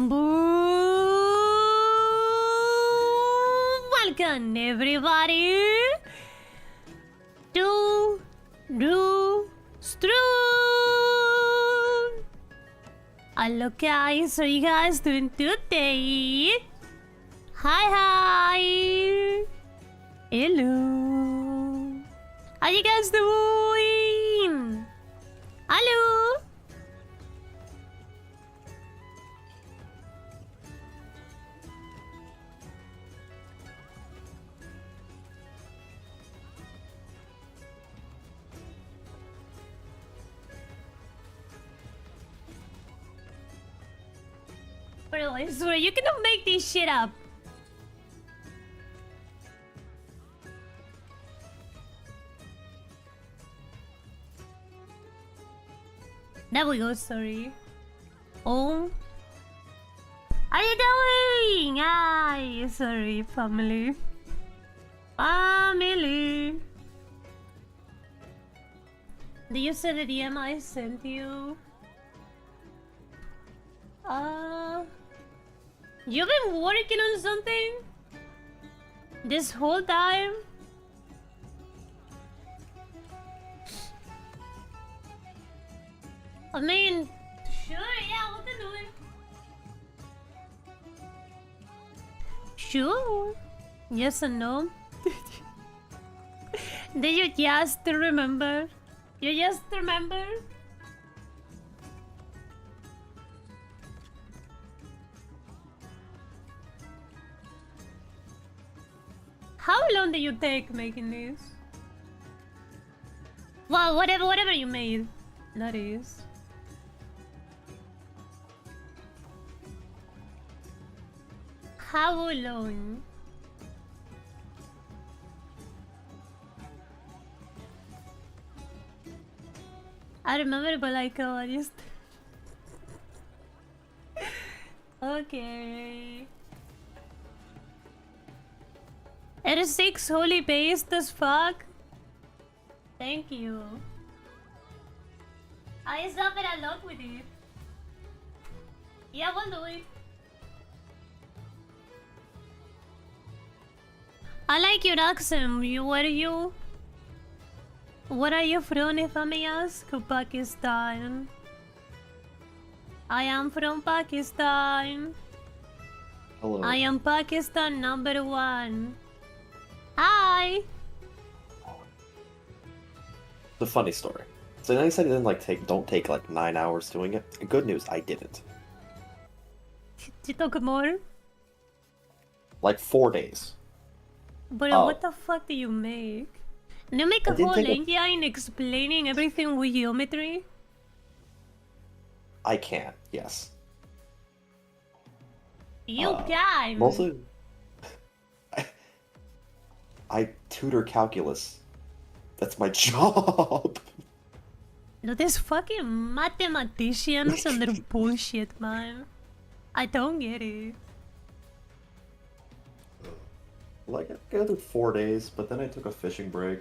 Welcome everybody to Stream. Hello guys, how are you guys doing today? Hi. Hello. How you guys doing? Hello. Bro, I swear you cannot make this shit up. There we go, sorry. Oh. How you doing? Hi, sorry, family. Family. Did you see the DM I sent you? You've been working on something? This whole time? I mean, sure, yeah, what to do it? Sure. Yes and no. Did you just remember? You just remember? How long did you take making this? Well, whatever you made, that is. How long? I remember, but like, I just... Okay. 86 holy based as fuck. Thank you. I suffered a lot with it. Yeah, we'll do it. I like your accent. Where are you from, if I may ask? Pakistan. I am from Pakistan. Hello. I am Pakistan #1. Hi. It's a funny story. So now you said it didn't don't take like 9 hours doing it. Good news, I didn't. You took more? Like 4 days. But what the fuck do you make? You make a I didn't whole take engine explaining everything with geometry? I can, yes. You can! Mostly... I tutor calculus. That's my job! No, these fucking mathematicians and their bullshit, man. I don't get it. Like, I gathered 4 days, but then I took a fishing break.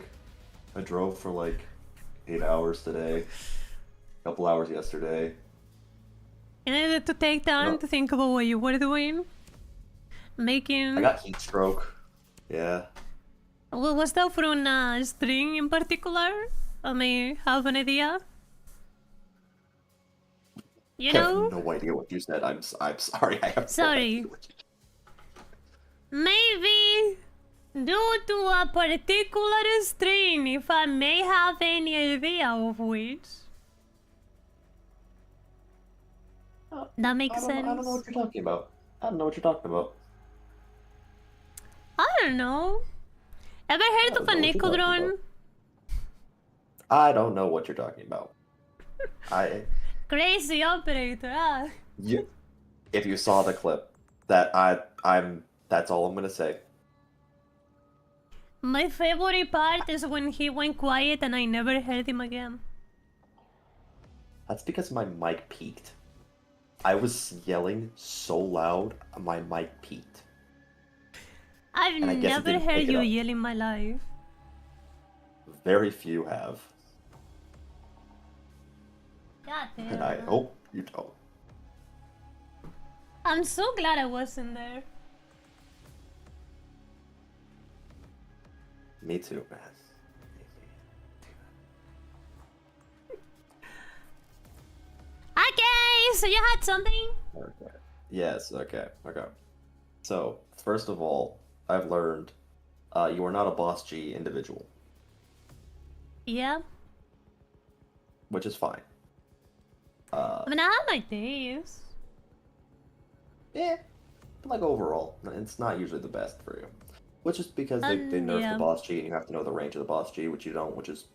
I drove for like 8 hours today. A couple hours yesterday. And I had to take time to think about what you were doing. Making... I got heat stroke. Yeah. Well, was that from a string in particular? I may have an idea. You know? I have no idea what you said. I'm sorry. I have Sorry. Maybe due to a particular string, if I may have any idea of which. That makes sense. I don't know what you're talking about. I don't know what you're talking about. I don't know. Ever heard of a nicodron? I don't know what you're talking about. Crazy operator, huh? If you saw the clip, that's all I'm gonna say. My favorite part is when he went quiet and I never heard him again. That's because my mic peaked. I was yelling so loud, my mic peaked. I've never heard you yell in my life. Very few have. God damn. And I hope you don't. I'm so glad I wasn't there. Me too, man. Okay, so you had something? Okay. Yes, okay. So, first of all, I've learned you are not a boss G individual, Yeah. which is fine. I mean, I had my days. Yeah, but like overall, it's not usually the best for you. Which is because they nerfed Yeah. the boss G and you have to know the range of the boss G, which you don't, which is,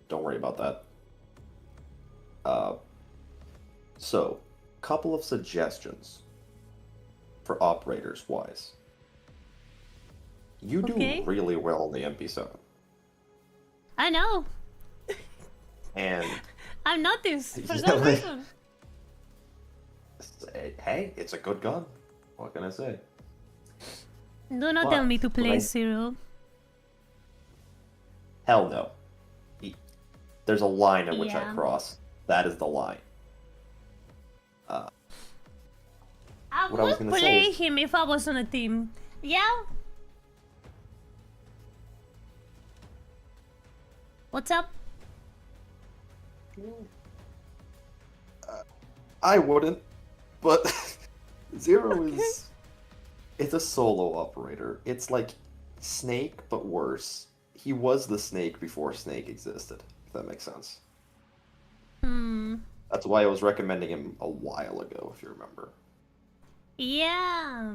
don't worry about that. So, couple of suggestions for operators wise. You do Okay. really well on the MP7. I know. And I've noticed for Yeah, some like- reason. hey, it's a good gun. What can I say? Do not But tell me to play when I- Zero. Hell no. There's a line in which I Yeah. cross. That is the line. I What I was would gonna say play is- him if I was on a team. Yeah? What's up? I wouldn't, but Zero is... It's a solo operator. It's like Snake, but worse. He was the Snake before Snake existed, if that makes sense. That's why I was recommending him a while ago, if you remember. Yeah.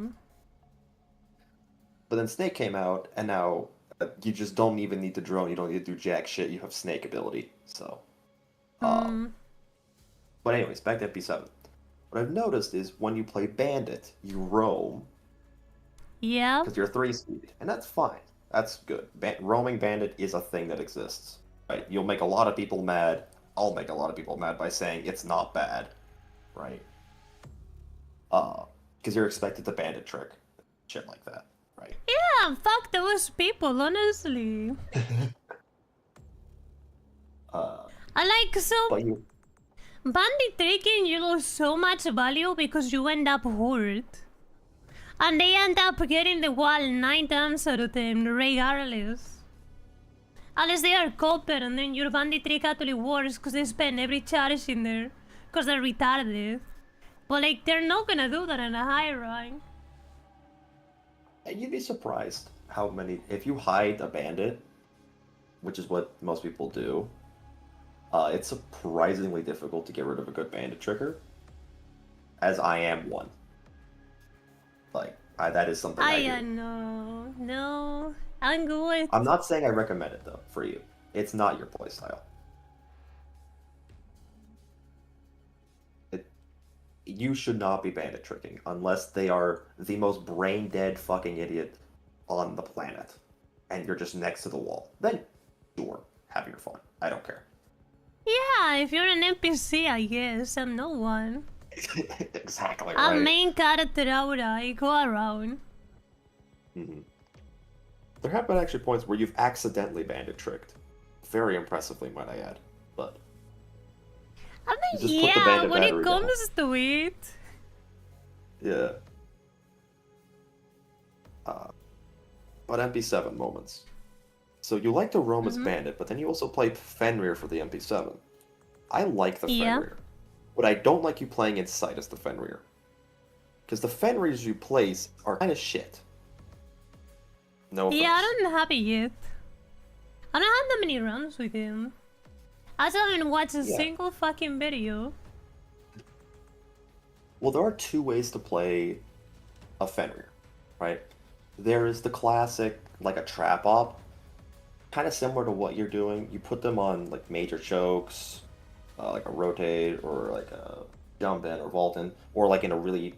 But then Snake came out, and now you just don't even need to drone. You don't need to do jack shit. You have Snake ability. So, but anyways, back to MP7. What I've noticed is when you play Bandit, you roam Yeah. because you're 3-speed, and that's fine. That's good. Roaming Bandit is a thing that exists. Right? You'll make a lot of people mad. I'll make a lot of people mad by saying it's not bad. Right? Because you're expected to Bandit trick. Shit like that. Right? Yeah, fuck those people, honestly. I like so But you... bandit tricking, you lose so much value because you end up hurt. And they end up getting the wall 9 times out of 10, regardless. Unless they are copper and then your bandit trick actually works because they spend every charge in there. Because they're retarded. But like, they're not gonna do that in a high rank. You'd be surprised how many... If you hide a bandit, which is what most people do, it's surprisingly difficult to get rid of a good bandit tricker. As I am one. Like, that is something I do. No. I'm good. I'm not saying I recommend it, though, for you. It's not your playstyle. You should not be bandit tricking unless they are the most brain dead fucking idiot on the planet and you're just next to the wall. Then, sure, have your fun. I don't care. Yeah, if you're an NPC, I guess. I'm no one. Exactly right. I'm main character aura. I go around. Mm-hmm. There have been actually points where you've accidentally bandit tricked. Very impressively, might I add. But I You mean, just put the yeah, bandit when it battery down. comes to it. yeah. But MP7 moments. So you like to roam as bandit, but then you also play Fenrir for the MP7. I like the Yeah. Fenrir. But I don't like you playing inside as the Fenrir. Because the Fenrirs you place are kind of shit. No offense. Yeah, I don't have it yet. I don't have that many runs with him. I still haven't watched a Yeah. single fucking video. Well, there are two ways to play a Fenrir, right? There is the classic, like a trap op, kind of similar to what you're doing. You put them on like major chokes, like a rotate or like a jump in or vault in, or like in a really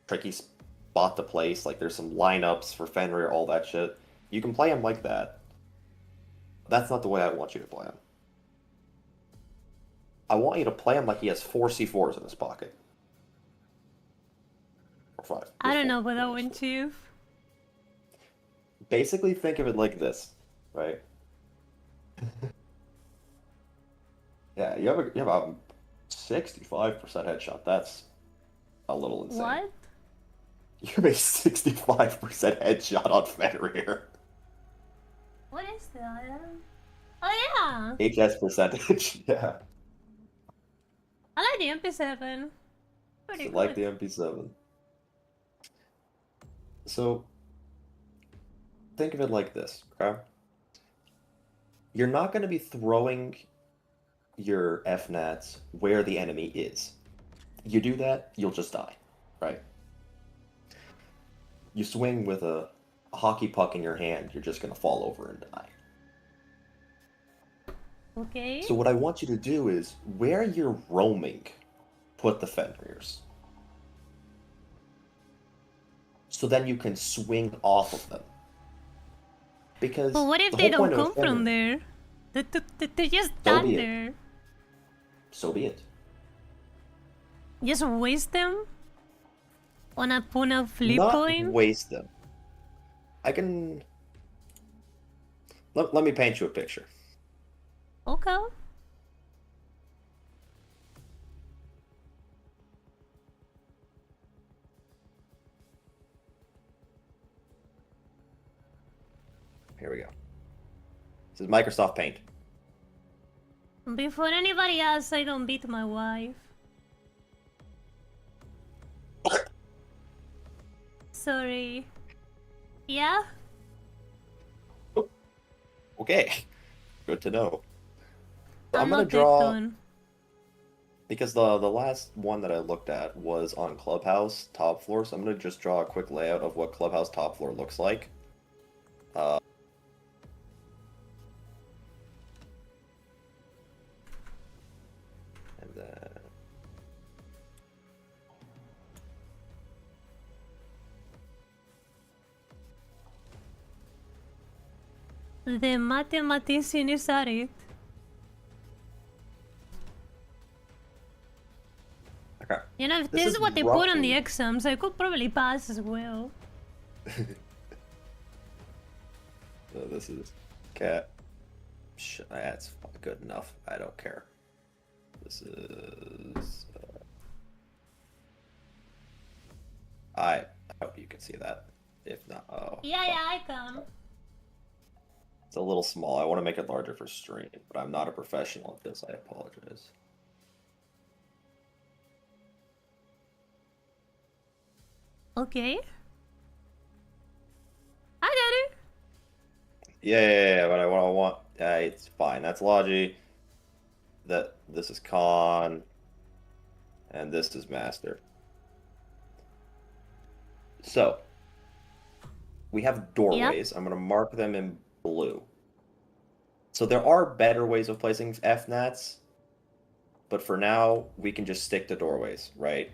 tricky spot to place. Like there's some lineups for Fenrir, all that shit. You can play him like that. That's not the way I want you to play him. I want you to play him like he has 4 C4s in his pocket. Or 5. I don't know Four. what I want to. Basically, think of it like this, right? Yeah, you have a 65% headshot. That's a little insane. What? You have a 65% headshot on Fenrir. What is that? Oh yeah! HS percentage, yeah. I like the MP7. Pretty So good. like the MP7. So, think of it like this, okay? You're not going to be throwing your FNATs where the enemy is. You do that, you'll just die, right? You swing with a hockey puck in your hand, you're just going to fall over and die. Okay. So what I want you to do is, where you're roaming, put the Fenrirs. So then you can swing off of them. Because But what if the they whole don't point of come a from Fenrir, there? They just So stand be it. there. So be it. Just waste them? On a flip Not coin? waste them. I can... Let me paint you a picture. Okay. Here we go. This is Microsoft Paint. Before anybody else, I don't beat my wife. Sorry. Yeah? Okay. Good to know. So I'm not gonna that draw... done. Because the last one that I looked at was on Clubhouse top floor, so I'm gonna just draw a quick layout of what Clubhouse top floor looks like. And then... The mathematician is at it. Okay. You know, if This this is is what they put on the roughly- exams, I could probably pass as well. So this is cat. That's good enough. I don't care. This is. I hope you can see that. If not, oh. Yeah, fuck. yeah, I can. It's a little small. I want to make it larger for stream, but I'm not a professional at this. I apologize. Okay. I got it. Yeah, but I want. It's fine. That's Logi. This is Con, and this is Master. So we have doorways. I'm going to mark them in blue. So there are better ways of placing FNATs, but for now we can just stick to doorways, right?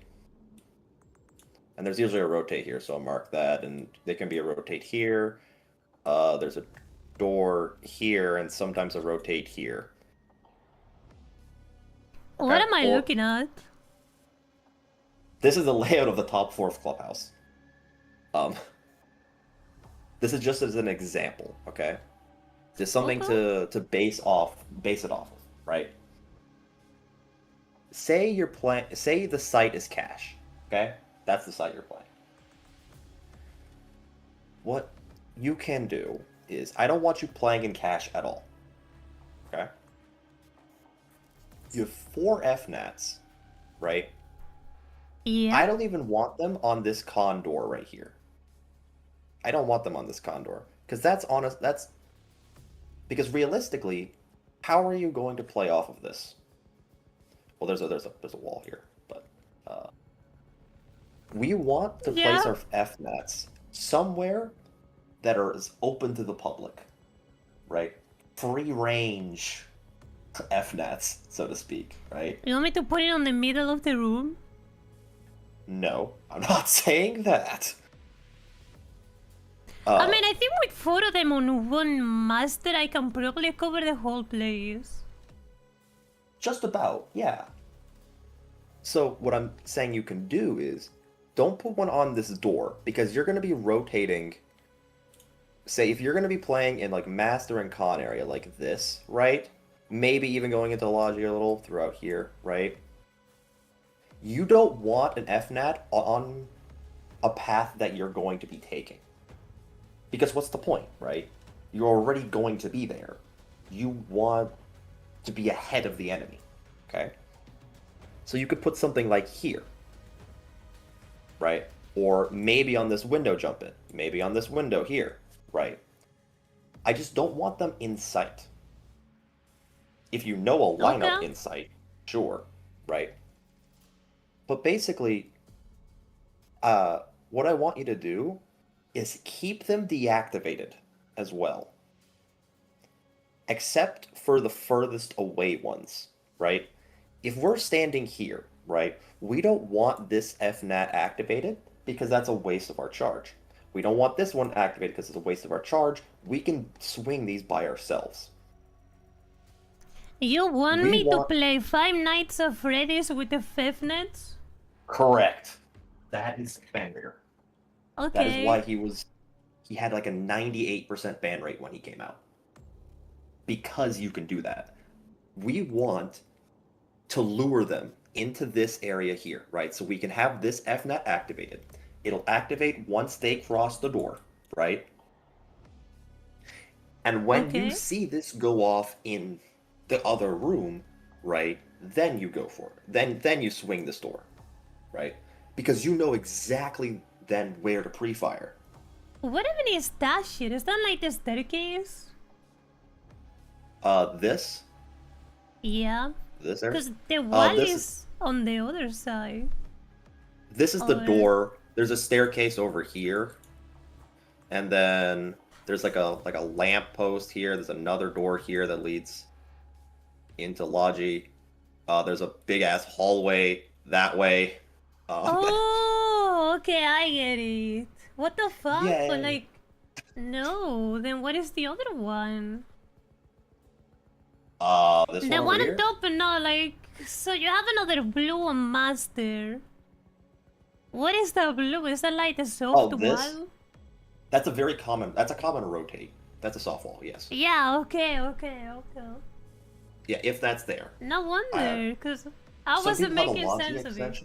And there's usually a rotate here, so I'll mark that, and there can be a rotate here. There's a door here, and sometimes a rotate here. What am I Or- looking at? This is the layout of the top floor of Clubhouse. This is just as an example, okay? Just something to base it off of, right? Say you're playing. Say the site is cash, okay? That's the site you're playing. What you can do is, I don't want you playing in cash at all, okay? You have 4 FNATs, right? Yeah. I don't even want them on this condor right here. I don't want them on this condor because that's honest. That's because realistically, how are you going to play off of this? Well, there's a wall here, but we want to place our FNATs somewhere that is open to the public, right? Free range FNATs, so to speak, right? You want me to put it on the middle of the room? No, I'm not saying that. I mean, I think with 4 of them on one master, I can probably cover the whole place. Just about, yeah. So what I'm saying you can do is, don't put one on this door, because you're going to be rotating. Say, if you're going to be playing in like Master and Con area like this, right? Maybe even going into Logi a little throughout here, right? You don't want an FNAT on a path that you're going to be taking. Because what's the point, right? You're already going to be there. You want to be ahead of the enemy, okay? So you could put something like here, right? Or maybe on this window jump in, maybe on this window here, right? I just don't want them in sight. If you know a lineup in sight, sure, right? But basically, what I want you to do is keep them deactivated as well. Except for the furthest away ones, right? If we're standing here, right, we don't want this FNAT activated because that's a waste of our charge. We don't want this one activated because it's a waste of our charge. We can swing these by ourselves. You want me to play Five Nights at Freddy's with the FNATs? Correct. That is ban rate. Okay. That is why he had like a 98% ban rate when he came out. Because you can do that. We want to lure them into this area here, right? So we can have this FNAT activated. It'll activate once they cross the door, right? And when you see this go off in the other room, right, then you go for it. Then you swing this door, right? Because you know exactly then where to pre-fire. What even is that shit? Is that like the staircase? This? Yeah. This area? Because the wall is on the other side. This is the door. There's a staircase over here. And then there's like a lamp post here. There's another door here that leads into Logi. There's a big ass hallway that way. Oh, okay, I get it. What the fuck? Yeah. But like, no. Then what is the other one? This the one on here? top, no, like, so you have another blue master. What is the blue? Is that like the soft wall? That's a common rotate. That's a soft wall, yes. Yeah, okay. Yeah, if that's there. No wonder, because I wasn't making sense of it.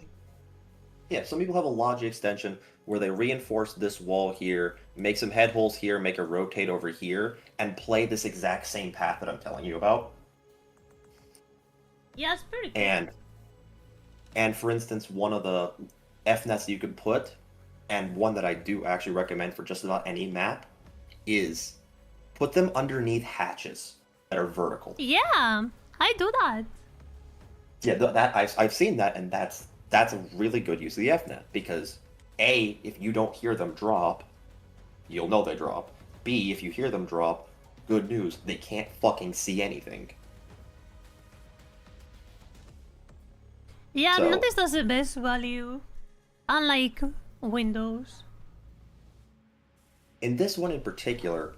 Yeah, some people have a Logi extension where they reinforce this wall here, make some head holes here, make a rotate over here, and play this exact same path that I'm telling you about. Yeah, it's pretty cool. And for instance, one of the FNATs you could put, and one that I do actually recommend for just about any map, is put them underneath hatches that are vertical. Yeah, I do that. Yeah, that I've seen that, and that's a really good use of the FNAT, because A, if you don't hear them drop, you'll know they drop. B, if you hear them drop, good news, they can't fucking see anything. Yeah, I've noticed that's the best value, unlike Windows. In this one in particular,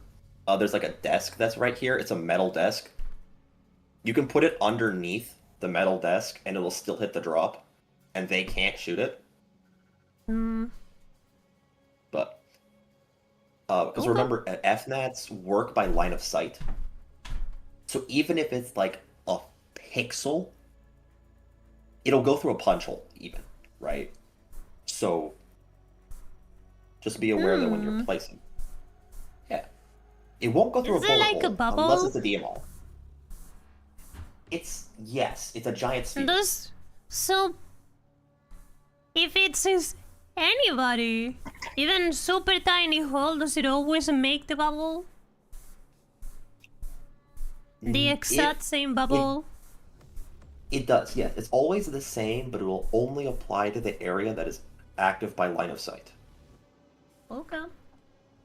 there's like a desk that's right here. It's a metal desk. You can put it underneath the metal desk, and it'll still hit the drop, and they can't shoot it. But because remember, FNATs work by line of sight. So even if it's like a pixel, it'll go through a punch hole, even, right? So just be aware that when you're placing, it won't go through a bullet hole bubble? Unless it's a DMR. It's a giant sphere. So if it says anybody, even super tiny hole, does it always make the bubble? The exact same bubble? It does, yeah. It's always the same, but it will only apply to the area that is active by line of sight. Okay.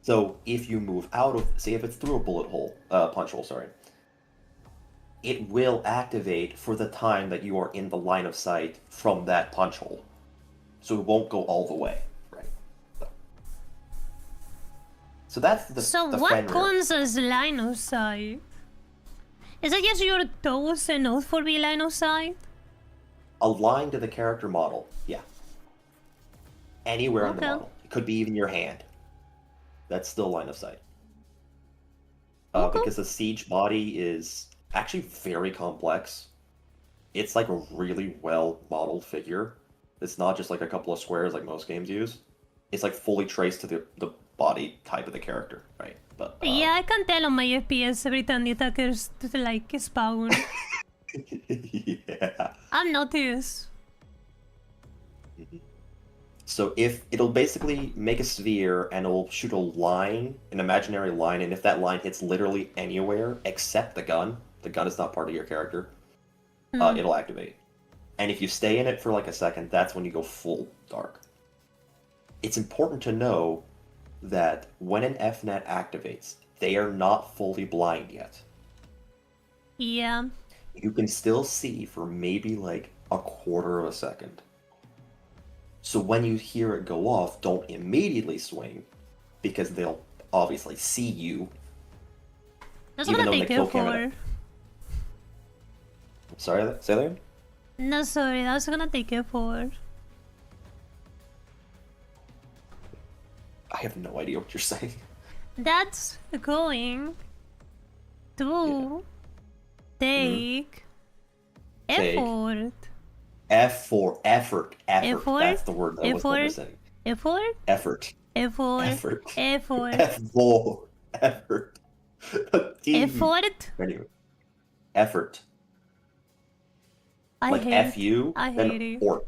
So if you move out of, say if it's through a punch hole, sorry, it will activate for the time that you are in the line of sight from that punch hole. So it won't go all the way, right? So that's the what counts as line of sight? Is it just your toes enough for the line of sight? Aligned to the character model, yeah. Anywhere in the model. It could be even your hand. That's still line of sight. Because the siege body is actually very complex. It's like a really well modeled figure. It's not just like a couple of squares like most games use. It's like fully traced to the body type of the character, right? But Yeah, I can tell on my FPS every time the attackers like spawn. yeah. I'm noticed. So if it'll basically make a sphere and it'll shoot a line, an imaginary line, and if that line hits literally anywhere except the gun is not part of your character, it'll activate. And if you stay in it for like a second, that's when you go full dark. It's important to know that when an FNet activates, they are not fully blind yet. Yeah. You can still see for maybe like a quarter of a second. So when you hear it go off, don't immediately swing, because they'll obviously see you. That's even gonna though take the care kill cam. Sorry, say that again? No, sorry, that's gonna take care for. I have no idea what you're saying. That's going to take effort. Effort. Effort. That's the word that was missing. Effort. Effort. Effort. Effort. Effort. Effort. Effort. Effort. Anyway. Effort. I like hate. F-U, I then hate it. Ort.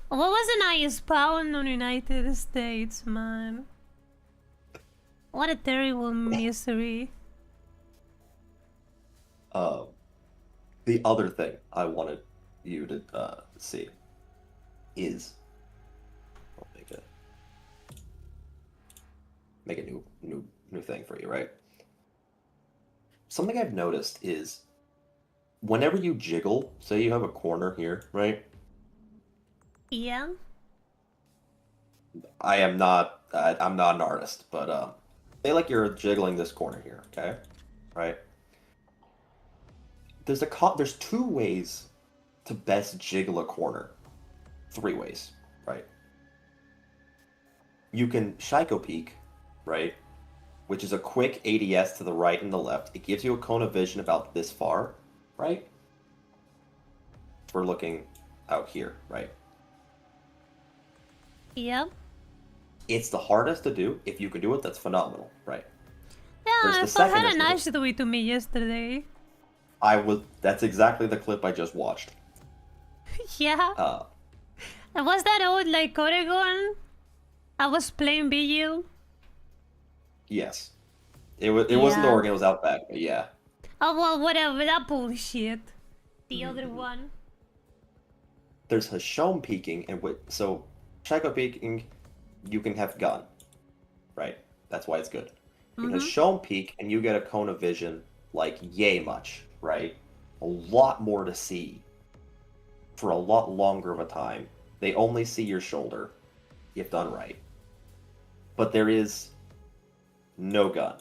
What wasn't I spawned on United States, man? What a terrible misery. The other thing I wanted you to see is, I'll make a new thing for you, right? Something I've noticed is whenever you jiggle, say you have a corner here, right? Yeah. I'm not an artist, but say like you're jiggling this corner here, okay? Right? There's two ways to best jiggle a corner. Three ways, right? You can Psycho Peek, right? Which is a quick ADS to the right and the left. It gives you a cone of vision about this far, right? We're looking out here, right? Yeah. It's the hardest to do. If you can do it, that's phenomenal, right? Yeah, if I had a nice do it to me yesterday. That's exactly the clip I just watched. Yeah. Was that old like Oregon? I was playing BU. Yes. It wasn't Oregon, it was Outback, but yeah. Oh well, whatever, that bullshit. The other one. There's Hashom peeking, and so Psycho peeking, you can have gun, right? That's why it's good. You can Hashom peek, and you get a cone of vision like yay much, right? A lot more to see for a lot longer of a time. They only see your shoulder, if done right. But there is no gun.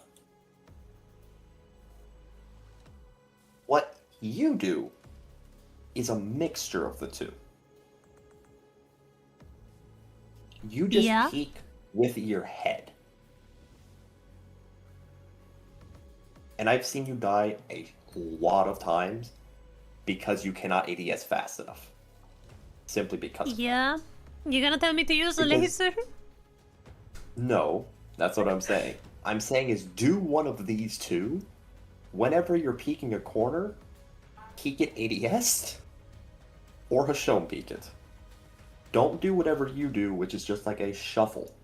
What you do is a mixture of the two. You just peek with your head. And I've seen you die a lot of times because you cannot ADS fast enough. Simply because. Yeah. You're gonna tell me to use a laser? No, that's what I'm saying. I'm saying is do one of these two. Whenever you're peeking a corner, peek it ADS or Hashom peek it. Don't do whatever you do, which is just like a shuffle.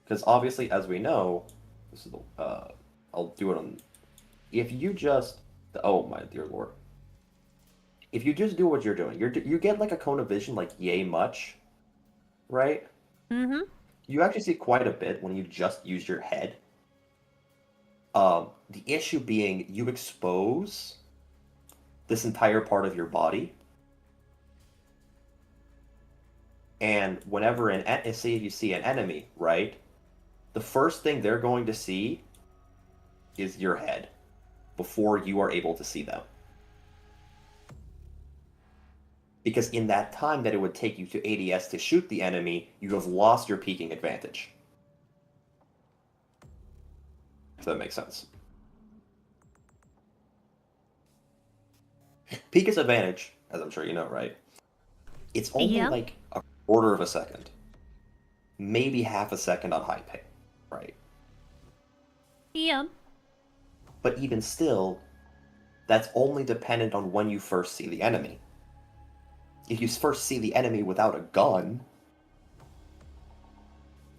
Because obviously, as we know, this is I'll do it on. If you just, oh my dear lord, if you just do what you're doing, you get like a cone of vision, like yay much, right? Mm-hmm. You actually see quite a bit when you just use your head. The issue being you expose this entire part of your body. And whenever say if you see an enemy, right? The first thing they're going to see is your head before you are able to see them. Because in that time that it would take you to ADS to shoot the enemy, you have lost your peeking advantage. If that makes sense. Peek is advantage, as I'm sure you know, right? It's only Yeah. like a quarter of a second, maybe half a second on high ping, right? Yeah. But even still, that's only dependent on when you first see the enemy. If you first see the enemy without a gun,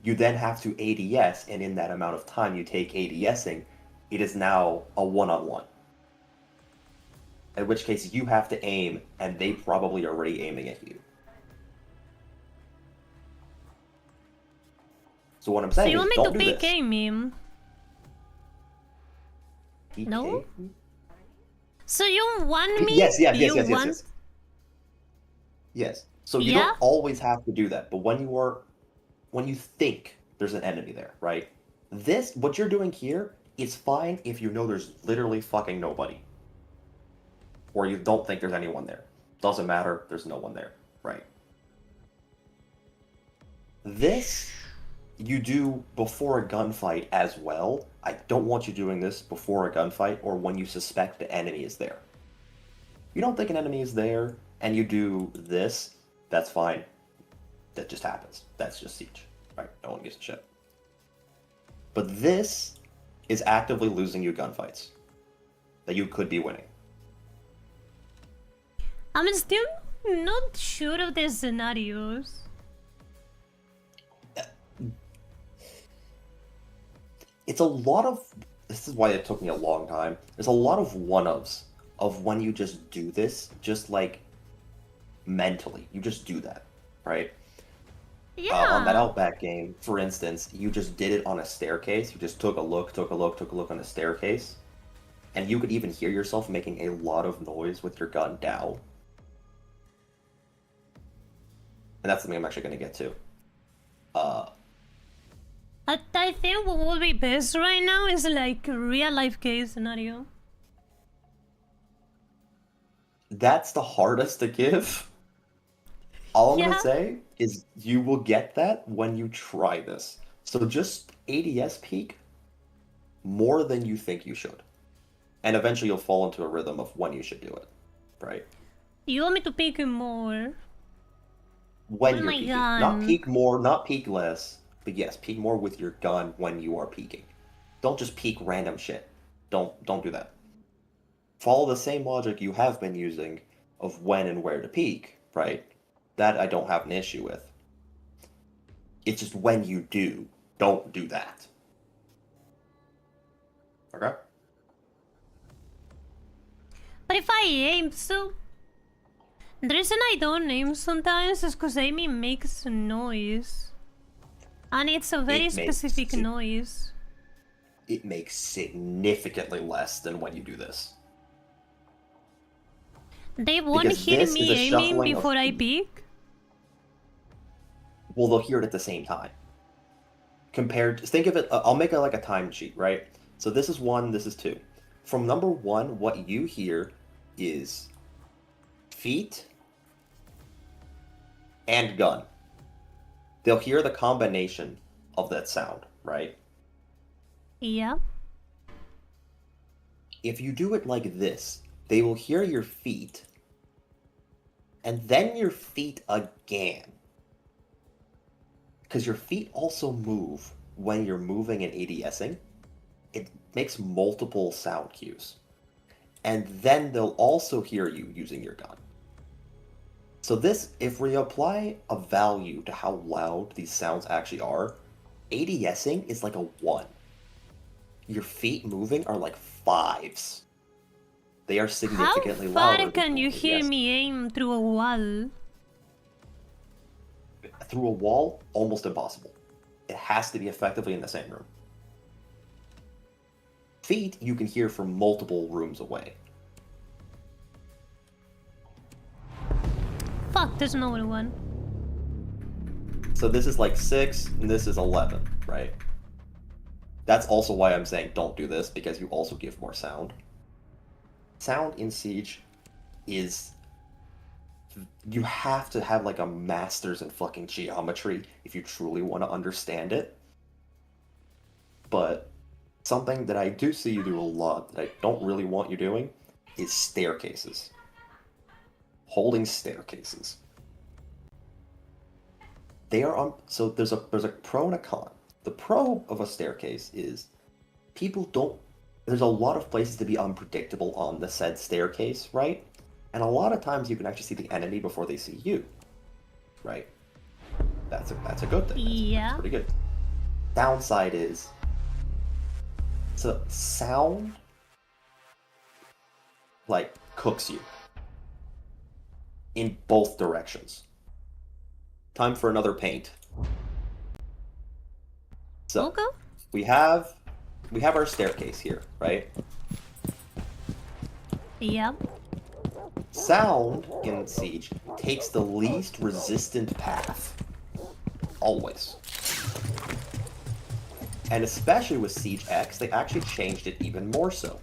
you then have to ADS, and in that amount of time you take ADSing, it is now a one-on-one. In which case you have to aim, and they probably are already aiming at you. So what I'm So saying you is, want me don't to do this. PK me? No? PK? So you want me? Yes, yes, yes, You yes, yes, want? yes. Yes. So you Yeah? don't always have to do that, but when you think there's an enemy there, right? What you're doing here is fine if you know there's literally fucking nobody. Or you don't think there's anyone there. Doesn't matter, there's no one there, right? This you do before a gunfight as well. I don't want you doing this before a gunfight or when you suspect the enemy is there. You don't think an enemy is there and you do this, that's fine. That just happens. That's just Siege, right? No one gives a shit. But this is actively losing you gunfights that you could be winning. I'm still not sure of the scenarios. It's a lot of. This is why it took me a long time. There's a lot of one-ofs of when you just do this, just like mentally. You just do that, right? Yeah. On that Outback game, for instance, you just did it on a staircase. You just took a look on a staircase. And you could even hear yourself making a lot of noise with your gun down. And that's something I'm actually going to get to. I think what would be best right now is like a real life case scenario. That's the hardest to give. All I'm Yeah. going to say is you will get that when you try this. So just ADS peak more than you think you should. And eventually you'll fall into a rhythm of when you should do it, right? You want me to pick more? When Oh you're my peaking. God. Not peak more, not peak less, but yes, peak more with your gun when you are peaking. Don't just peak random shit. Don't do that. Follow the same logic you have been using of when and where to peak, right? That I don't have an issue with. It's just when you do, don't do that. Okay? But if I aim, so the reason I don't aim sometimes is because aiming makes noise. And it's a very specific noise. It makes significantly less than when you do this. They won't Because hear this is me a aiming shuffling of before I feet. peek? Well, they'll hear it at the same time. Think of it, I'll make it like a time sheet, right? So this is 1, this is 2. From number 1, what you hear is feet and gun. They'll hear the combination of that sound, right? Yeah. If you do it like this, they will hear your feet, and then your feet again. Because your feet also move when you're moving and ADSing. It makes multiple sound cues. And then they'll also hear you using your gun. So this, if we apply a value to how loud these sounds actually are, ADSing is like a 1. Your feet moving are like 5s. They are significantly louder. How far can you hear me aim through a wall? Through a wall, almost impossible. It has to be effectively in the same room. Feet, you can hear from multiple rooms away. Fuck, there's another one. So this is like 6, and this is 11, right? That's also why I'm saying don't do this, because you also give more sound. Sound in Siege is... You have to have like a master's in fucking geometry if you truly want to understand it. But something that I do see you do a lot that I don't really want you doing is staircases. holding staircases. They are on. So there's a pro and a con. The pro of a staircase is people don't. There's a lot of places to be unpredictable on the said staircase, right? And a lot of times you can actually see the enemy before they see you, right? That's a good thing. That's pretty good. Downside is, so sound like cooks you in both directions. Time for another paint. So Okay. we have our staircase here, right? Yeah. Sound in Siege takes the least resistant path. Always. And especially with Siege X, they actually changed it even more so.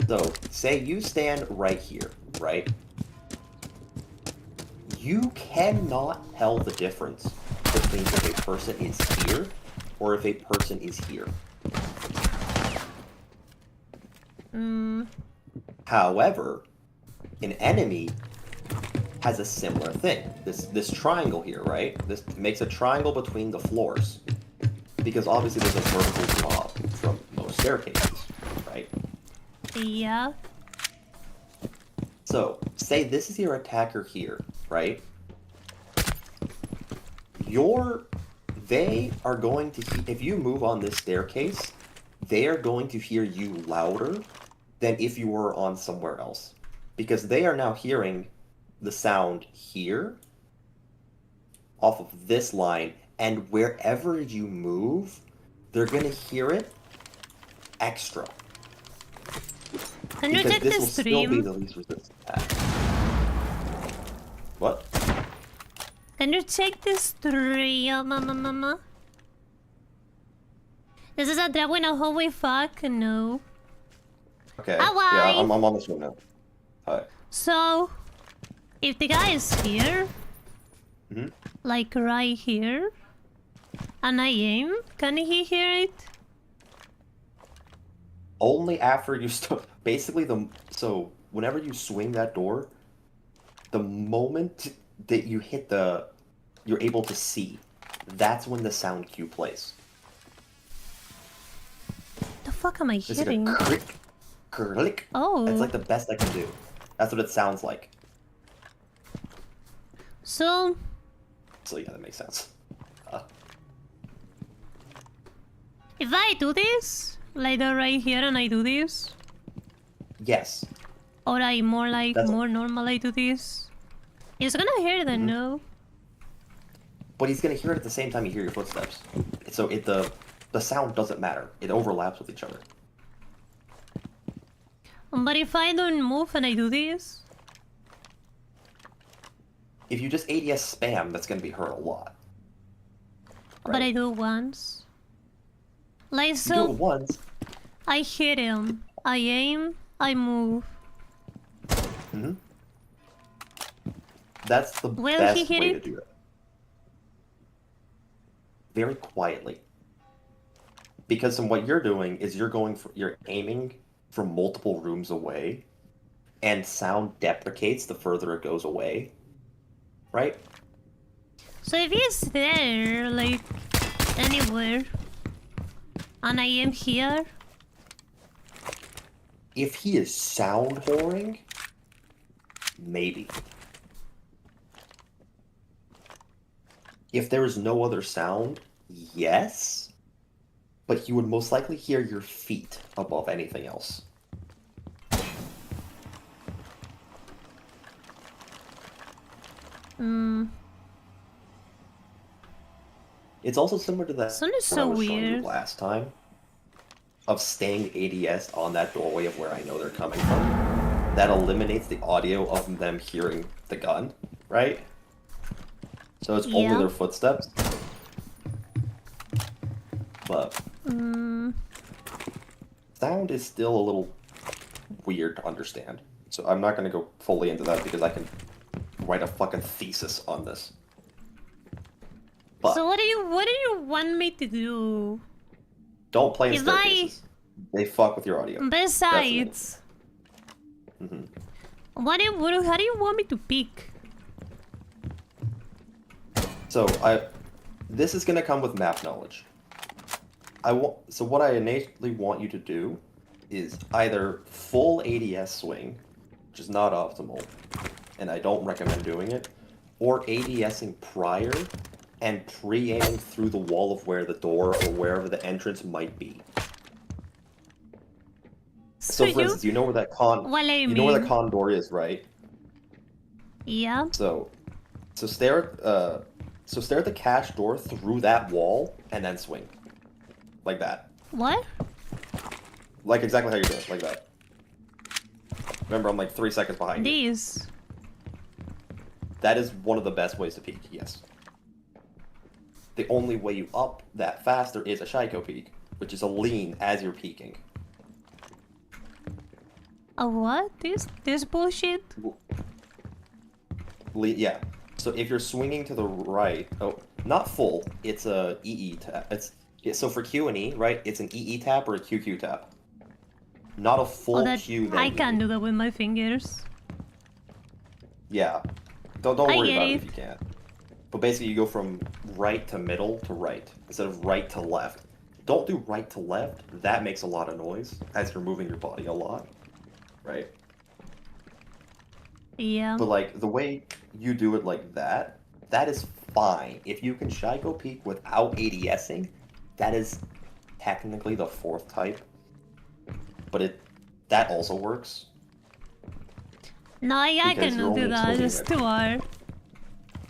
So, say you stand right here, right? You cannot tell the difference between if a person is here or if a person is here. However, an enemy has a similar thing. This triangle here, right? This makes a triangle between the floors. Because obviously there's a vertical drop from most staircases, right? Yeah. So, say this is your attacker here, right? They are going to, if you move on this staircase, they are going to hear you louder than if you were on somewhere else. Because they are now hearing the sound here, off of this line, and wherever you move, they're going to hear it extra. Can you Because check this the will still be stream? the least resistant path. What? Can you check the stream, mama? This is a trap in a hallway. Fuck no. Okay. Hi. Yeah, I'm on this one now. Hi. So, if the guy is here, Mm-hmm. like right here, and I aim, can he hear it? Only after you stop. Basically, so whenever you swing that door, the moment that you hit you're able to see. That's when the sound cue plays. The fuck am I It's hearing? like a click, click. Oh. It's like the best I can do. That's what it sounds like. So yeah, that makes sense. if I do this, like right here, and I do this, Yes. or I more normal, I do this, he's gonna hear the no. But he's gonna hear it at the same time you hear your footsteps. So the sound doesn't matter. It overlaps with each other. But if I don't move and I do this, If you just ADS spam, that's gonna be heard a lot. but I do it once. Like You do so, it once. I hit him, I aim, I move. Mm-hmm. That's the Will best he hit way it? to do it. Very quietly. Because what you're doing is you're aiming from multiple rooms away, and sound deprecates the further it goes away. Right? So if he's there, like anywhere, and I am here, If he is sound whoring, maybe. If there is no other sound, yes. But he would most likely hear your feet above anything else. It's also similar to that Sun is what I so was showing you weird. last time. Of staying ADS on that doorway of where I know they're coming from. That eliminates the audio of them hearing the gun, right? So it's only Yeah. their footsteps. But sound is still a little weird to understand. So I'm not going to go fully into that because I can write a fucking thesis on this. But So what do you want me to do? don't play in If staircases. They fuck with your audio. Besides, How do you want me to peek? So this is gonna come with map knowledge. So what I innately want you to do is either full ADS swing, which is not optimal, and I don't recommend doing it, or ADSing prior and pre-aiming through the wall of where the door or wherever the entrance might be. So for instance, you know where that condor is, right? Yeah. So stare at the cache door through that wall and then swing. Like that. What? Like exactly how you're doing, like that. Remember, I'm like 3 seconds behind you. These. That is one of the best ways to peek, yes. The only way you up that faster is a Psycho peek, which is a lean as you're peeking. A what? This bullshit? Yeah. So if you're swinging to the right, not full, it's a EE tap. So for Q and E, right, it's an EE tap or a QQ tap. Not a full Q. I can't do that with my fingers. Yeah. Don't worry about it if it. you can't. But basically you go from right to middle to right, instead of right to left. Don't do right to left, that makes a lot of noise, as you're moving your body a lot. Right? Yeah. But like, the way you do it like that is fine. If you can Psycho peek without ADSing, that is technically the 4th type. But that also works. No, I cannot do that, it's too hard.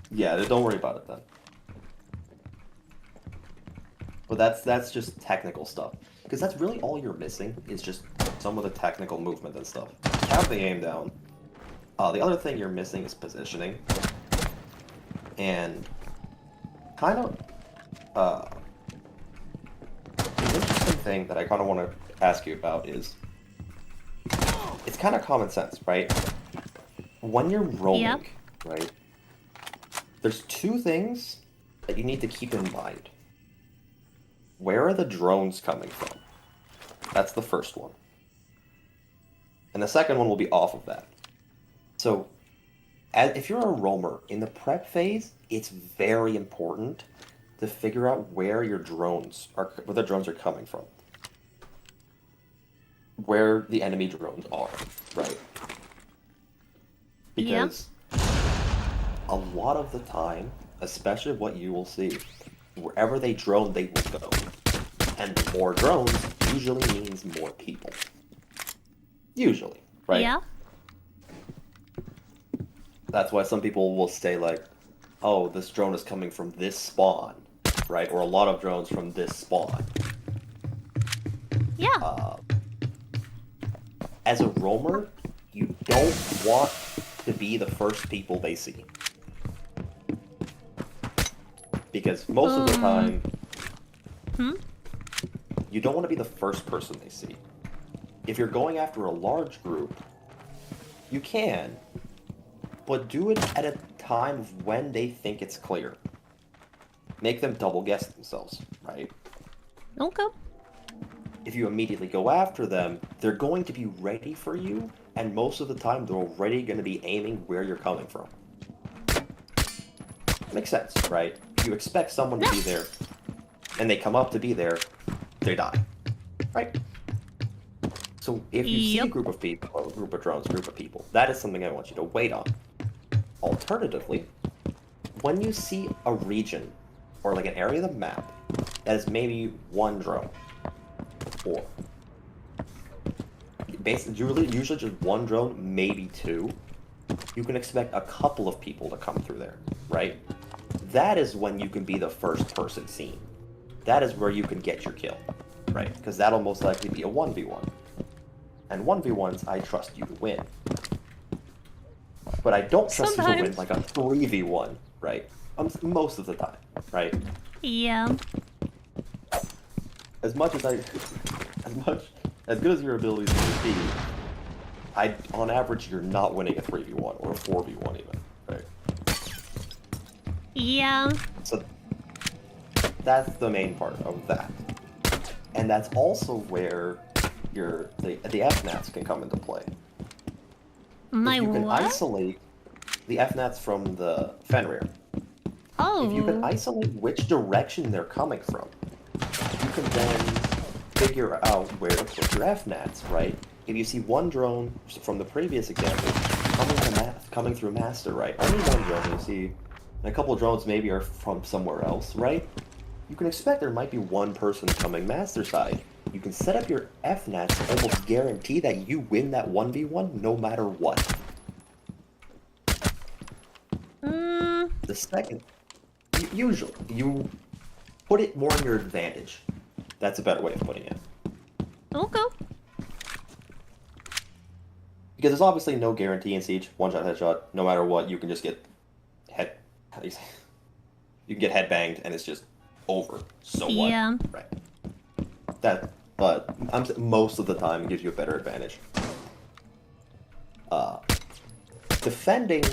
Yeah, don't worry about it then. But that's just technical stuff. Because that's really all you're missing, is just some of the technical movement and stuff. Have the aim down. The other thing you're missing is positioning. And kind of an interesting thing that I kind of want to ask you about is, it's kind of common sense, right? When you're roaming, right, there's 2 things that you need to keep in mind. Where are the drones coming from? That's the first one. And the second one will be off of that. So, if you're a roamer, in the prep phase, it's very important to figure out where the drones are coming from. Where the enemy drones are, right? Because a lot of the time, especially what you will see, wherever they drone, they will go. And more drones usually means more people. Usually, right? Yeah. That's why some people will say like, oh, this drone is coming from this spawn, right? Or a lot of drones from this spawn. Yeah. As a roamer, you don't want to be the first people they see. Because most of the time, you don't want to be the first person they see. If you're going after a large group, you can, but do it at a time of when they think it's clear. Make them double guess themselves, right? Okay. If you immediately go after them, they're going to be ready for you, and most of the time they're already going to be aiming where you're coming from. Makes sense, right? You expect someone to be there, and they come up to be there, they die, right? So if you see a group of people, or a group of drones, group of people, that is something I want you to wait on. Alternatively, when you see a region, or like an area of the map, that is maybe 1 drone, or basically usually just 1 drone, maybe 2, you can expect a couple of people to come through there, right? That is when you can be the first person seen. That is where you can get your kill, right? Because that'll most likely be a 1v1. And 1v1s, I trust you to win. But I don't trust you to win like a 3v1, right? Most of the time, right? Yeah. As good as your abilities may be, on average, you're not winning a 3v1 or a 4v1 even, right? Yeah. So that's the main part of that. And that's also where the FNATs can come into play. My if you can what? isolate the FNATs from the Fenrir, Oh. if you can isolate which direction they're coming from, you can then figure out where to put your FNATs, right? If you see one drone from the previous example coming through master, right? Only one drone, you see a couple of drones maybe are from somewhere else, right? You can expect there might be one person coming master side. You can set up your FNATs to almost guarantee that you win that 1v1 no matter what. The second, usually, you put it more in your advantage. That's a better way of putting it. Okay. Because there's obviously no guarantee in Siege. One-shot, headshot. No matter what, you can just get how do you say? You can get headbanged and it's just over. So what? Yeah. Right. But most of the time it gives you a better advantage. Defending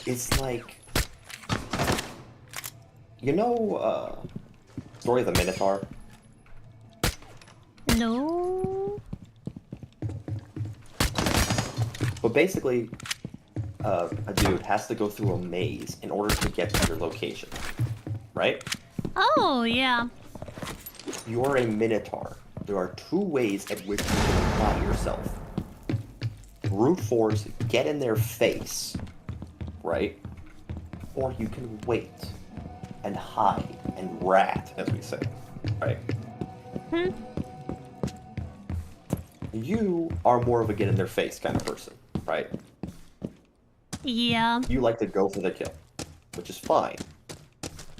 is like, Story of the Minotaur? No. But basically, a dude has to go through a maze in order to get to your location, right? Oh, yeah. You're a Minotaur. There are two ways at which you can apply yourself. Brute force, get in their face, right? Or you can wait and hide and rat, as we say, right? You are more of a get in their face kind of person, right? Yeah. You like to go for the kill, which is fine.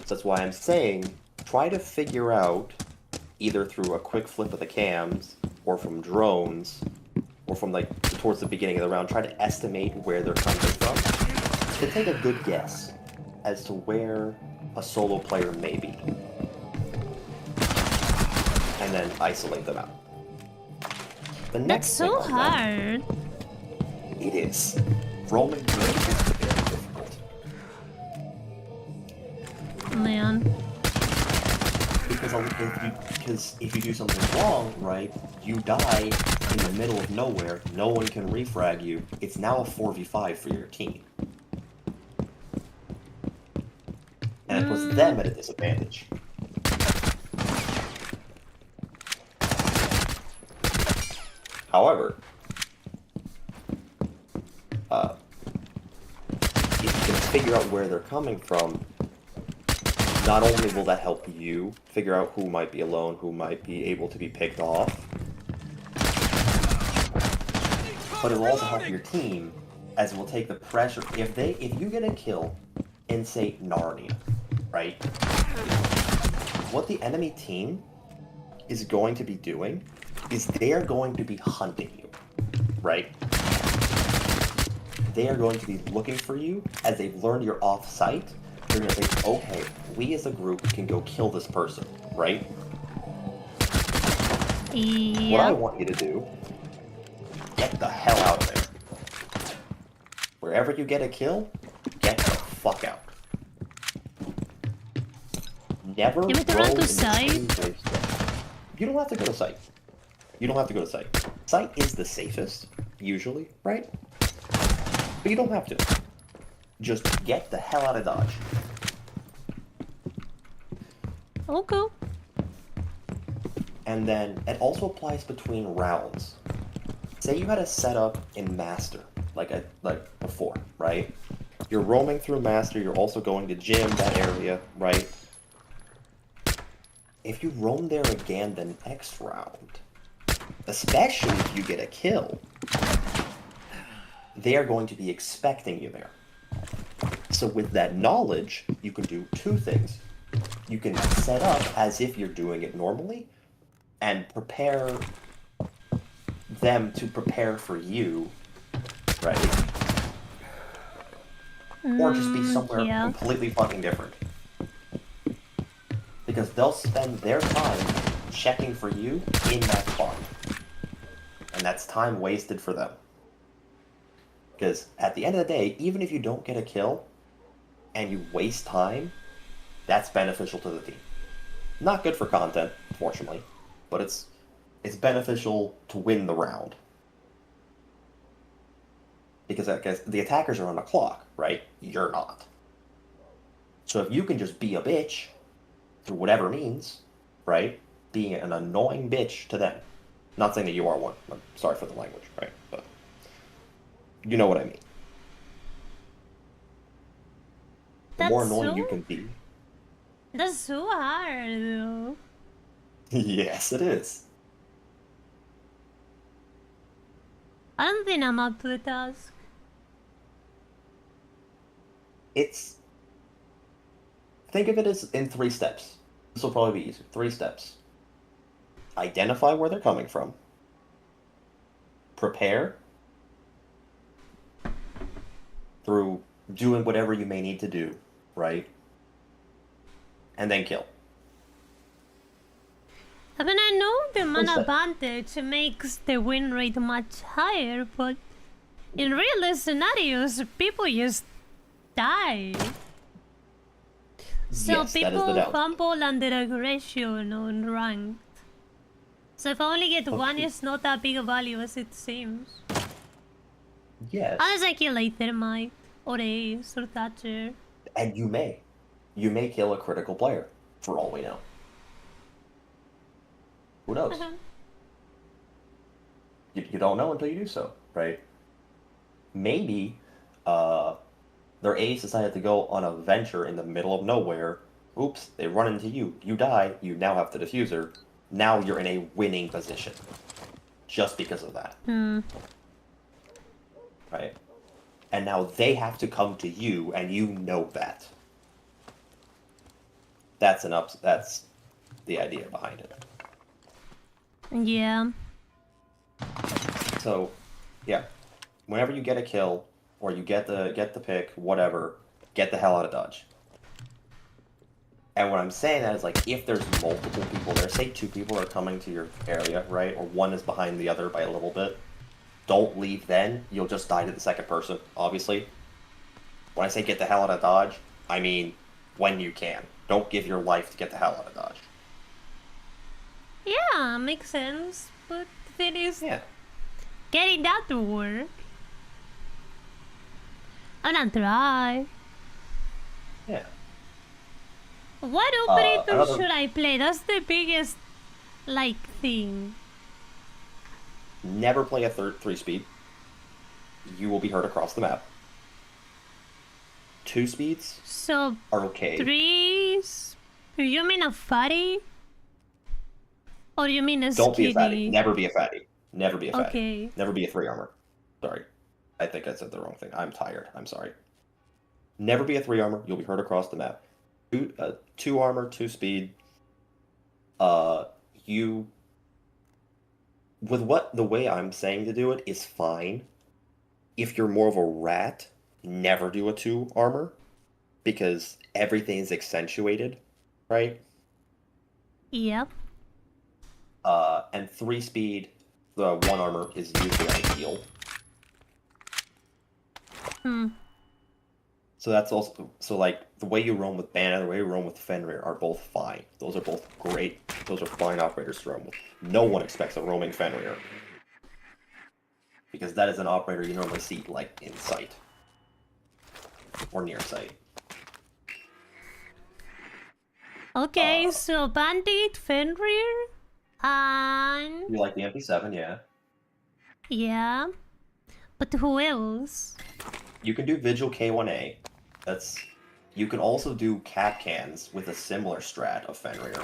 So that's why I'm saying, try to figure out, either through a quick flip of the cams, or from drones, or from like towards the beginning of the round, try to estimate where they're coming from, to take a good guess as to where a solo player may be. And then isolate them out. The That's next so thing on that- hard. It is. Rolling good is very difficult. Man. Because if you do something wrong, right, you die in the middle of nowhere, no one can refrag you, it's now a 4v5 for your team. And it puts them at a disadvantage. However, if you can figure out where they're coming from, not only will that help you figure out who might be alone, who might be able to be picked off, but it will also help your team, as it will take the pressure. If you get a kill in, say, Narnia, right? What the enemy team is going to be doing is they are going to be hunting you, right? They are going to be looking for you as they've learned you're off-site. They're going to think, okay, we as a group can go kill this person, right? Yeah. What I want you to do, get the hell out of there. Wherever you get a kill, get the fuck out. Never Give it around to site. You don't have to go to site. You don't have to go to site. Site is the safest, usually, right? But you don't have to. Just get the hell out of Dodge. Okay. And then it also applies between rounds. Say you had a setup in Master, like before, right? You're roaming through Master, you're also going to gym, that area, right? If you roam there again the next round, especially if you get a kill, they are going to be expecting you there. So with that knowledge, you can do two things. You can set up as if you're doing it normally, and prepare them to prepare for you, right? Or just be somewhere completely fucking different. Because they'll spend their time checking for you in that spot. And that's time wasted for them. Because at the end of the day, even if you don't get a kill, and you waste time, that's beneficial to the team. Not good for content, fortunately, but it's beneficial to win the round. Because I guess the attackers are on the clock, right? You're not. So if you can just be a bitch through whatever means, right? Being an annoying bitch to them. Not saying that you are one. I'm sorry for the language, right? But you know what I mean. The more That's annoying so... you can be. That's so hard, though. Yes, it is. I don't think I'm up to the task. It's... Think of it as in 3 steps. This will probably be easier. 3 steps. Identify where they're coming from. Prepare. Through doing whatever you may need to do, right? And then kill. I mean, I know the mana What's that? advantage makes the win rate much higher, but in real scenarios, people just die. So Yes, that is the people downside. fumble under aggression on ranked. So if I only get one, Okay. it's not that big a value as it seems. Yes. Unless I kill a Thermite, or Ace, or Thatcher. And you may. You may kill a critical player, for all we know. Who knows? You don't know until you do so, right? Maybe their ace decided to go on a venture in the middle of nowhere. Oops, they run into you. You die. You now have the diffuser. Now you're in a winning position. Just because of that. Right? And now they have to come to you, and you know that. That's the idea behind it. Yeah. So, yeah. Whenever you get a kill, or you get the pick, whatever, get the hell out of dodge. And what I'm saying that is, like, if there's multiple people there, say 2 people are coming to your area, right? Or one is behind the other by a little bit. Don't leave then. You'll just die to the second person, obviously. When I say get the hell out of dodge, I mean when you can. Don't give your life to get the hell out of dodge. Yeah, makes sense. But the thing is, Yeah. getting that to work. I'm gonna try. Yeah. What operator another- should I play? That's the biggest, like, thing. Never play a 3-speed. You will be heard across the map. 2 speeds So, are okay. 3s... You mean a fatty? Or you mean a Don't skinny? be a fatty. Never be a fatty. Never be a fatty. Okay. Never be a 3 armor. Sorry. I think I said the wrong thing. I'm tired. I'm sorry. Never be a 3 armor. You'll be heard across the map. 2 armor, 2 speed. You... With the way I'm saying to do it is fine. If you're more of a rat, never do a 2 armor. Because everything is accentuated, right? Yep. And 3 speed, the 1 armor is usually ideal. So that's also, so like, the way you roam with Banner, the way you roam with Fenrir are both fine. Those are both great, those are fine operators to roam with. No one expects a roaming Fenrir. Because that is an operator you normally see, like, in sight. Or near sight. Okay, so Bandit, Fenrir, and... You like the MP7, yeah. Yeah. But who else? You can do Vigil K1A. You can also do cap cans with a similar strat of Fenrir,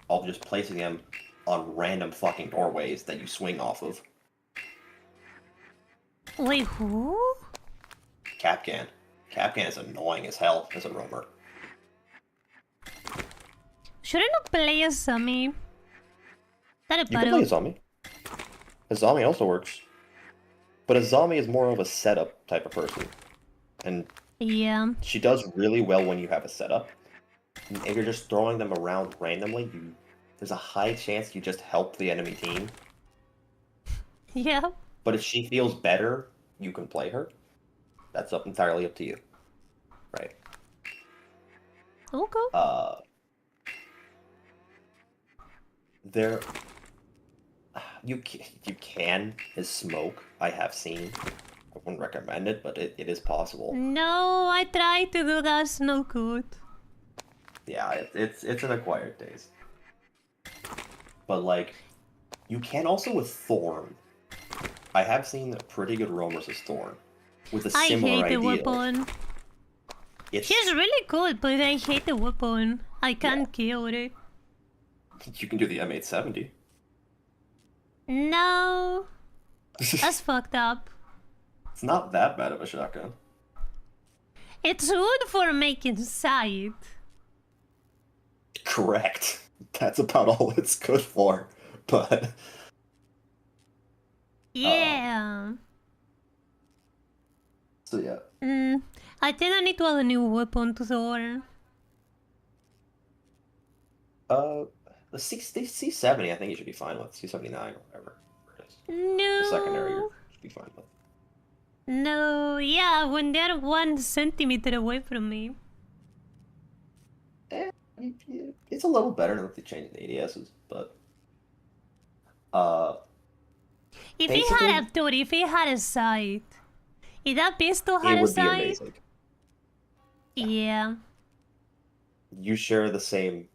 of just placing them on random fucking doorways that you swing off of. Wait, who? Capcan. Capcan is annoying as hell as a roamer. Shouldn't I play a Sami? That a You can play a zombie. A zombie also works. But a zombie is more of a setup type of person. And Yeah. she does really well when you have a setup. And if you're just throwing them around randomly, there's a high chance you just help the enemy team. Yeah. But if she feels better, you can play her. That's entirely up to you. Right. Okay. You can as smoke, I have seen. wouldn't recommend it, but it is possible. No, I tried to do that. It's no good. Yeah, it's an acquired taste. But like, you can also with Thorn. I have seen pretty good roamers as Thorn, with a similar I hate idea. the weapon. She's really good, but I hate the weapon. I can't kill it. You can do the M870. No, that's fucked up. It's not that bad of a shotgun. It's good for making sight. Correct. That's about all it's good for. But yeah. So yeah. I think I need to add a new weapon to Thor. The C70, I think you should be fine with. C79 or whatever it is. No. The secondary you should be fine with. No, yeah, when they're 1 centimeter away from me. It's a little better than if they changed the ADSs, but if he had a dude, if he had a sight, if that pistol had it a would be sight, amazing. yeah. You share the same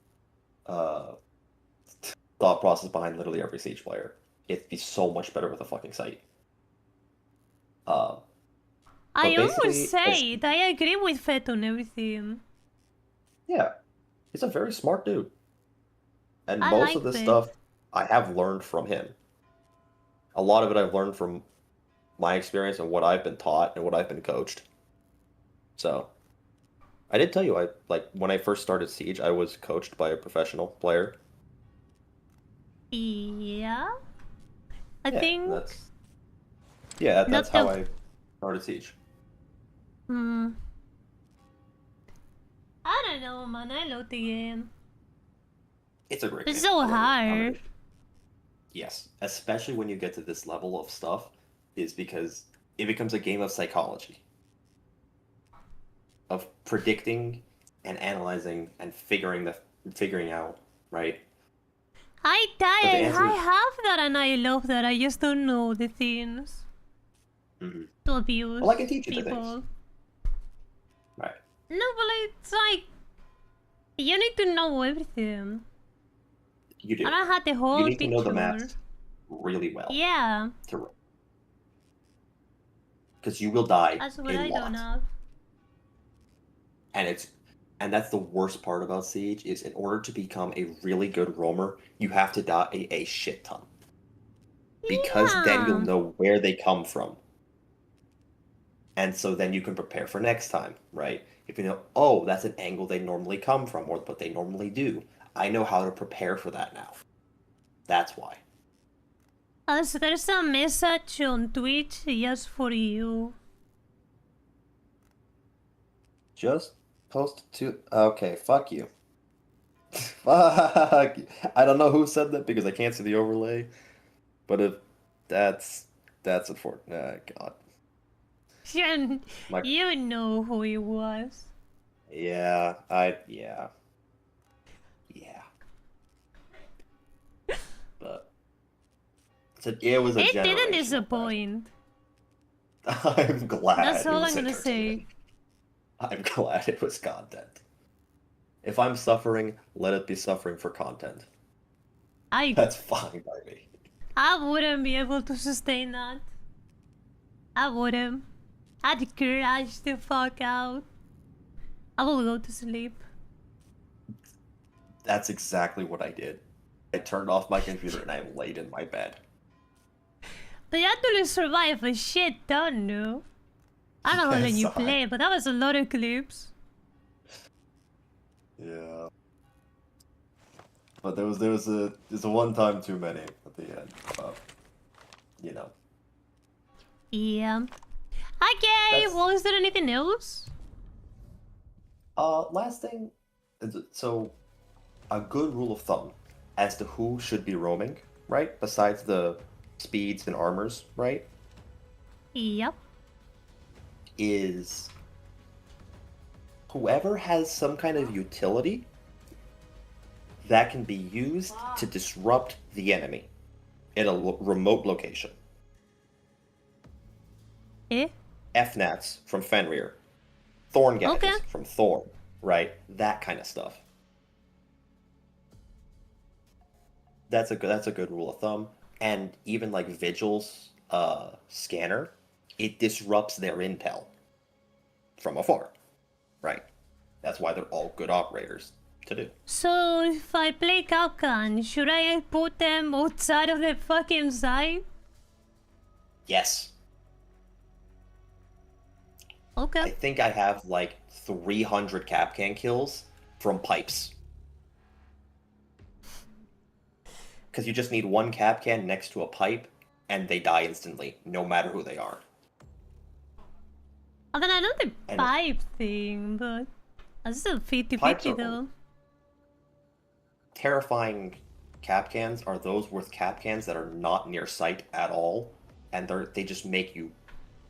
thought process behind literally every Siege player. It'd be so much better with a fucking sight. I almost say it. I agree with Fett on everything. Yeah, he's a very smart dude. And I most like of this Fett. stuff I have learned from him. A lot of it I've learned from my experience and what I've been taught and what I've been coached. So, I did tell you, when I first started Siege, I was coached by a professional player. Yeah. I think... That's how I started Siege. I don't know, man. I love the game. It's a great game. It's game. so hard. Yes, especially when you get to this level of stuff, is because it becomes a game of psychology. Of predicting and analyzing and figuring out, right? I have that and I love that. I just don't know the things to abuse well, I can teach you people. The things. Right. No, but it's like you need to know everything. You do. I don't have the whole You need picture. to know the maps really well. Yeah. Because you will die. That's what a I lot. don't have. And that's the worst part about Siege, is in order to become a really good roamer, you have to die a shit ton. Because then you'll know where they come from. And so then you can prepare for next time, right? If you know, oh, that's an angle they normally come from, or what they normally do. I know how to prepare for that now. That's why. So there's a message on Twitch just for you. Just post to... Okay, fuck you. Fuck. I don't know who said that because I can't see the overlay. But if that's unfortunate. God. You know who he was. Yeah, yeah. But it was a It didn't generational disappoint. I'm glad. That's all I'm gonna say. I'm glad it was content. If I'm suffering, let it be suffering for content. That's fine by me. I wouldn't be able to sustain that. I wouldn't. I'd crash the fuck out. I will go to sleep. That's exactly what I did. I turned off my computer and I laid in my bed. But you actually survived a shit ton, no? I don't know how you play, but that was a lot of clips. Yeah. But there was a one time too many at the end. You know. Yeah. Okay, well, is there anything else? Last thing, so a good rule of thumb as to who should be roaming, right? Besides the speeds and armors, right? Yep. Is whoever has some kind of utility that can be used to disrupt the enemy in a remote location. Eh? FNATs from Fenrir, Thorn Gadgets Okay. from Thorn, right? That kind of stuff. That's a good rule of thumb. And even like Vigil's scanner, it disrupts their intel from afar, right? That's why they're all good operators to do. So if I play Capcan, should I put them outside of the fucking site? Yes. Okay. I think I have like 300 Capcan kills from pipes. Because you just need one Capcan next to a pipe, and they die instantly, no matter who they are. I mean, I know the And pipe thing, but that's still Pipes 50-50 are though. terrifying Capcans are those with Capcans that are not near sight at all, and they just make you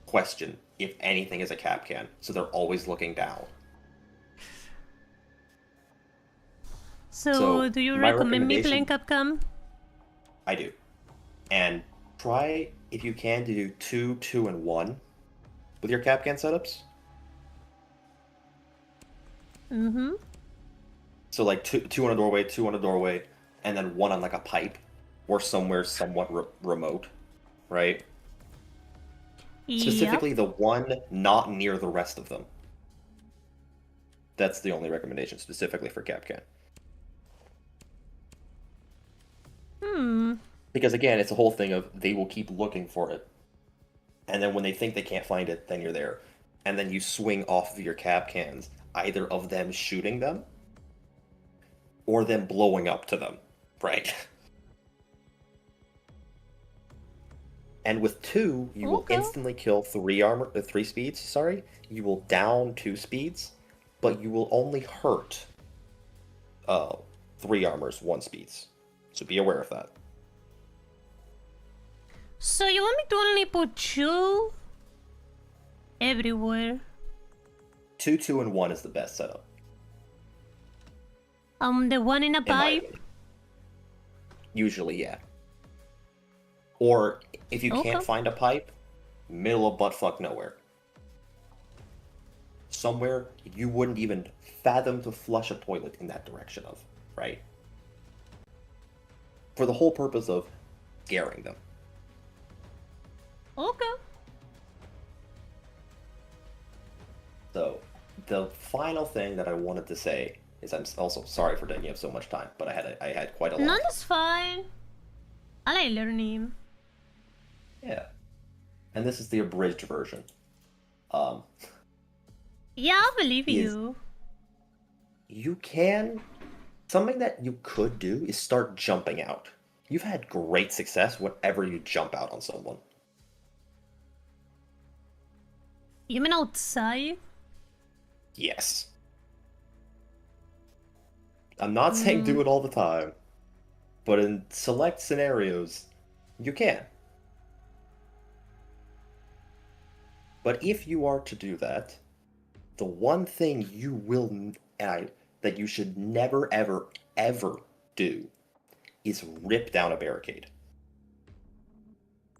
question if anything is a Capcan, so they're always looking down. So do you my recommend me recommendation- playing Capcom? I do. And try, if you can, to do 2, 2, and 1 with your Capcan setups. Mm-hmm. So like two on a doorway, 2 on a doorway, and then 1 on like a pipe or somewhere somewhat remote, right? Specifically the one not near the rest of them. That's the only recommendation specifically for Capcan. Because again, it's a whole thing of they will keep looking for it. And then when they think they can't find it, then you're there. And then you swing off of your Capcans, either of them shooting them or them blowing up to them, right? And with 2, you will instantly kill 3 speeds, sorry. You will down 2 speeds, but you will only hurt 3 armors, 1 speeds. So be aware of that. So you want me to only put 2 everywhere? 2, 2, and 1 is the best setup. The one in a in my pipe? opinion. Usually, yeah. Or if you can't find a pipe, middle of buttfuck nowhere. Somewhere you wouldn't even fathom to flush a toilet in that direction of, right? For the whole purpose of scaring them. Okay. So, the final thing that I wanted to say is I'm also sorry for taking up so much time, but I had quite a lot. No, that's fine. I like learning. Yeah. And this is the abridged version. Yeah, I believe is- you. You can... Something that you could do is start jumping out. You've had great success whenever you jump out on someone. You mean outside? Yes. I'm not saying do it all the time, but in select scenarios, you can. But if you are to do that, the one thing you will that you should never, ever, ever do is rip down a barricade.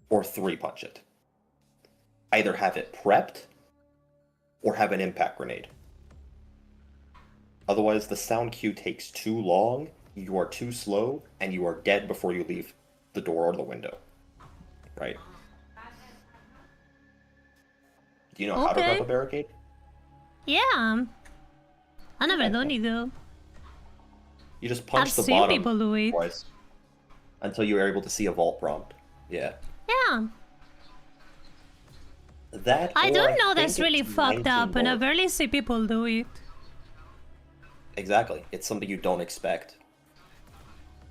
Or 3-punch it. Either have it prepped, or have an impact grenade. Otherwise, the sound cue takes too long, you are too slow, and you are dead before you leave the door or the window. Right? Do you know how to prep a barricade? Yeah. I never done it though. You just punch I've the seen bottom people do it. twice until you are able to see a vault prompt. Yeah. Yeah. That I or don't know think that's really it's fucked up, and I 19 barely see people do it. Exactly. It's something you don't expect.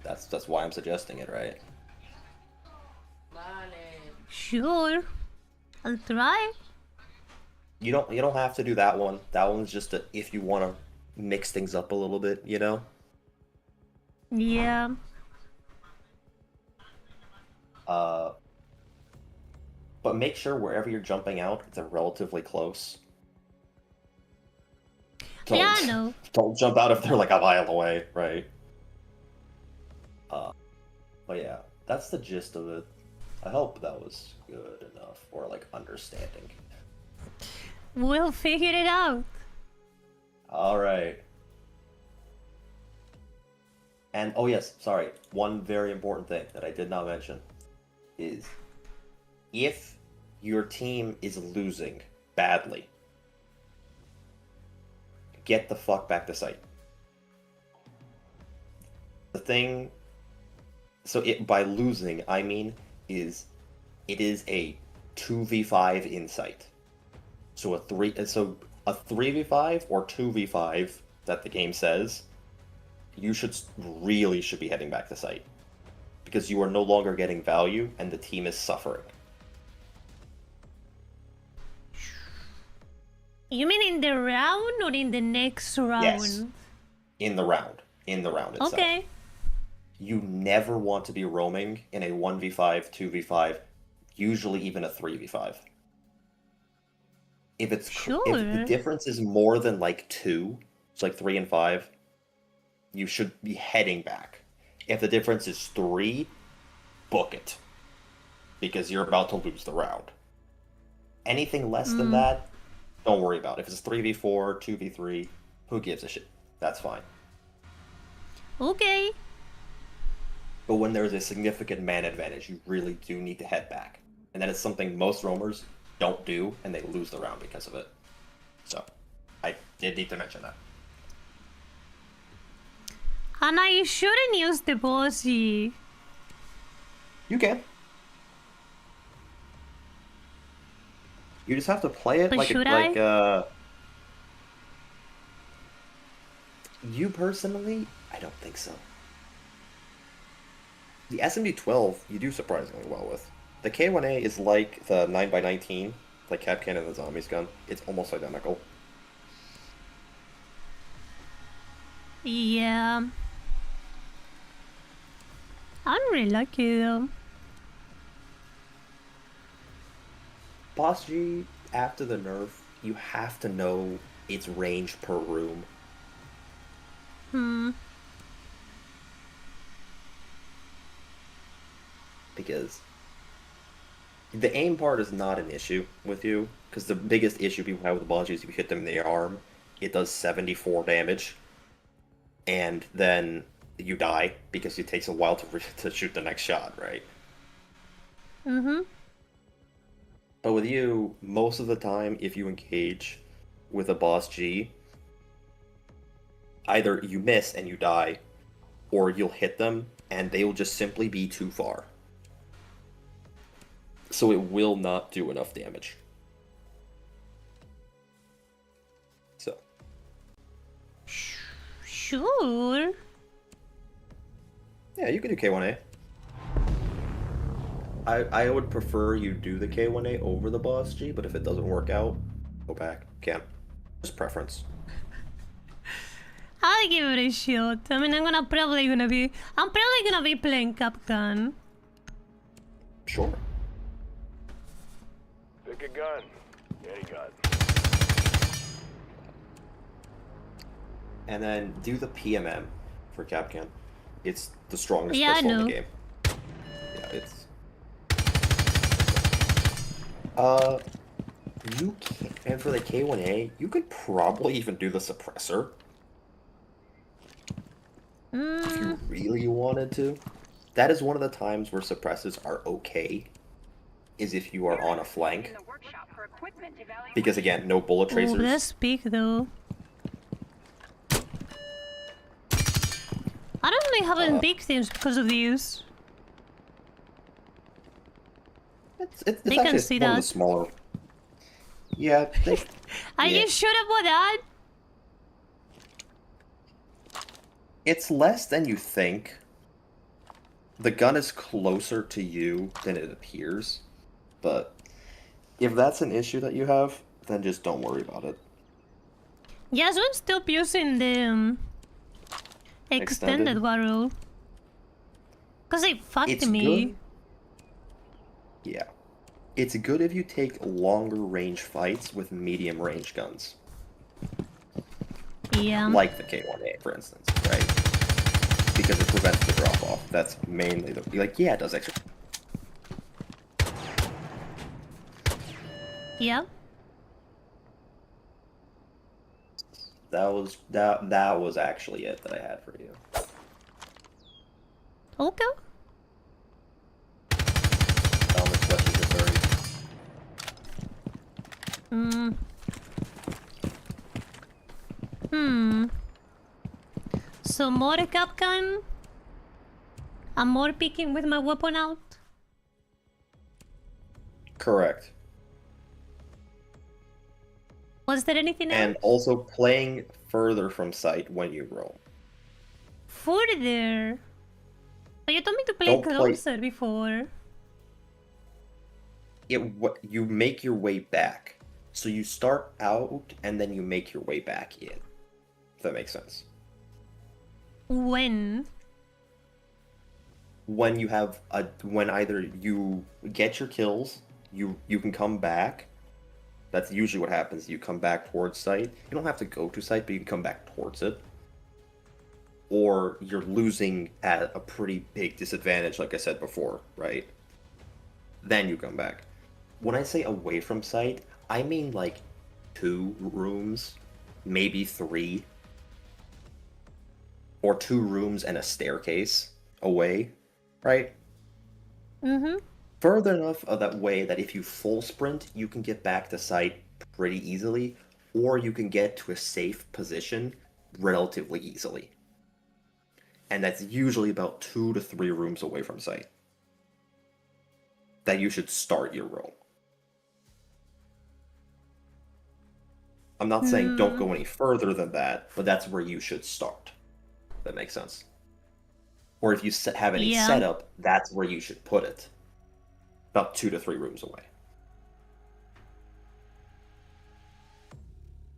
That's why I'm suggesting it, right? Sure. I'll try. You don't have to do that one. That one's just if you want to mix things up a little bit, you know? Yeah. But make sure wherever you're jumping out, it's a relatively close. Yeah, I know. Don't jump out if they're like a mile away, right? But yeah, that's the gist of it. I hope that was good enough, or like understanding. We'll figure it out. Alright. And, oh yes, sorry, one very important thing that I did not mention is if your team is losing badly, get the fuck back to site. The thing, by losing, I mean, it is a 2v5 in sight. So a 3v5 or 2v5 that the game says, you should be heading back to site. Because you are no longer getting value and the team is suffering. You mean in the round or in the next round? Yes. In the round. In the round itself. Okay. You never want to be roaming in a 1v5, 2v5, usually even a 3v5. If the difference is more than like 2, it's like 3 and 5, you should be heading back. If the difference is 3, book it. Because you're about to lose the round. Anything less than that, don't worry about it. If it's 3v4, 2v3, who gives a shit? That's fine. Okay. But when there's a significant man advantage, you really do need to head back. And that is something most roamers don't do, and they lose the round because of it. So, I did need to mention that. And I shouldn't use the bossy. You can. You just have to play it But like I? You personally, I don't think so. The SMD-12 you do surprisingly well with. The K1A is like the 9x19, like Capcan and the Zombies gun. It's almost identical. Yeah. I'm really lucky though. Boss G, after the nerf, you have to know its range per room. Because the aim part is not an issue with you, because the biggest issue people have with the Boss G is if you hit them in the arm, it does 74 damage, and then you die because it takes a while to shoot the next shot, right? But with you, most of the time, if you engage with a Boss G, either you miss and you die, or you'll hit them and they will just simply be too far. So it will not do enough damage. So. Sure. Yeah, you can do K1A. I would prefer you do the K1A over the Boss G, but if it doesn't work out, go back. Can't. Just preference. I'll give it a shot. I mean, I'm probably gonna be playing Capcan. Sure. Pick a gun. Any gun. And then do the PMM for Capcan. It's the strongest Yeah, pistol I in know. the game. Yeah, it's... you can, and for the K1A, you could probably even do the suppressor. If you really wanted to. That is one of the times where suppressors are okay, is if you are on a flank. Because again, no bullet Oh, tracers. that's big though. I don't really have any big things because of these. It's They actually can see one of that. the smaller. Yeah, they, Are yeah. you sure about that? It's less than you think. The gun is closer to you than it appears. But if that's an issue that you have, then just don't worry about it. Yes, I'm still using the extended barrel. Cause it fucked It's me. good. Yeah. It's good if you take longer range fights with medium range guns. Yeah. Like the K1A, for instance, right? Because it prevents the drop-off. That's mainly the... Like, yeah, it does extra... Yeah. That was actually it that I had for you. Okay. How much questions are there? So more Capcan. I'm more picking with my weapon out. Correct. Was there anything And else? also playing further from sight when you roam. Further. But you told me to play Don't play- closer before. You make your way back. So you start out and then you make your way back in. If that makes sense. When? When either you get your kills, you can come back. That's usually what happens. You come back towards sight. You don't have to go to sight, but you can come back towards it. Or you're losing at a pretty big disadvantage, like I said before, right? Then you come back. When I say away from sight, I mean like 2 rooms, maybe 3. Or 2 rooms and a staircase away, right? Mm-hmm. Further enough of that way that if you full sprint, you can get back to sight pretty easily, or you can get to a safe position relatively easily. And that's usually about 2 to 3 rooms away from sight that you should start your roll. I'm not saying don't go any further than that, but that's where you should start. If that makes sense. Or if you have any setup, that's where you should put it. About 2 to 3 rooms away.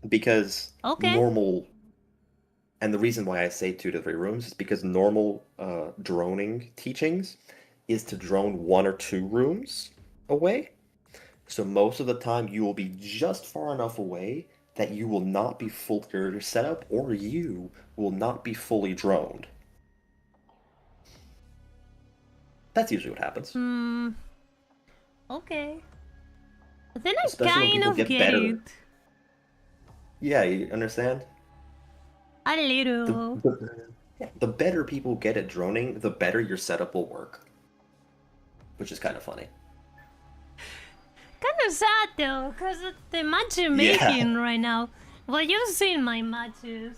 Because normal... And the reason why I say 2 to 3 rooms is because normal droning teachings is to drone 1 or 2 rooms away. So most of the time you will be just far enough away that you will not be full your setup, or you will not be fully droned. That's usually what happens. Okay. But then Especially I kind of get it. Yeah, you understand? A little. The better people get at droning, the better your setup will work. Which is kind of funny. Kind of sad though, because the match you're making right now. Well, you've seen my matches.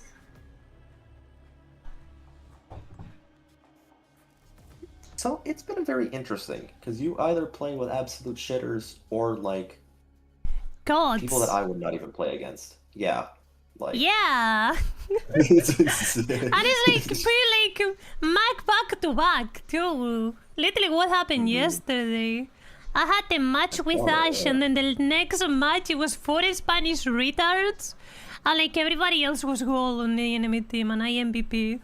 So it's been very interesting, because you either play with absolute shitters or like gods. People that I would not even play against. Yeah. Like yeah. And it's like pretty like back to back too. Literally what happened yesterday. I had the match with Ash, and then the next match it was 4 Spanish retards, and like everybody else was gold on the enemy team, and I MVP.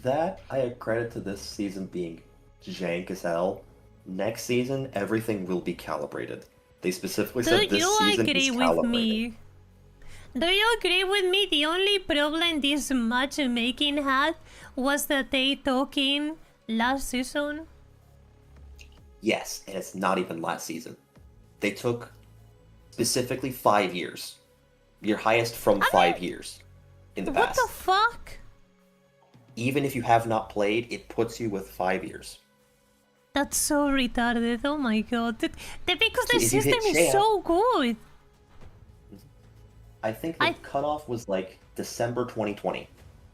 That I accredit to this season being jank as hell. Next season, everything will be calibrated. They specifically said this season is calibrated. Do you agree with me? The only problem this matchmaking had was that they took in last season. Yes, and it's not even last season. They took specifically 5 years. Your highest from 5 years in the past. What the fuck? Even if you have not played, it puts you with 5 years. That's so retarded. Oh my god. Because So the system is so good. I think the cutoff was like December 2020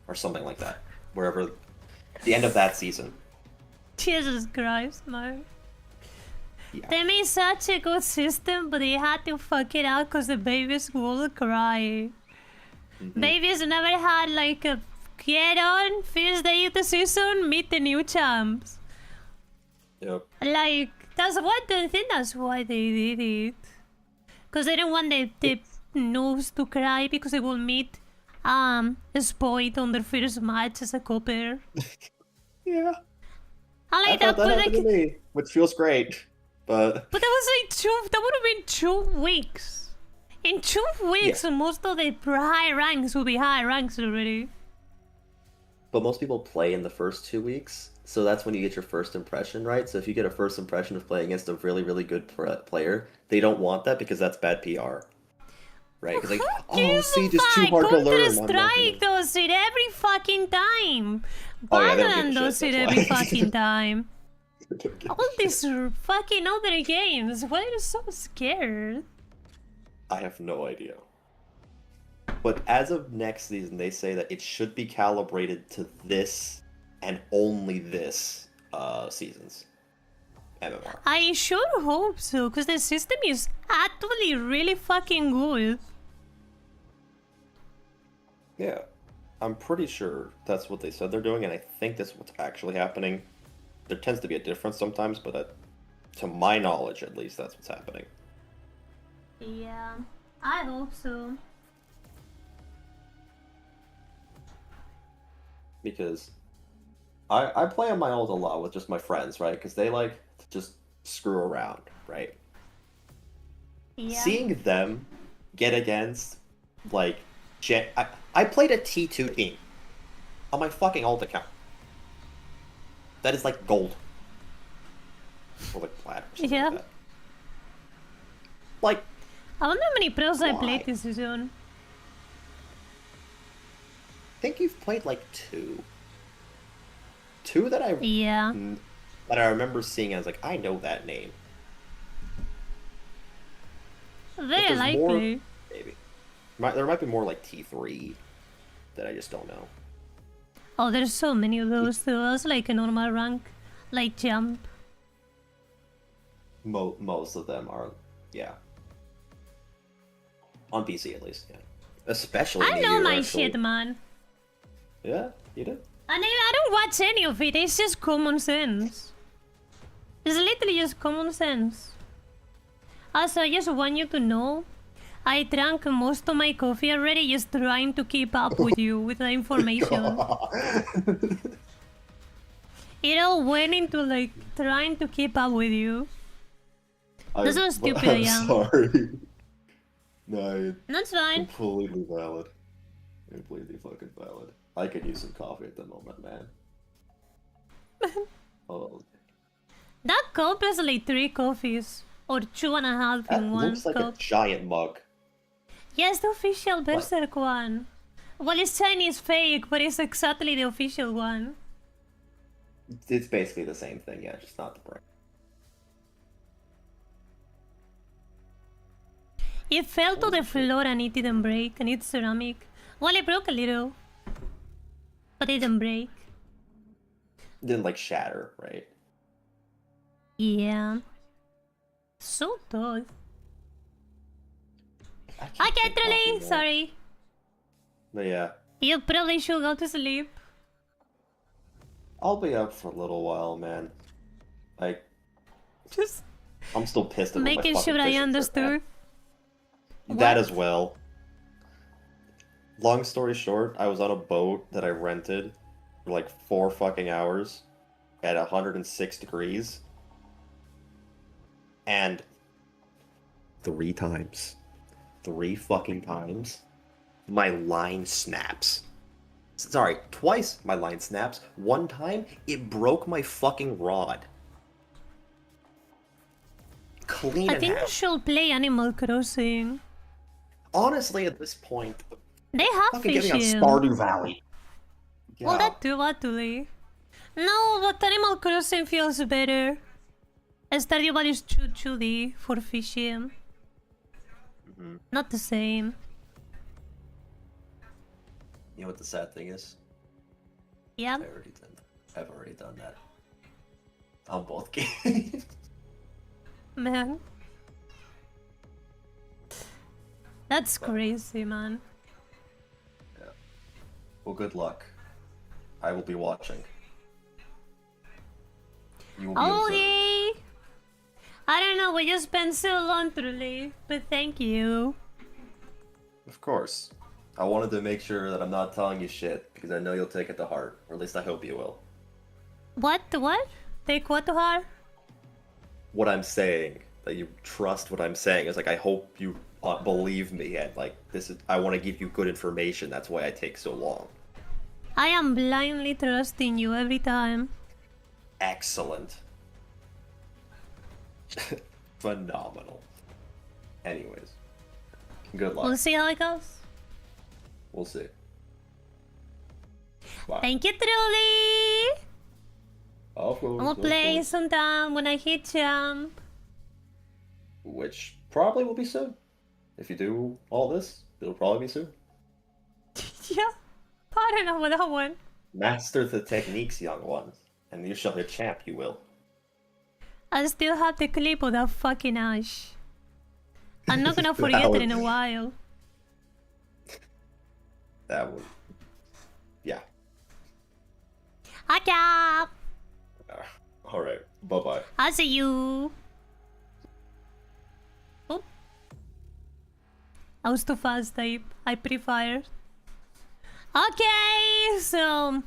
or something like that. Wherever the end of that season. Jesus Christ, man. Yeah. They made such a good system, but they had to fuck it out because the babies will cry. Babies never had like a get on, first day of the season, meet the new champs. Yep. Like, that's what I think that's why they did it. Because they don't want the noobs to cry because they will meet Spoit on their first match as a copper. Yeah. I like that happened to me, which feels great. But that was like that would have been 2 weeks. In 2 weeks, most of the high ranks will be high ranks already. But most people play in the first 2 weeks, so that's when you get your first impression, right? So if you get a first impression of playing against a really, really good player, they don't want that because that's bad PR. right? 'Cause like, Give oh, Siege is a too fuck. hard to learn. Counter-Strike does it every fucking time. Oh, yeah, they don't give a Valorant shit, does it that's every why. fucking time. They don't give a All shit. these fucking other games, why are you so scared? I have no idea. But as of next season, they say that it should be calibrated to this and only this season's MMR. I sure hope so, because the system is actually really fucking good. Yeah, I'm pretty sure that's what they said they're doing, and I think that's what's actually happening. There tends to be a difference sometimes, but to my knowledge, at least, that's what's happening. Yeah, I hope so. Because I play on my ult a lot with just my friends, right? Because they like to just screw around, right? Yeah. Seeing them get against, like, I played a T2 team on my fucking ult account. That is like gold. Or like platinum or something Yeah. like that. Like, I wonder how many pros I Why? played this season. I think you've played like two. Two that Yeah. that I remember seeing. I was like, I know that name. Very there's likely. more, maybe. There might be more like T3 that I just don't know. Oh, there's so many of those too. That's like a normal rank. Like jump. Most of them are, yeah. On PC at least, yeah. Especially I in know EU, my actually. shit, man. Yeah, you do? And I don't watch any of it. It's just common sense. It's literally just common sense. Also, I just want you to know, I drank most of my coffee already just trying to keep up with you with the information. It all went into like trying to keep up with you. That's how stupid I am. Sorry. No, That's fine. completely valid. Completely fucking valid. I could use some coffee at the moment, man. Oh, That cup is like 3 coffees. Or 2.5 that in one looks like cup. a giant mug. Yes, the official Berserk one. Well, it's Chinese fake, but it's exactly the official one. It's basically the same thing, yeah, just not the brand. It fell to the floor and it didn't break, and it's ceramic. Well, it broke a little, but it didn't break. Didn't like shatter, right? Yeah. So tough. I Okay, can't drink Truly, coffee, man. sorry. But yeah, You probably should go to sleep. I'll be up for a little while, man. Like, Just I'm still pissed about my making fucking sure I fishing trip, understood. man. That What? as well. Long story short, I was on a boat that I rented for like 4 fucking hours at 106 degrees. And 3 fucking times, my line snaps. Sorry, twice my line snaps. One time, it broke my fucking rod. Clean I in think you half. should play Animal Crossing. Honestly, at this point, They have fucking get me on fishing. Stardew Valley. Well, Yeah. that too, actually. No, but Animal Crossing feels better. Stardew Valley is too chilly for fishing. Not the same. You know what the sad thing is? Yeah. I've already done that. On both games. Man. That's crazy, man. Yeah. Well, good luck. I will be watching. You will be observing. Okay. I don't know, we just spent so long, Truly, but thank you. Of course. I wanted to make sure that I'm not telling you shit, because I know you'll take it to heart. Or at least I hope you will. What? What? Take what to heart? What I'm saying, that you trust what I'm saying, is like, I hope you believe me, and like, I want to give you good information, that's why I take so long. I am blindly trusting you every time. Excellent. Phenomenal. Anyways. Good luck. We'll see how it goes. We'll see. Bye. Thank you, Truly! Of course, I'll of play course. sometime when I hit jump. Which probably will be soon. If you do all this, it'll probably be soon. Yeah, I don't know about that one. Master the techniques, young ones, and you shall hit champ, you will. I still have the clip of that fucking Ash. I'm not gonna forget it in a while. That would... Yeah. Okay. Alright, bye-bye. I'll see you. Oh. I was too fast, I pre-fired. Okay, so...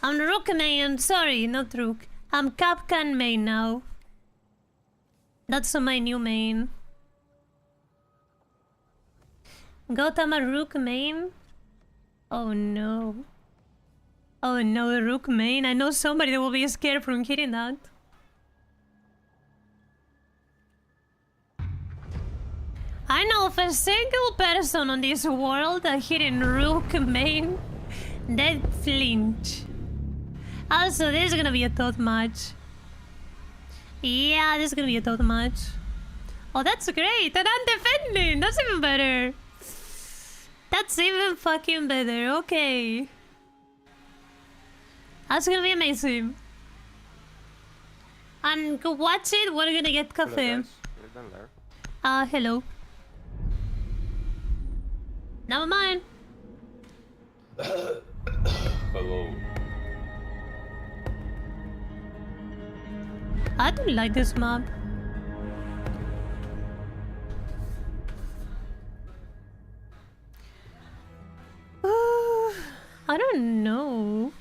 I'm Rook main, sorry, not Rook. I'm Capcan main now. That's my new main. Gotama Rook main? Oh no. Oh no, Rook main. I know somebody that will be scared from hitting that. I know of a single person on this world that hitting Rook main, they'd flinch. Also, this is gonna be a tough match. Yeah, this is gonna be a tough match. Oh, that's great! And I'm defending! That's even better! That's even fucking better, okay. That's gonna be amazing. And go watch it, we're gonna get cafe. Hello. Never mind. Hello. I don't like this map. I don't know.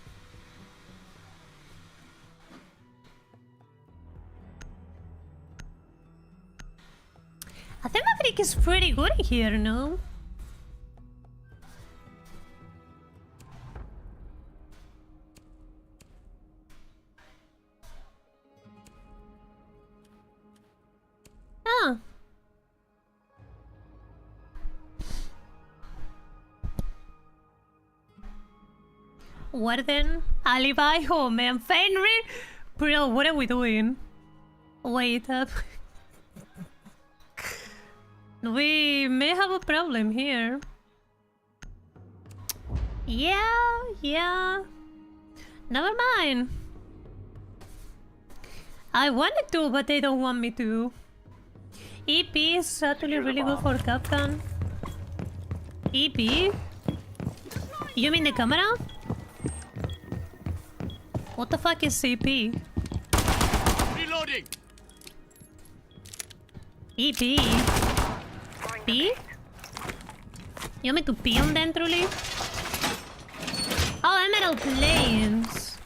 I think Maverick is pretty good here, no? Ah. Warden, Alibi, oh man, Fenrir? Bro, what are we doing? Wait up. We may have a problem here. Yeah. Never mind. I wanted to, but they don't want me to. EP is actually really good for Captain. EP? You mean the camera? What the fuck is CP? Reloading. EP? P? You want me to pee on them, truly? Oh, Emerald Plains.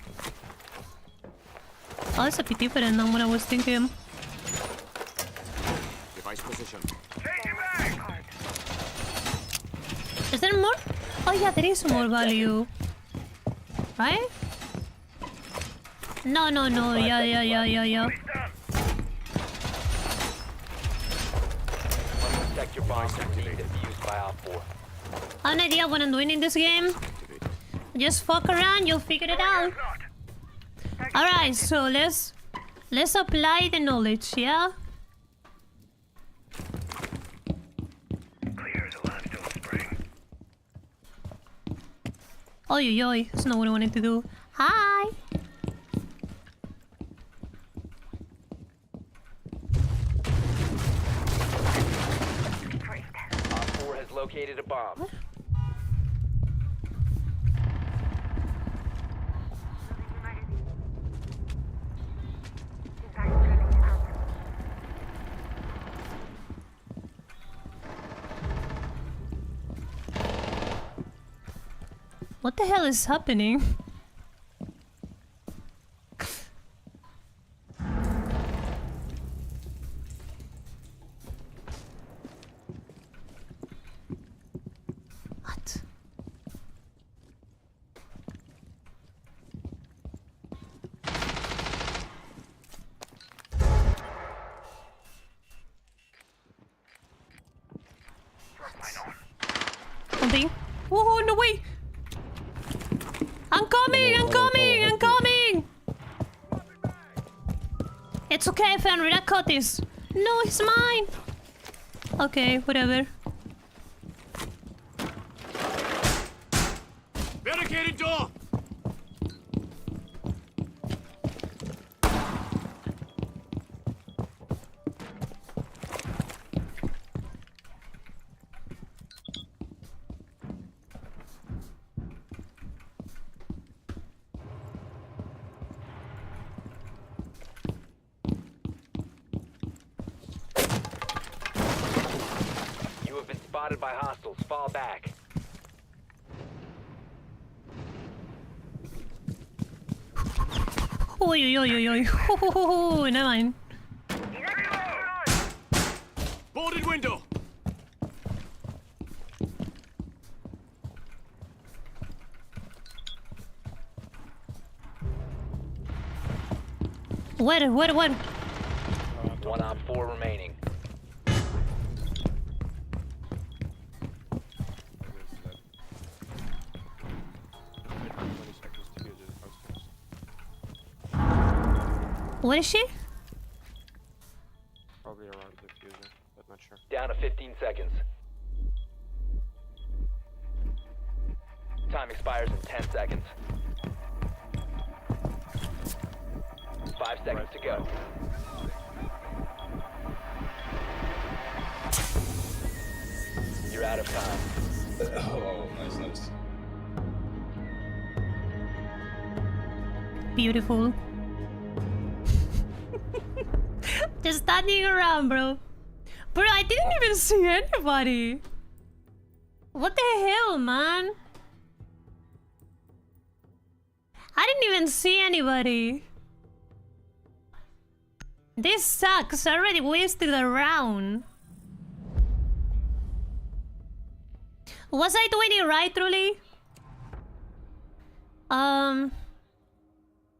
Oh, it's a bit different than what I was thinking. Device position. Is there more? Oh yeah, there is more value. Right? No. Yeah. Protect your bombs activated. Used by Op 4. I have no idea what I'm doing in this game. Just fuck around, you'll figure it out. Alright, so let's apply the knowledge, yeah? Clear the limestone spring. Oi, that's not what I wanted to do. Hi! Op 4 has located a bomb. What? What the hell is happening? What? Something. Whoa, no way! I'm coming! It's okay, Fenrir, I caught this. No, it's mine! Okay, whatever. Barricaded door! You have been spotted by hostiles. Fall back. Oi. Never mind. Boarded window! Where? 1 on 4 remaining. What is she? Probably around the fusion, but not sure. Down to 15 seconds. Time expires in 10 seconds. 5 seconds to go. You're out of time. Oh, nice. Beautiful. Just standing around, bro. Bro, I didn't even see anybody. What the hell, man? I didn't even see anybody. This sucks. I already wasted a round. Was I doing it right, truly?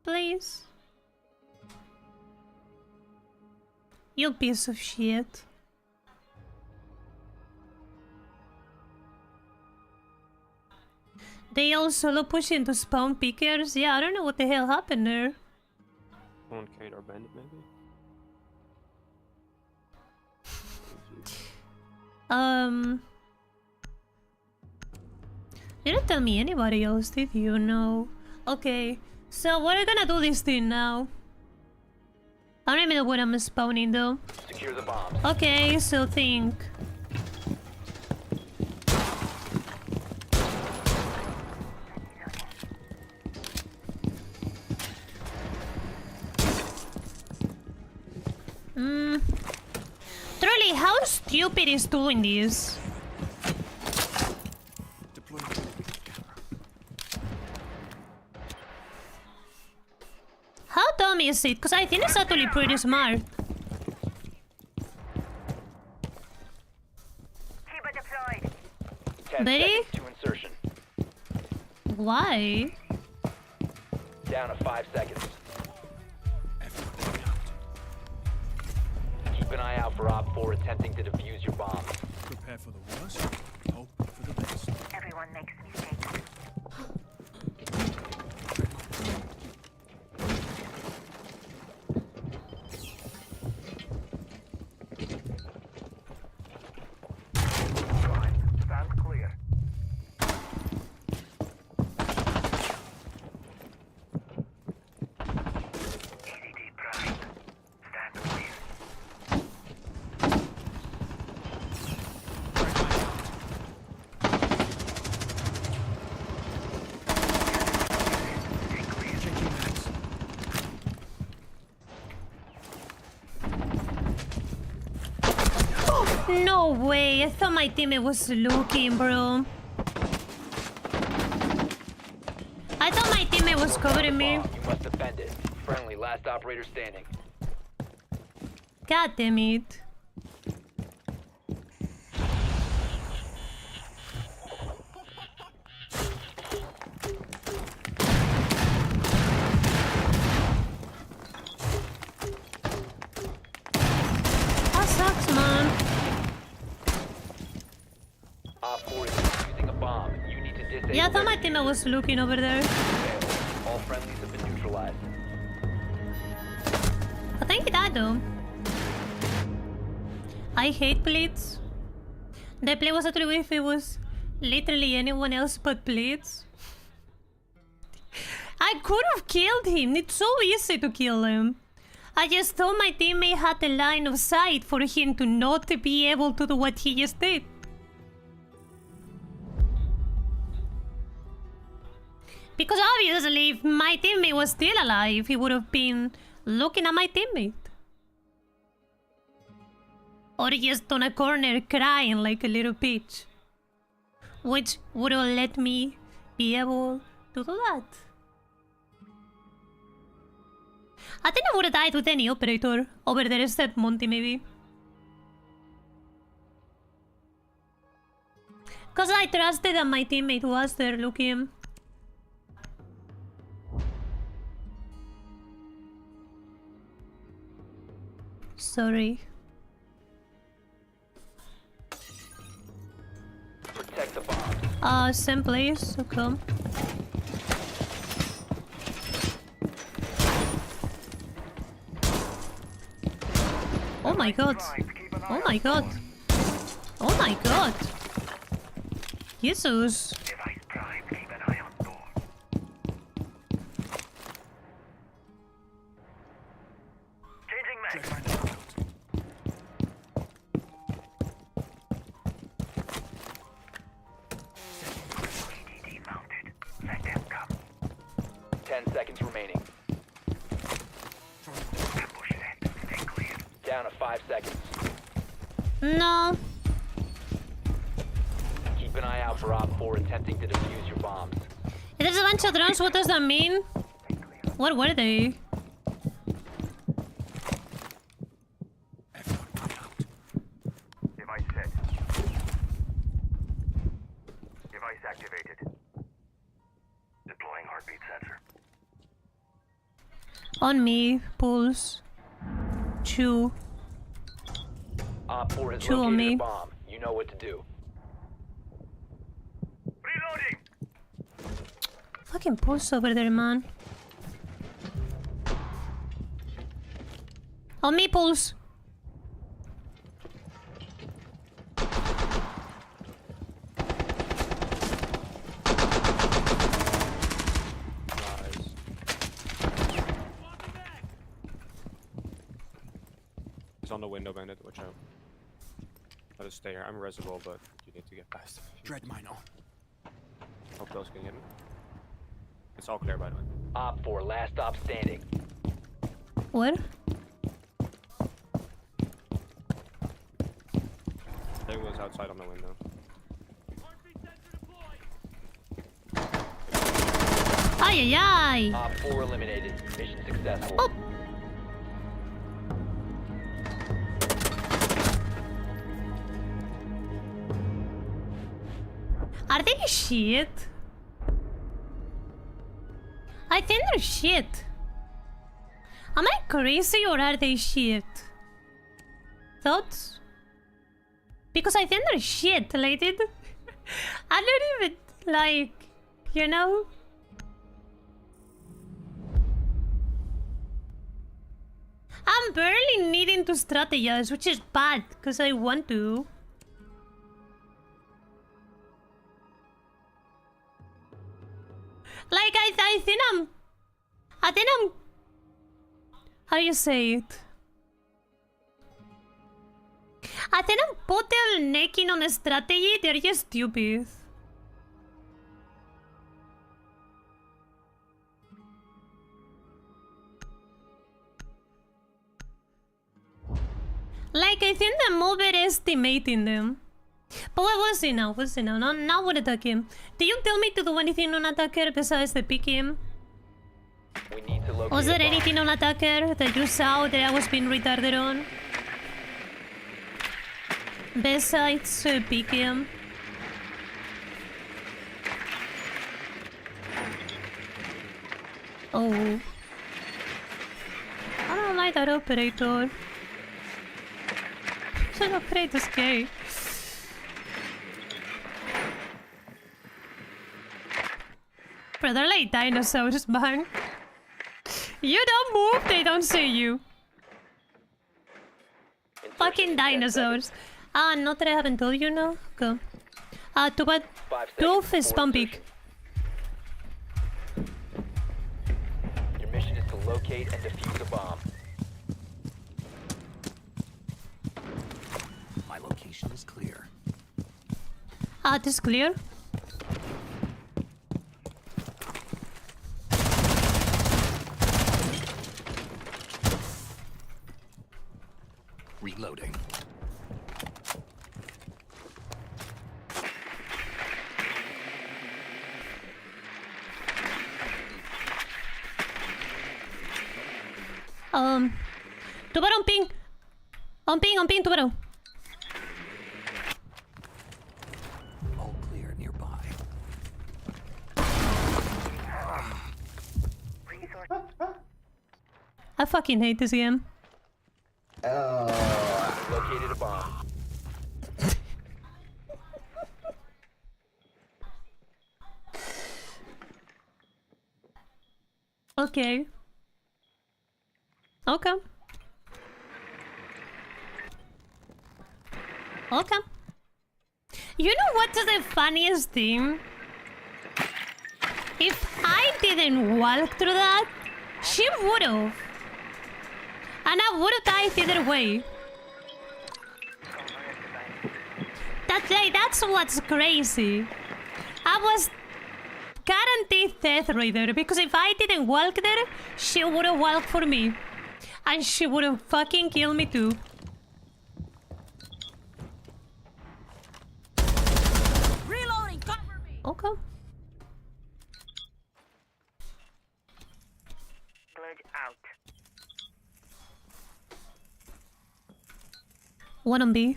Please. You piece of shit. They all solo push into spawn pickers? Yeah, I don't know what the hell happened there. Someone carried our bandit, maybe? You didn't tell me anybody else, did you? No. Okay, so what are we gonna do this thing now? I don't even know what I'm spawning though. Secure the bombs. Okay, so think. Truly, how stupid is doing this? How dumb is it? Because I think it's actually pretty smart. Keeper deployed. 10 Ready? seconds to insertion. Why? Down to 5 seconds. Keep an eye out for Op 4 attempting to defuse your bomb. Prepare for the worst, hope for the best. Everyone makes mistakes. Stand clear. ECD prime. Stand clear. No way, I thought my teammate was looking, bro. I thought my teammate was covering me. You must defend it. Friendly, last operator standing. God damn it. That sucks, man. Yeah, I thought my teammate was looking over there. All friendlies have been neutralized. I think he died though. I hate Blitz. The play was actually if it was literally anyone else but Blitz. I could have killed him. It's so easy to kill him. I just thought my teammate had a line of sight for him to not be able to do what he just did. Because obviously, if my teammate was still alive, he would have been looking at my teammate. Or just on a corner crying like a little bitch. Which would have let me be able to do that. I think I would have died with any operator over there except Monty maybe. Cause I trusted that my teammate was there looking. Sorry. Protect the bomb. Same place, okay. Oh my god. Oh my god. Oh my god. Jesus. Device prime, keep an eye on door. Changing mag. EDD mounted. Let them come. 10 seconds remaining. Ambush set. Stay clear. Down to 5 seconds. No. Keep an eye out for Op 4 attempting to defuse your bombs. There's a bunch of drones, what does that mean? What were they? Device set. Device activated. Deploying heartbeat sensor. On me, pulse. Chew. Op 4 has Chew on located me. a bomb. You know what to do. Reloading! Fucking pulse over there, man. On me, pulse. Nice. He's on the window, Bandit. Watch out. Let us stay here. I'm resible, but you need to get past him. Dread mine on. Hope those can hit me. It's all clear, by the way. Op 4, last stop standing. What? They was outside on the window. Ay, ay, ay. Op 4 eliminated. Mission successful. Oh. Are they shit? I think they're shit. Am I crazy or are they shit? Thoughts? Because I think they're shit, like it. I don't even like, you know? I'm barely needing to strategize, which is bad, because I want to. Like, I think I'm... How do you say it? I think I'm bottlenecking on a strategy, they're just stupid. Like, I think I'm overestimating them. But what was it now? What's it now? Now what attack him? Did you tell me to do anything on attacker besides the pick him? We need to locate Was a there bomb. anything on attacker that you saw that I was being retarded on? Besides pick him? Oh. I don't like that operator. That operator's gay. Bro, they're like dinosaurs, man. You don't move, they don't see you. Fucking dinosaurs. Not that I haven't told you now. Go. Too bad. 5 seconds Doof is before pumping. insertion. Your mission is to locate and defuse a bomb. My location is clear. This is clear. Reloading. Tubarão ping. On ping, tubarão. All clear nearby. I fucking hate this game. Located a bomb. Okay. Okay. Okay. You know what is the funniest thing? If I didn't walk through that, she would've. And I would've died either way. That's what's crazy. I was guaranteed death right there, because if I didn't walk there, she would've walked for me. And she would've fucking killed me too. Reloading, cover me. Okay. Blood out. One on B.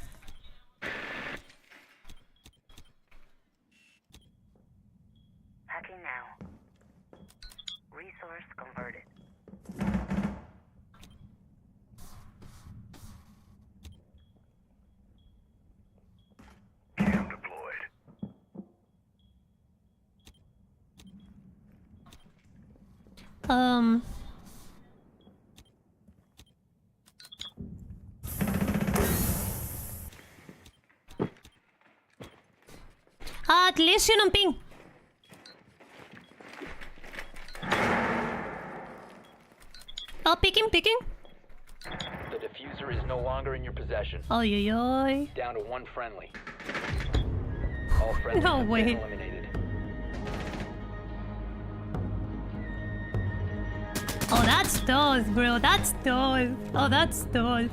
Hacking now. Resource converted. Cam deployed. At least yun ang ping. Oh, picking. The diffuser is no longer in your possession. Oy, oy, oy. Down to one friendly. All friendlies No have way. been eliminated. Oh, that's tough, bro. That's tough. Oh, that's tough.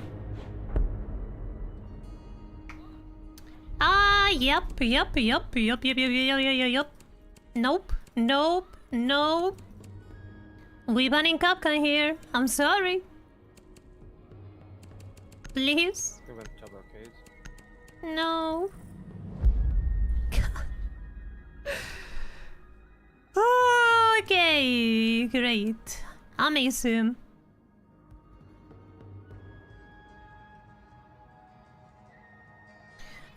Yep. Nope. We banning Capcan here. I'm sorry. Please. We went to arcades. No. Okay, great. Amazing.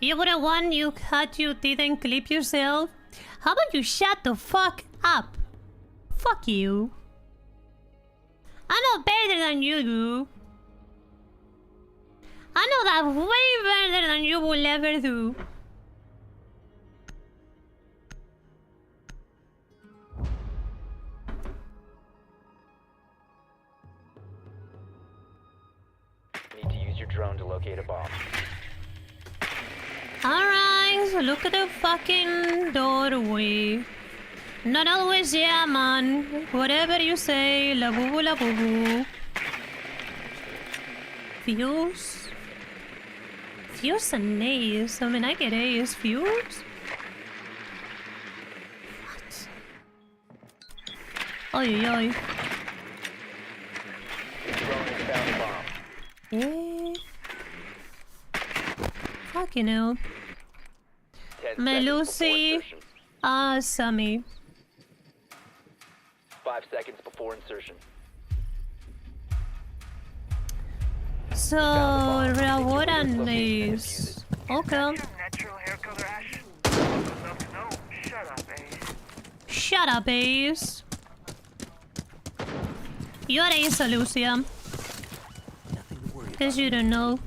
You would have won you didn't clip yourself. How about you shut the fuck up? Fuck you. I know better than you do. I know that way better than you will ever do. Need to use your drone to locate a bomb. Alright, so look at the fucking doorway. Not always, yeah, man. Whatever you say, la boo boo la boo boo. Fuse? Fuse and Ace. I mean, I get Ace. Fuse? What? Oy, oy, oy. Your drone has found a bomb. Eh? Fucking hell. 10 seconds before Melusi. insertion. Sammy. 5 seconds before insertion. So, reward and Ace. Okay. Natural hair color, Ash. Would love to know. Shut up, Ace. Shut up, Ace. You're Ace, Lucia. Cause you don't know.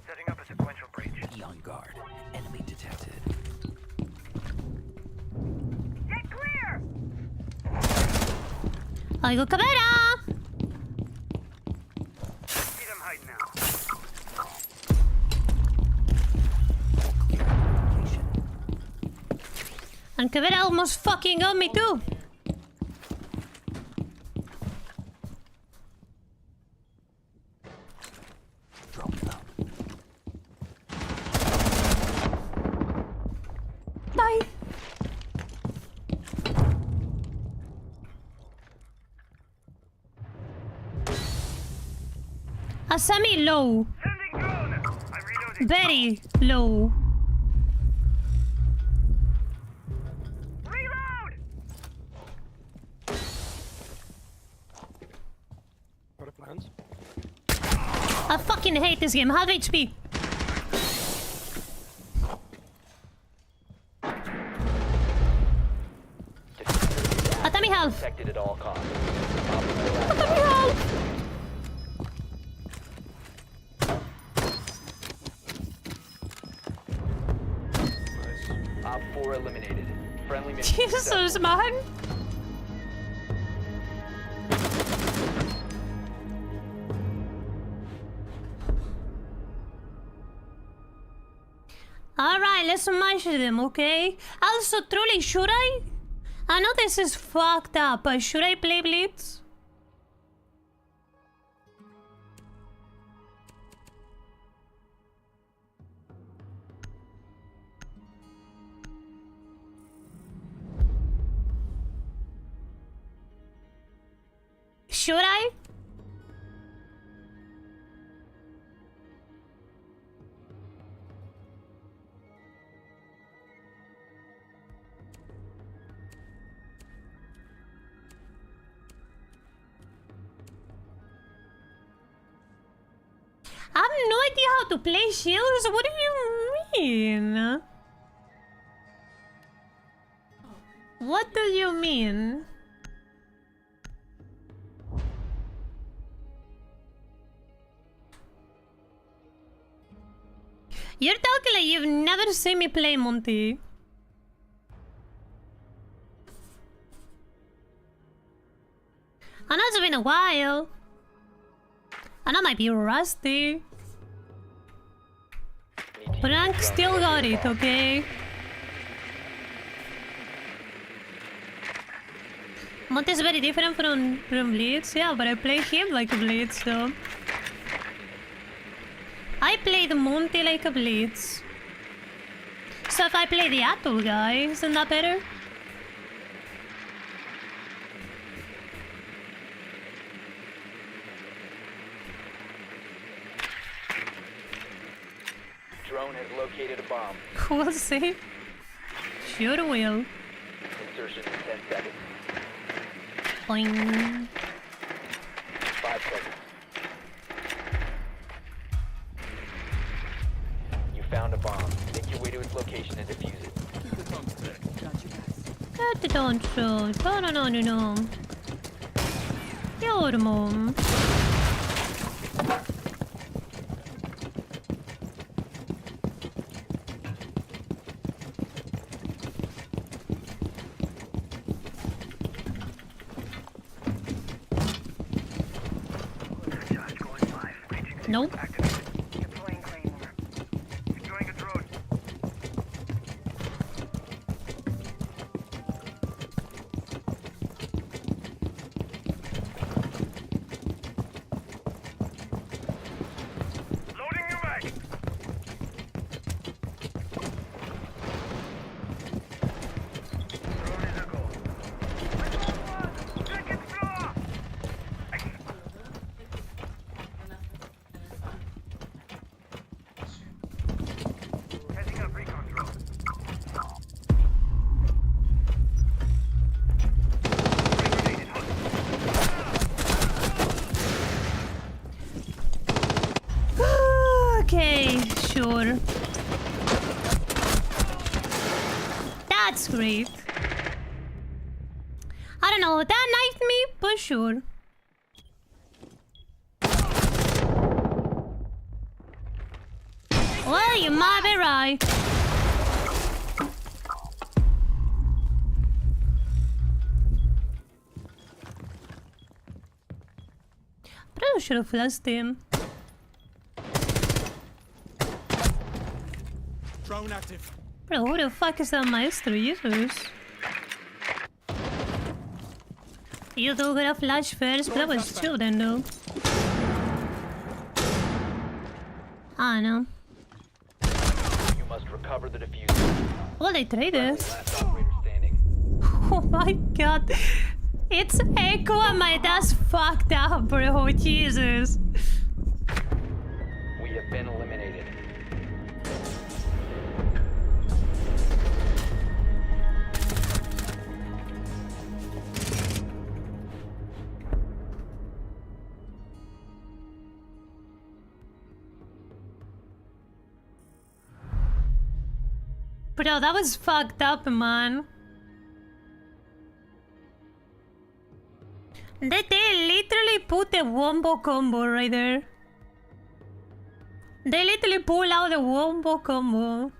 Setting up a sequential breach. Be on guard. Enemy detected. Get clear! I go Caveira! See them hide now. And Caveira almost fucking got me too. Drone up. Die. A semi-low. Sending drone! I'm reloading. Very low. Reload! What are plans? I fucking hate this game. Half HP. Atami half. Protected at all costs. Atami half. Nice. Op 4 eliminated. Friendly mission Jesus, man. Alright, let's smash them, okay? Also, truly, should I? I know this is fucked up, but should I play Blitz? Should I? I have no idea how to play shields. What do you mean? What do you mean? You're talking like you've never seen me play, Monty. I know it's been a while. And I might be rusty. But I still got it, okay? Monty is very different from Blitz, yeah, but I play him like a Blitz, though. I played Monty like a Blitz. So if I play the Atul guy, isn't that better? Drone has located a bomb. We'll see. Sure will. Insertion in 10 seconds. Boing. 5 seconds. You found a bomb. Make your way to its location and defuse it. Don't shoot. No. Your mom. Charge going live. Ranging Nope. activated. Deploying Claymore. Securing a drone. Loading new mag. Drone is a goal. Second floor. Okay, sure. That's great. I don't know, that knifed me, but sure. Well, you might be right. But I should have flashed him. Drone active. Bro, who the fuck is that maestro? Jesus. You do get a flash first, but that was chill then though. I don't know. You must recover the diffuser. Well, they traded. Last operator standing. Oh my god. It's Echo and my dad's fucked up, bro. Jesus. We have been eliminated. Bro, that was fucked up, man. They literally put the wombo combo right there. They literally pull out the wombo combo.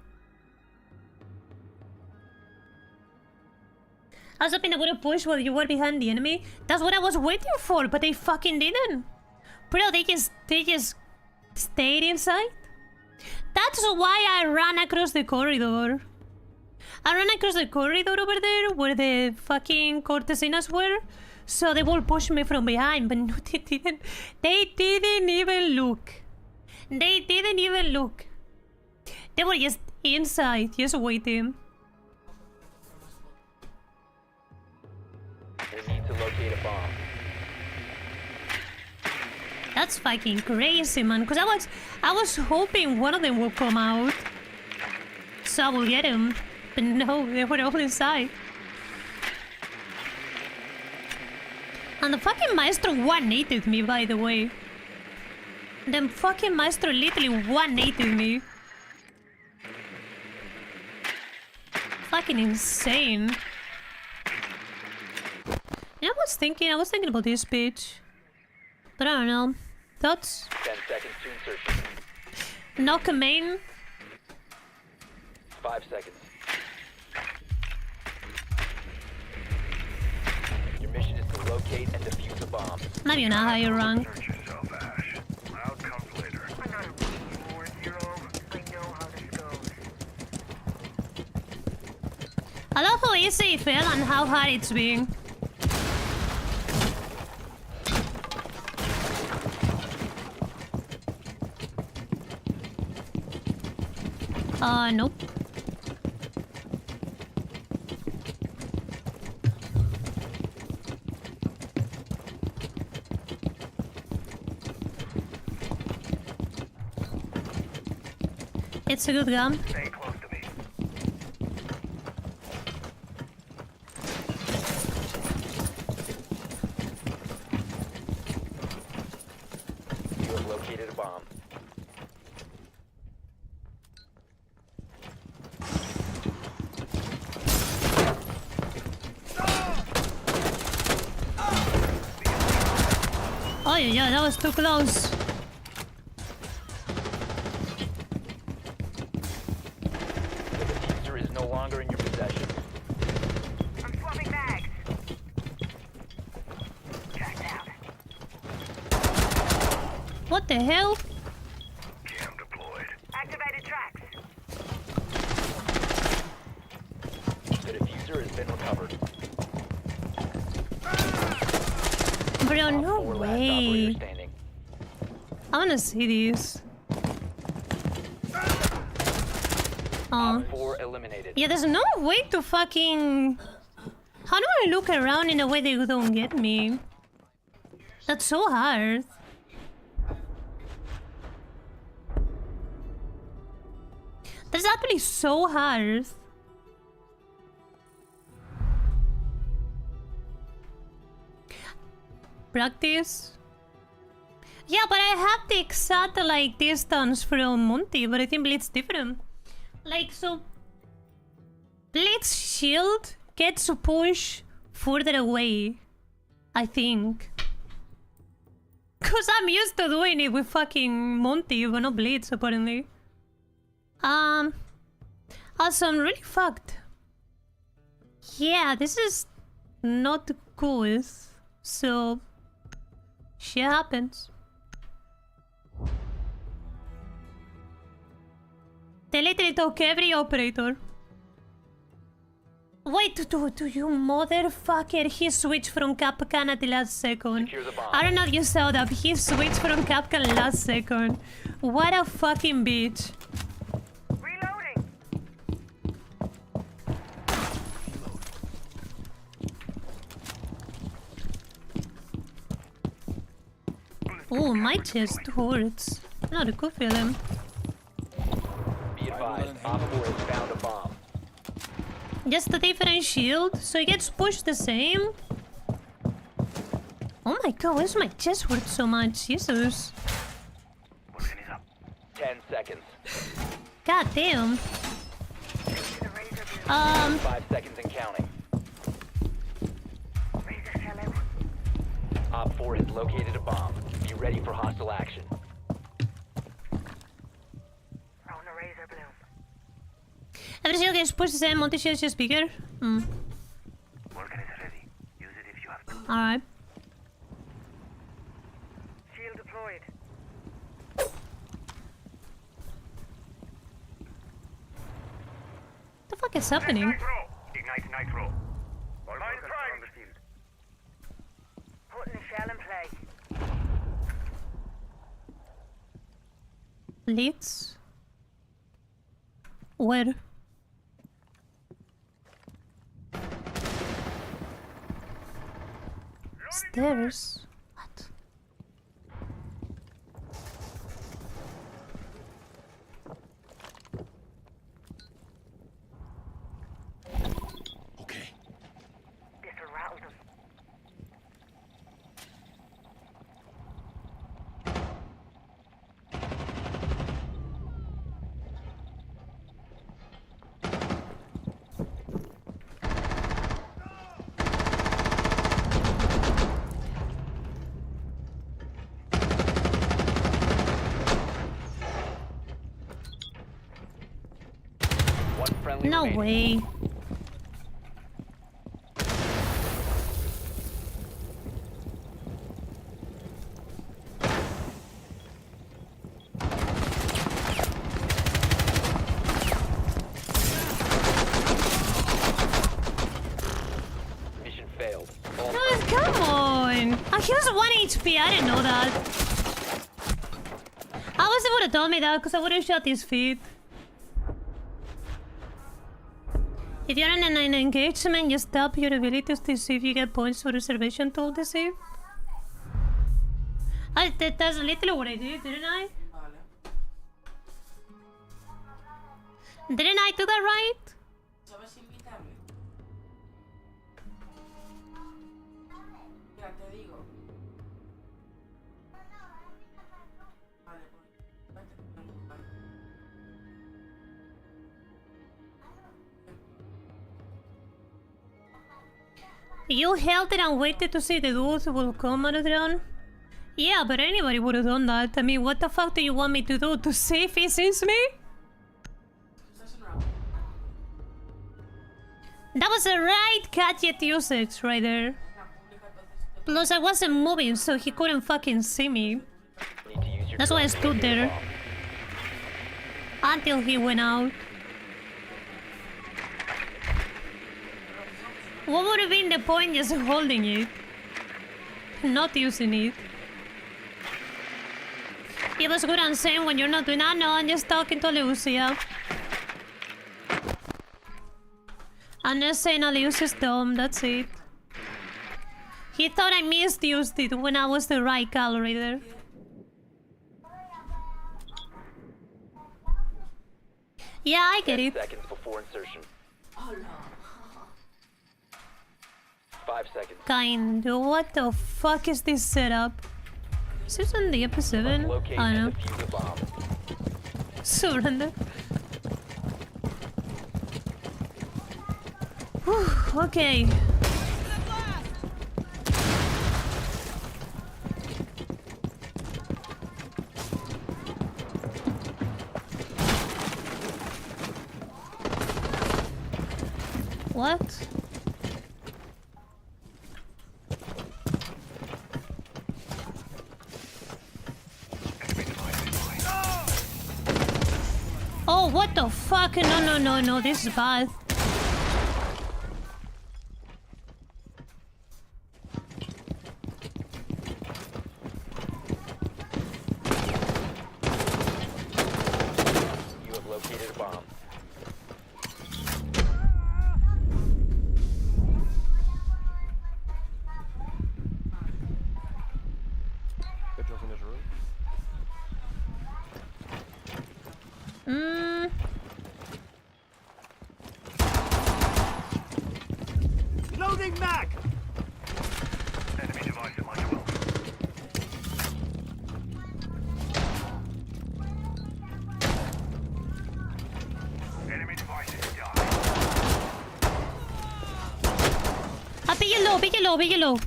I was hoping they would have pushed while you were behind the enemy. That's what I was waiting for, but they fucking didn't. Bro, they just stayed inside. That's why I ran across the corridor. I ran across the corridor over there where the fucking Cortesinas were. So they will push me from behind, but no, they didn't. They didn't even look. They didn't even look. They were just inside, just waiting. We need to locate a bomb. That's fucking crazy, man. Cause I was hoping one of them would come out, so I will get him. But no, they were all inside. And the fucking maestro 1-8'd me, by the way. The fucking maestro literally 1-8'd me. Fucking insane. And I was thinking about this bitch. But I don't know. Thoughts? 10 seconds to insertion. Knock a main. 5 seconds. Your mission is to locate and defuse a bomb. Maybe not how you run. Search yourself, Ash. Loud comes later. I'm not a rookie anymore, Zero. I know how this goes. I love how easy it felt and how hard it's been. Nope. It's a good gun. Stay close to me. You have located a bomb. Oh yeah, that was too close. The diffuser is no longer in your possession. I'm swapping bags. Tracked out. What the hell? Cam deployed. Activated tracks. The diffuser has been recovered. Bro, no Op 4 last way. operator standing. I wanna see these. Oh. Op 4 eliminated. Yeah, there's no way to fucking... How do I look around in a way they don't get me? That's so hard. That's actually so hard. Practice? Yeah, but I have the exact like distance from Monty, but I think Blitz different. Like so, Blitz shield gets to push further away, I think. Cause I'm used to doing it with fucking Monty, but not Blitz apparently. Also I'm really fucked. Yeah, this is not cool. So shit happens. They literally took every operator. Wait, do you motherfucker? He switched from Capcan at the last second. I don't know if you saw that, but he switched from Capcan last second. What a fucking bitch. Reloading. Oh, my chest hurts. Not a good feeling. Be advised, Op 4 has found a bomb. Just a different shield, so it gets pushed the same. Oh my god, why does my chest hurt so much? Jesus. 10 seconds. God damn. 5 seconds and counting. Razor shallow. Op 4 has located a bomb. Be ready for hostile action. On a razor bloom. Every shield gets pushed the same, multi shield is just bigger. Vulcan is ready. Use it if you have to. Alright. Shield deployed. What the fuck is happening? Nitro. Ignite nitro. All Vulcans are on the field. Putting a shell in play. Blitz? Where? Stairs? What? Okay. This'll rattle them. One friendly No remaining. way. Mission failed. All No, come on! Oh, he was 1 HP, I didn't know that. I was able to tell me that because I would have shot his feet. If you're in an engagement, you stop your abilities to see if you get points for reservation tool to save. That's literally what I did, didn't I? Didn't I do that right? ¿Sabes invitarme? Ya te digo. Vale, pues. You held it and waited to see the dudes will come out of drone? Yeah, but anybody would have done that. I mean, what the fuck do you want me to do? To see if he sees me? That was the right gadget usage right there. Plus, I wasn't moving, so he couldn't fucking see me. need to use your That's why I drone to stood locate a there. bomb. Until he went out. What would have been the point just holding it? Not using it. It was good and saying when you're not doing that. No, I'm just talking to Lucia. I'm just saying Lucia is dumb, that's it. He thought I misused it when I was the right gal right there. Yeah, I get 10 it. seconds before insertion. 5 seconds. Kind. What the fuck is this setup? Is this on the episode 7? Locate I don't and know. defuse the bomb. So random. Whew, okay. What? Oh, what the fuck? No, this is bad. You have located a bomb. Vigil's in his room. Loading mag! Enemy device at my will. Enemy device is down. Píllalo.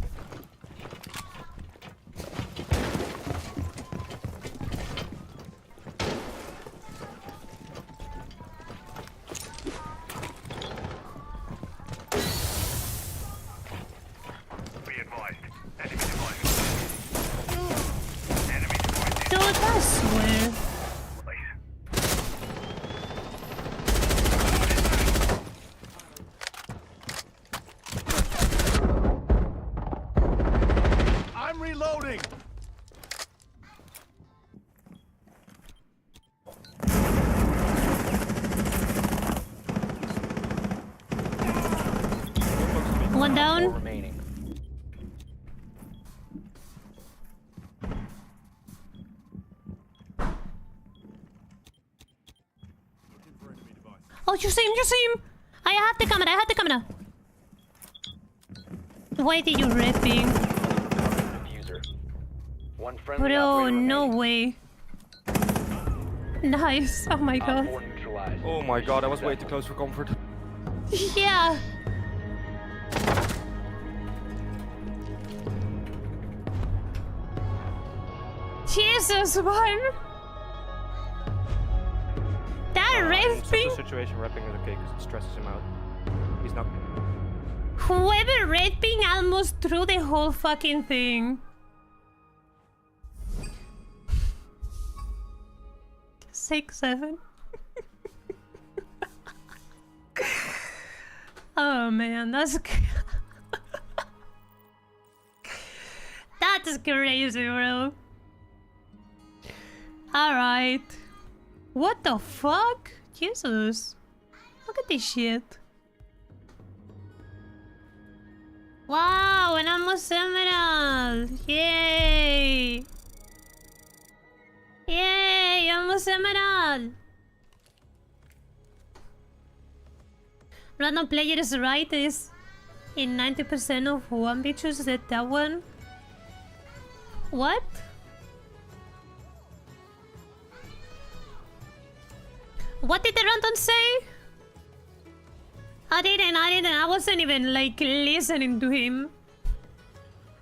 Be advised. Enemy device. Enemy device is Dude, I swear. place. I'm reloading! One Four down. remaining. Looking for enemy device. Oh, you see him. I have the camera. Why did you ripping? Diffuser. One friendly Bro, operator no remaining. way. Nice. Oh my Op god. 4 neutralized. Oh my god, I was way too close for comfort. Yeah. Jesus, man. That In red such thing. a situation, rapping is okay because it stresses him out. He's not. Whoever red ping almost threw the whole fucking thing. 6, 7. Oh man, that's that's crazy, bro. All right. What the fuck? Jesus. Look at this shit. Wow, an almost emerald. Yay. Yay, almost emerald. Random player is right, is in 90% of one bitches that one. What? What did the random say? I didn't. I wasn't even like listening to him.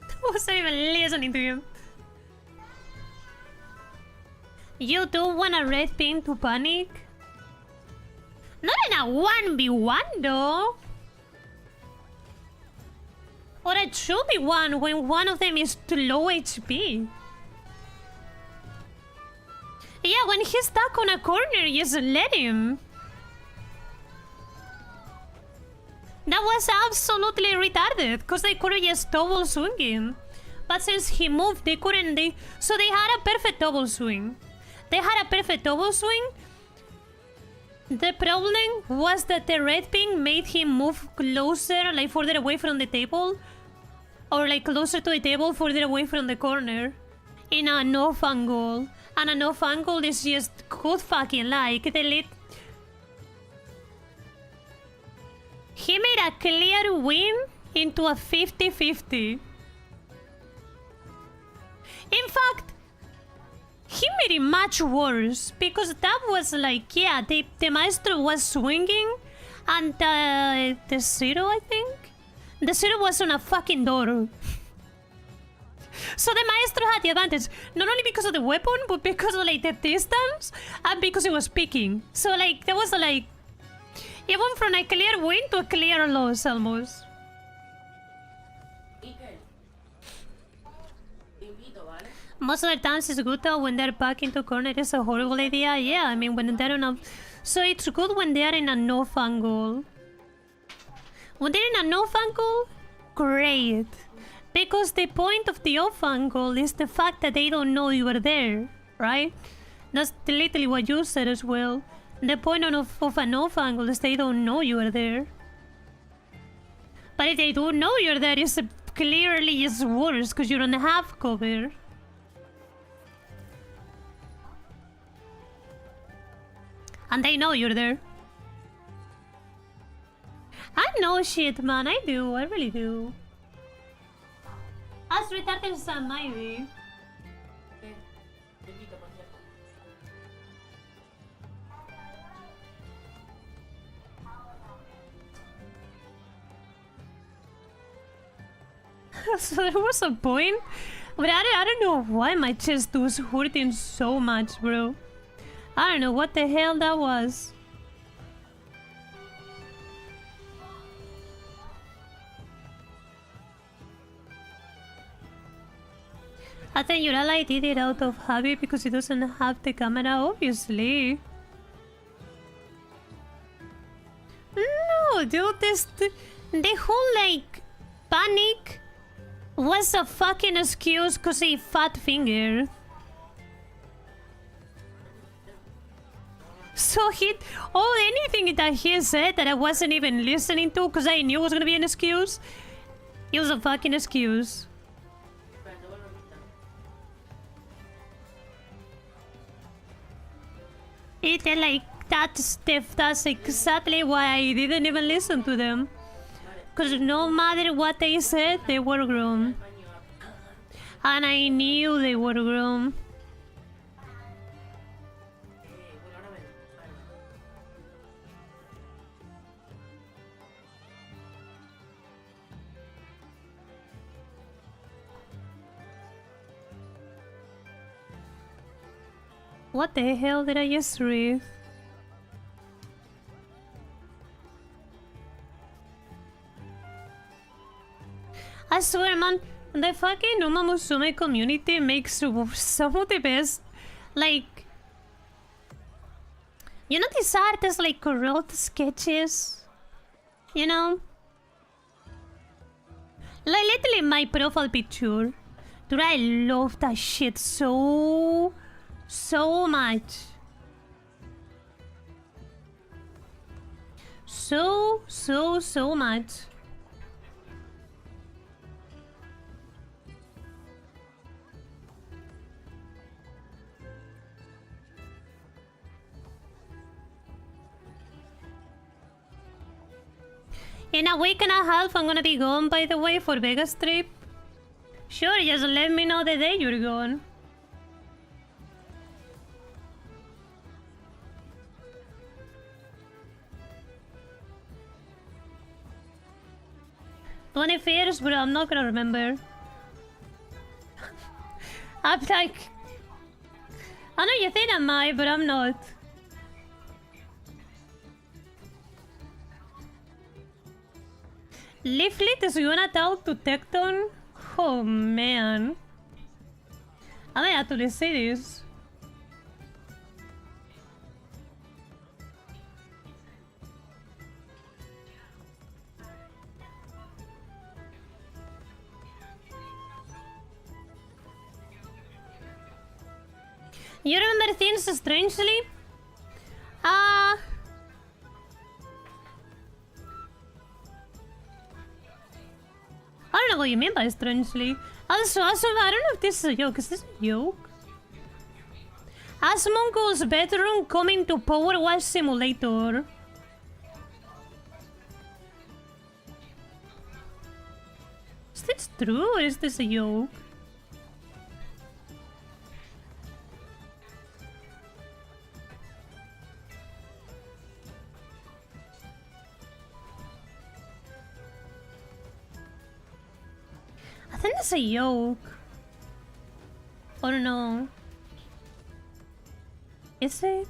I wasn't even listening to him. You do want a red pin to panic? Not in a 1v1 though. Or a 2v1 when one of them is too low HP. Yeah, when he's stuck on a corner, just let him. That was absolutely retarded, because they could have just double swung him. But since he moved, they couldn't. So they had a perfect double swing. They had a perfect double swing. The problem was that the red ping made him move closer, like further away from the table. Or like closer to the table, further away from the corner. In a no-off angle. And a no-off angle is just good fucking like. He made a clear win into a 50-50. In fact, he made it much worse because that was like, yeah, the maestro was swinging and the zero, I think? The zero was on a fucking door. So the maestro had the advantage, not only because of the weapon, but because of like the distance and because it was peeking. So like, there was like, it went from a clear win to a clear loss almost. Iker. Te invito, ¿vale? Most of the times it's good though when they're back into corner. It's a horrible idea. Yeah, I mean when they're in a... So it's good when they're in an off angle. When they're in an off angle, great. Because the point of the off angle is the fact that they don't know you are there, right? That's literally what you said as well. The point of an off angle is they don't know you are there. But if they do know you're there, it's clearly is worse because you don't have cover. And they know you're there. I know shit, man. I do. I really do. As retarded as I might be. Te invito, por cierto. So there was a point, but I don't know why my chest was hurting so much, bro. I don't know what the hell that was. I think your ally did it out of habit because he doesn't have the camera, obviously. No, dude, the whole, like, panic was a fucking excuse because he fat fingered. So anything that he said that I wasn't even listening to because I knew it was gonna be an excuse, it was a fucking excuse. It's like, that's exactly why I didn't even listen to them. Because no matter what they said, they were wrong. And I knew they were wrong. What the hell did I just read? I swear, man, the fucking Uma Musume community makes some of the best, like... You know these artists like wrote sketches? You know? Like literally my profile picture. Dude, I love that shit so much. So much. In a week and a half, I'm gonna be gone, by the way, for Vegas trip. Sure, just let me know the day you're gone. $21st, bro, I'm not gonna remember. I'm like... I know you think I might, but I'm not. Leaflet is gonna talk to Tecton? Oh man. I might actually say this. You remember things strangely? I don't know what you mean by strangely. Also, I don't know if this is a joke. Is this a joke? Asmongo's bedroom coming to Power Wash Simulator. Is this true or is this a joke? I think that's a yoke. Or no. Is it?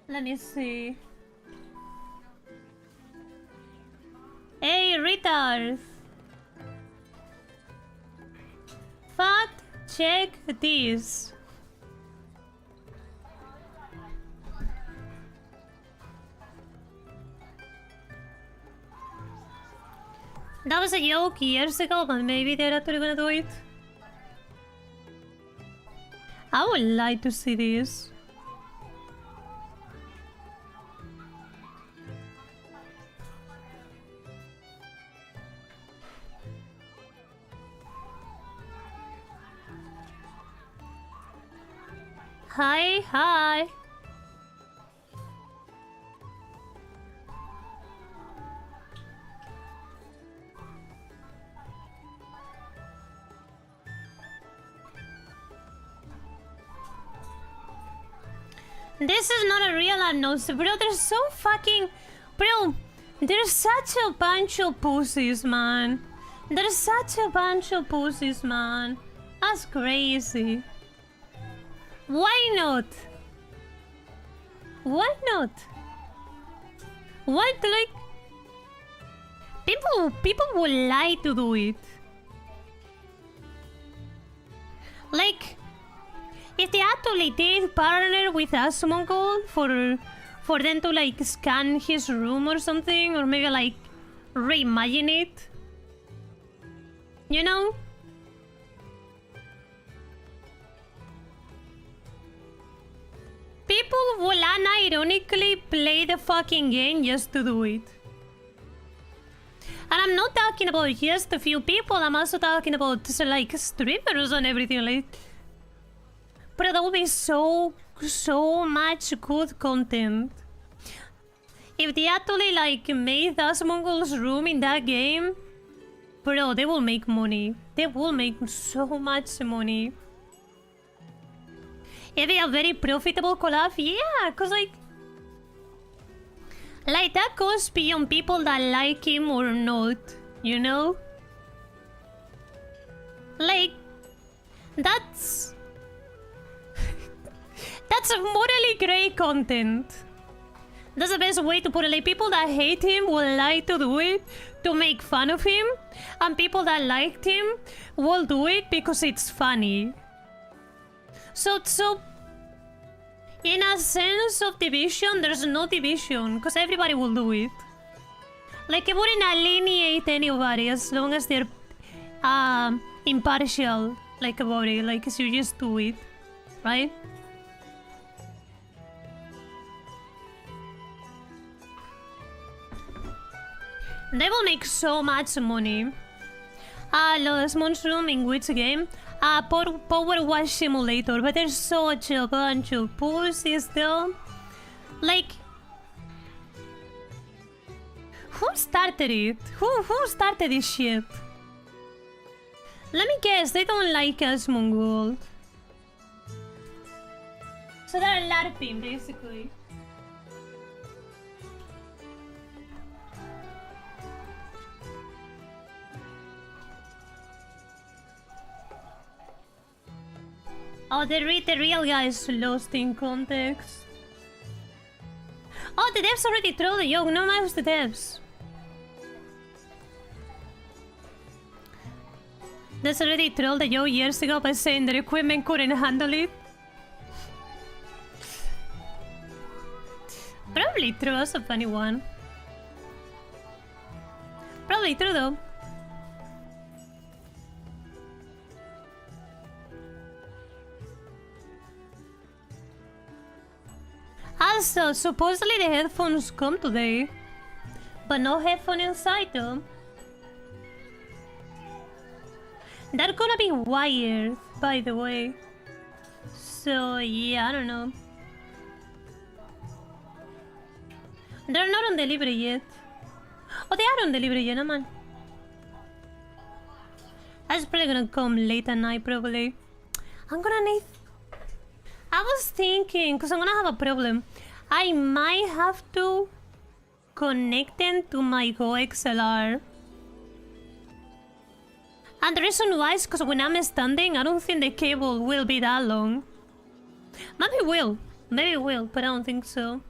Let me see. Hey, retard! Fact check this. That was a joke years ago, but maybe they're actually gonna do it. I would like to see this. Hi, hi. This is not a real nose, bro. They're so fucking... Bro, they're such a bunch of pussies, man. They're such a bunch of pussies, man. That's crazy. Why not? Why not? What, like... People would lie to do it. Like... If they actually did partner with Asmongold for them to like scan his room or something, or maybe like reimagine it, you know? People will unironically play the fucking game just to do it. And I'm not talking about just a few people, I'm also talking about like streamers and everything like. But that would be so much good content. If they actually like made Asmongold's room in that game, bro, they will make money. They will make so much money. It'd be a very profitable collab, yeah, cause like that goes beyond people that like him or not, you know? Like, that's a morally grey content. That's the best way to put it. Like, people that hate him will like to do it to make fun of him, and people that liked him will do it because it's funny. So in a sense of division, there's no division because everybody will do it. Like, it wouldn't alienate anybody as long as they're impartial, like, about it. Like, so you just do it, right? They will make so much money. Lost Mushroom in which game? Power Wash Simulator, but there's such a bunch of pussies though. Like, who started it? Who started this shit? Let me guess, they don't like Asmongold. So they're LARPing, basically. Oh, the real guys lost in context. Oh, the devs already trolled the joke. No, I was the devs. Devs already trolled the joke years ago by saying their equipment couldn't handle it. Probably true. That's a funny one. Probably true though. Also, supposedly the headphones come today, but no headphone inside though. They're gonna be wired, by the way. So yeah, I don't know. They're not on delivery yet. Oh, they are on delivery, gentlemen. That's probably gonna come late at night, probably. I'm gonna need... I was thinking, because I'm gonna have a problem. I might have to connect them to my Go XLR. And the reason why is because when I'm standing, I don't think the cable will be that long. Maybe it will. Maybe it will, but I don't think so.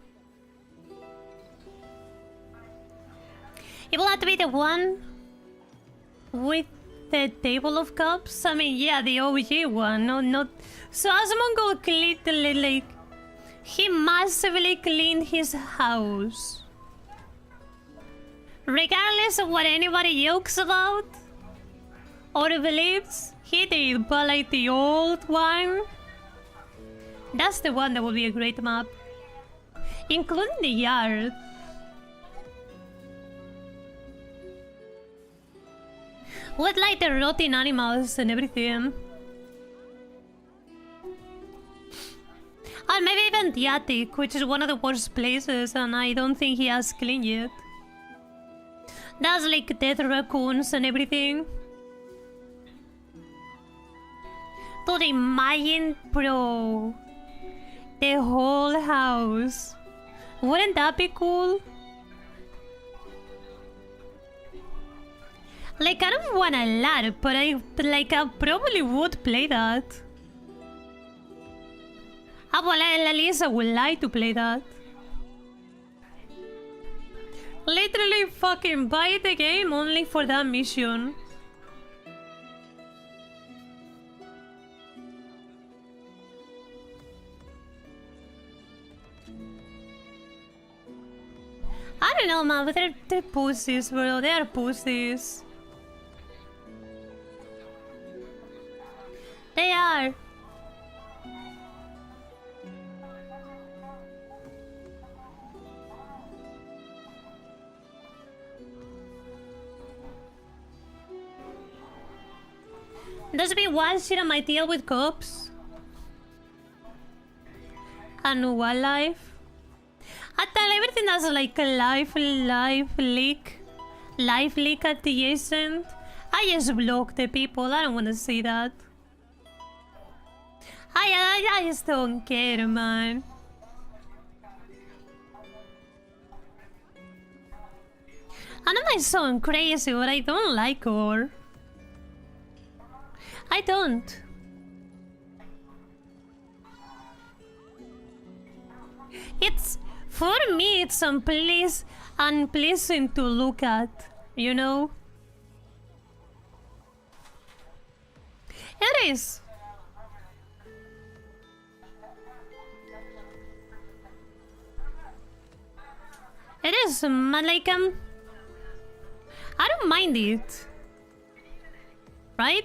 It will have to be the one with the table of cups. I mean, yeah, the OG one. No, not... So Asmongo cleaned, like... He massively cleaned his house. Regardless of what anybody jokes about or believes, he did. But like the old one, that's the one that will be a great map. Including the yard. With like the rotting animals and everything. And maybe even the attic, which is one of the worst places, and I don't think he has cleaned yet. That's like dead raccoons and everything. Dude, imagine, bro, the whole house. Wouldn't that be cool? Like, I don't want a lot, but I probably would play that. Well, at least I would like to play that. Literally fucking buy the game only for that mission. I don't know, man, but they're pussies, bro. They are pussies. They are. There's been one shit on my deal with cops. And wildlife. I tell everything that's like a life leak adjacent. I just block the people. I don't want to see that. I just don't care, man. I know I sound crazy, but I don't like gore. I don't. It's, for me, it's unpleasant to look at, you know? It is. It is, like, I don't mind it. Right?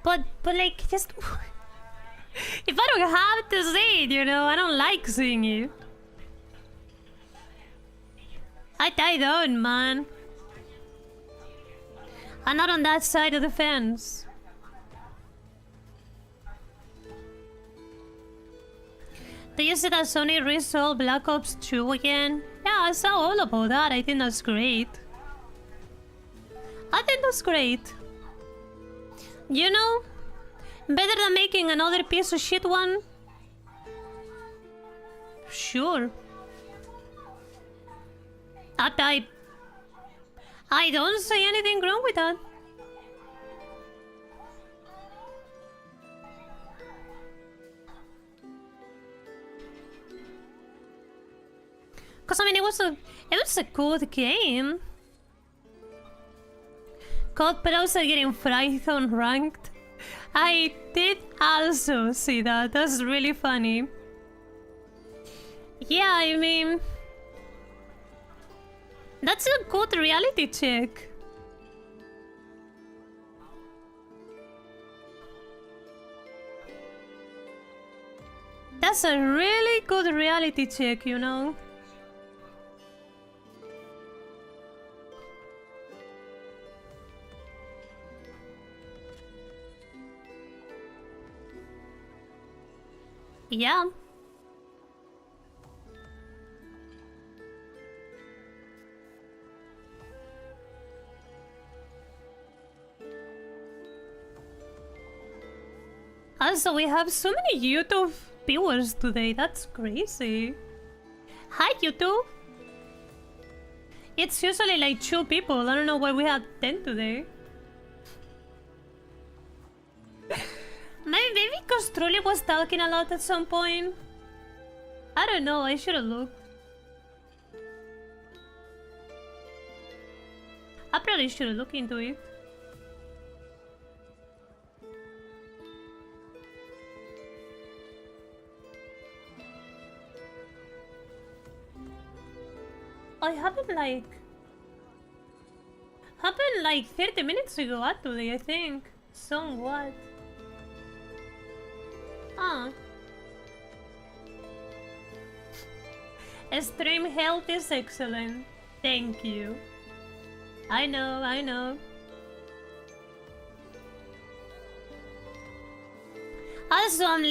But like, just... if I don't have to see it, you know, I don't like seeing it. I don't, man. I'm not on that side of the fence. Do you see that Sony resold Black Ops 2 again? Yeah, I saw all about that. I think that's great. I think that's great. You know, better than making another piece of shit one. Sure. I don't see anything wrong with that. Cause I mean, it was a good game. God, but also getting fried on ranked. I did also see that. That's really funny. Yeah, I mean, that's a good reality check. That's a really good reality check, you know? Yeah. Also, we have so many YouTube viewers today. That's crazy. Hi, YouTube. It's usually like 2 people. I don't know why we have 10 today. Maybe because Truly was talking a lot at some point. I don't know. I should have looked. I probably should have looked into it. I happened like 30 minutes ago actually, I think. Somewhat. Ah. Stream health is excellent. Thank you. I know. Also, I'm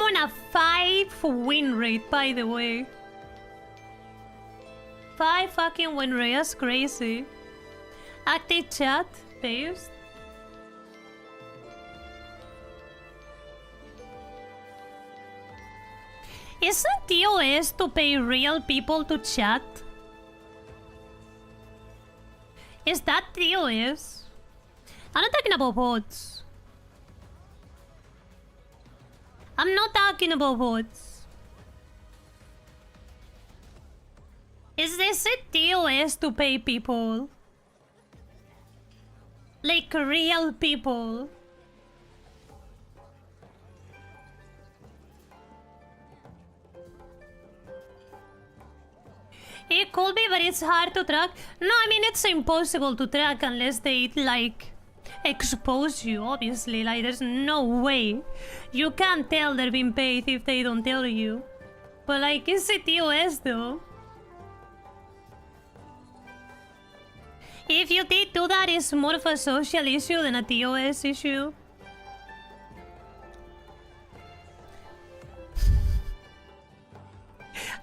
on a 5 win rate, by the way. 5 fucking win rate, that's crazy. Active chat, paste. Isn't TOS to pay real people to chat? Is that TOS? I'm not talking about bots. I'm not talking about bots. Is this a TOS to pay people? Like real people? It could be, but it's hard to track. No, I mean, it's impossible to track unless they, like, expose you, obviously. Like, there's no way. You can't tell they're being paid if they don't tell you. But, like, it's a TOS, though. If you did do that, it's more of a social issue than a TOS issue.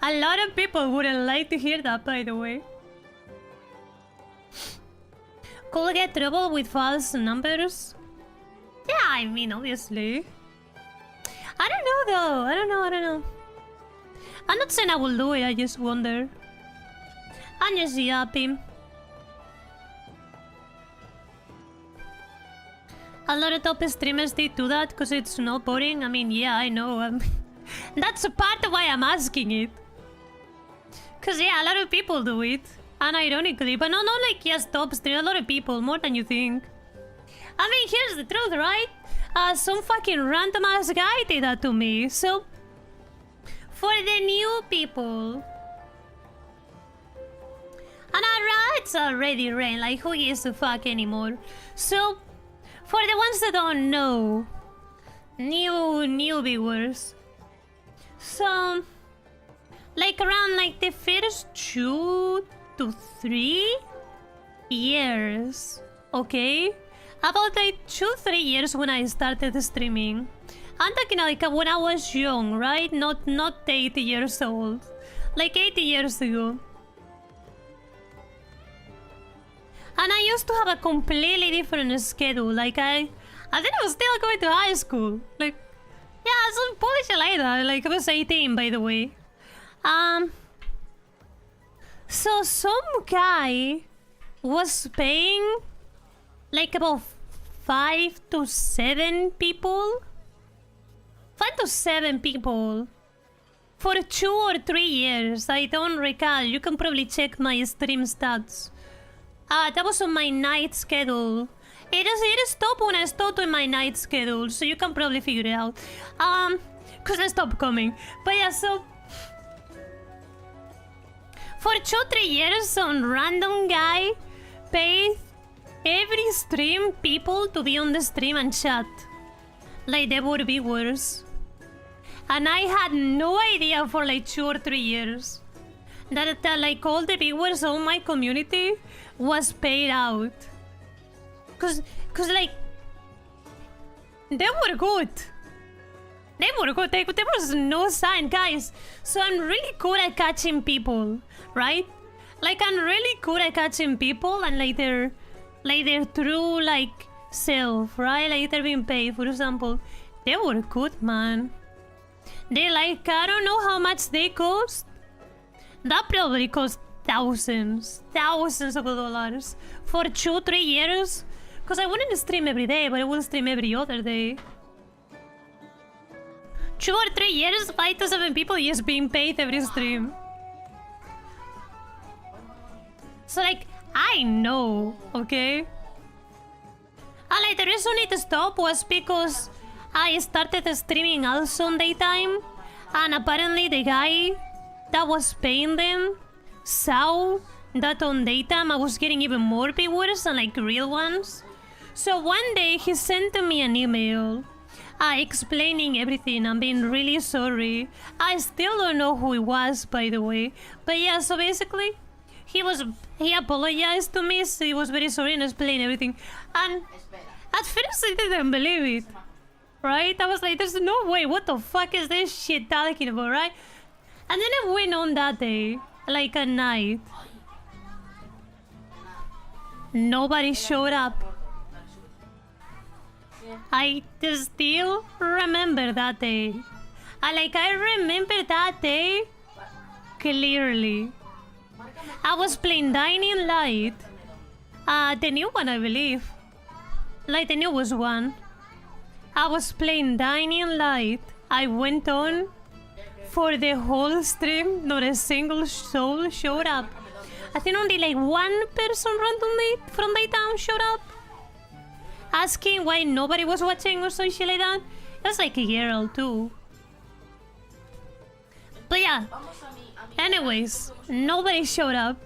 A lot of people wouldn't like to hear that, by the way. Could get trouble with false numbers? Yeah, I mean, obviously. I don't know, though. I don't know. I'm not saying I will do it, I just wonder. I'm just yapping. A lot of top streamers did do that because it's not boring. I mean, yeah, I know. That's a part of why I'm asking it. Because, yeah, a lot of people do it. Unironically. But not like just top streamers. A lot of people. More than you think. I mean, here's the truth, right? Some fucking random ass guy did that to me. So, for the new people. And it's already rain. Like, who gives a fuck anymore? So, for the ones that don't know. New viewers. So, like around like the first 2 to 3 years, okay? About like 2-3 years when I started streaming. I'm talking like when I was young, right? Not 80 years old. Like 80 years ago. And I used to have a completely different schedule. Like I think I was still going to high school. Like, yeah, some bullshit like that. Like, I was 18, by the way. So some guy was paying like about 5 to 7 people. 5 to 7 people for 2 or 3 years. I don't recall. You can probably check my stream stats. That was on my night schedule. It stopped when I stopped on my night schedule, so you can probably figure it out. Cause I stopped coming. But yeah, so for 2-3 years, some random guy paid every stream people to be on the stream and chat. Like they were viewers. And I had no idea for like 2 or 3 years that like all the viewers on my community was paid out. Cause like they were good. They were good. There was no sign, guys. So I'm really good at catching people, right? Like I'm really good at catching people and like their true like self, right? Like they're being paid, for example. They were good, man. They like, I don't know how much they cost. That probably cost thousands of dollars for 2-3 years. Cause I wouldn't stream every day, but I will stream every other day. 2 or 3 years, 5 to 7 people just being paid every stream. So like, I know, okay? And like the reason it stopped was because I started streaming also on daytime, and apparently the guy that was paying them saw that on daytime I was getting even more viewers than like real ones. So one day he sent me an email explaining everything and being really sorry. I still don't know who it was, by the way. But yeah, so basically he apologized to me, so he was very sorry and explained everything. And at first I didn't believe it. Right? I was like, there's no way, what the fuck is this shit talking about, right? And then I went on that day, like at night. Nobody showed up. I still remember that day. I remember that day clearly. I was playing Dying Light. The new one, I believe. Like the newest one. I was playing Dying Light. I went on for the whole stream. Not a single soul showed up. I think only like one person randomly from daytime showed up, asking why nobody was watching or some shit like that. It was like a year old too. But yeah. Anyways, nobody showed up.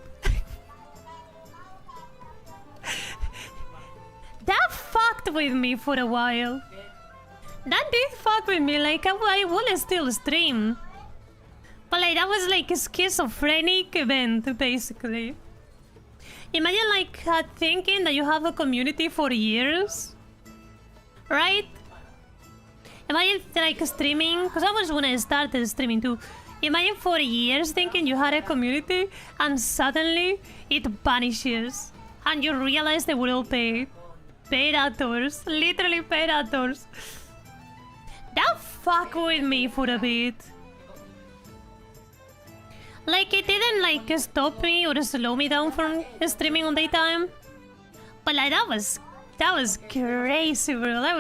That fucked with me for a while. That did fuck with me, like I will still stream. But like that was like a schizophrenic event, basically. Imagine like thinking that you have a community for years, right? Imagine like streaming, because that was when I started streaming too. Imagine for years thinking you had a community and suddenly it vanishes and you realize they were all paid actors, literally paid actors. That fucked with me for a bit. Like it didn't like stop me or slow me down from streaming on daytime, but like that was crazy, bro. That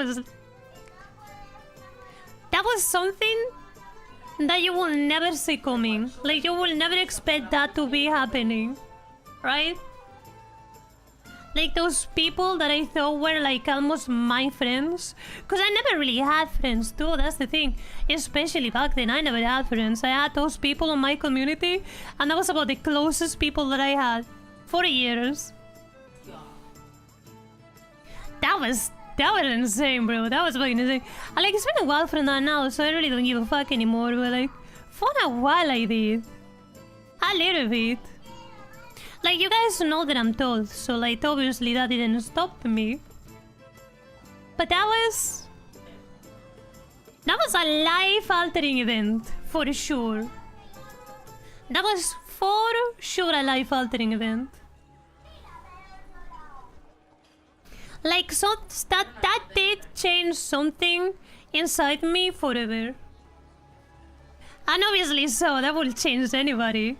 was something that you will never see coming. Like you will never expect that to be happening, right? Like those people that I thought were like almost my friends, because I never really had friends too, that's the thing. Especially back then, I never had friends. I had those people in my community, and that was about the closest people that I had for years. That was insane, bro. That was fucking insane. And like it's been a while from that now, so I really don't give a fuck anymore, but like for a while I did. A little bit. Like, you guys know that I'm told, so like obviously that didn't stop me. But that was a life-altering event, for sure. That was for sure a life-altering event. Like, so that did change something inside me forever. And obviously so, that would change anybody.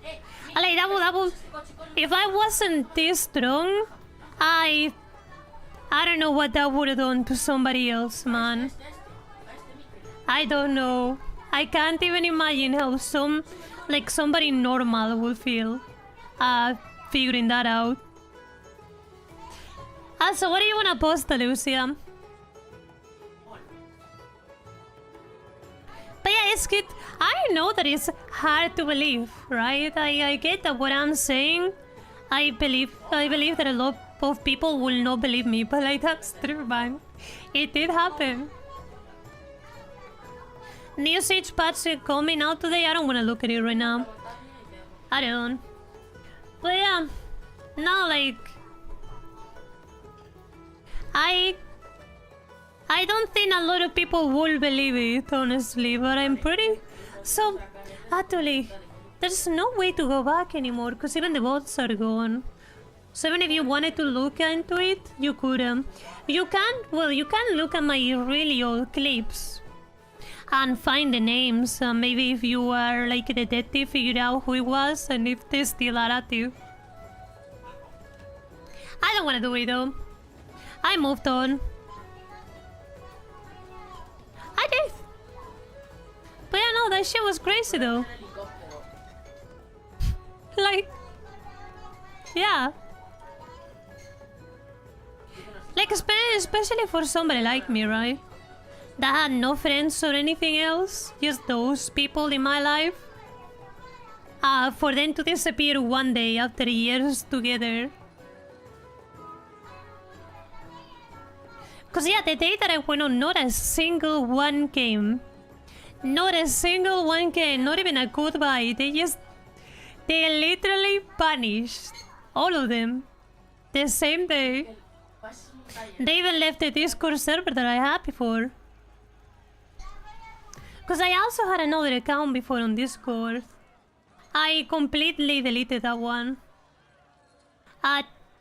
Like, that would... If I wasn't this strong, I don't know what that would have done to somebody else, man. I don't know. I can't even imagine how somebody normal would feel figuring that out. Also, what do you want to post, Lucia? But yeah, it's good. I know that it's hard to believe, right? I get that what I'm saying. I believe that a lot of people will not believe me, but like that's true, man. It did happen. New Siege patch coming out today. I don't want to look at it right now. I don't. But yeah, no, like I don't think a lot of people will believe it, honestly, but I'm pretty... So, actually, there's no way to go back anymore, because even the bots are gone. So even if you wanted to look into it, you couldn't. You can look at my really old clips and find the names. Maybe if you are like a detective, figure out who it was and if they still are active. I don't want to do it though. I moved on. I did. But yeah, no, that shit was crazy though. Like, yeah. Like, especially for somebody like me, right? That had no friends or anything else. Just those people in my life. For them to disappear one day after years together. Cause yeah, the day that I went on, not a single one came. Not a single one came. Not even a goodbye. They literally vanished. All of them. The same day. They even left the Discord server that I had before. Because I also had another account before on Discord. I completely deleted that one.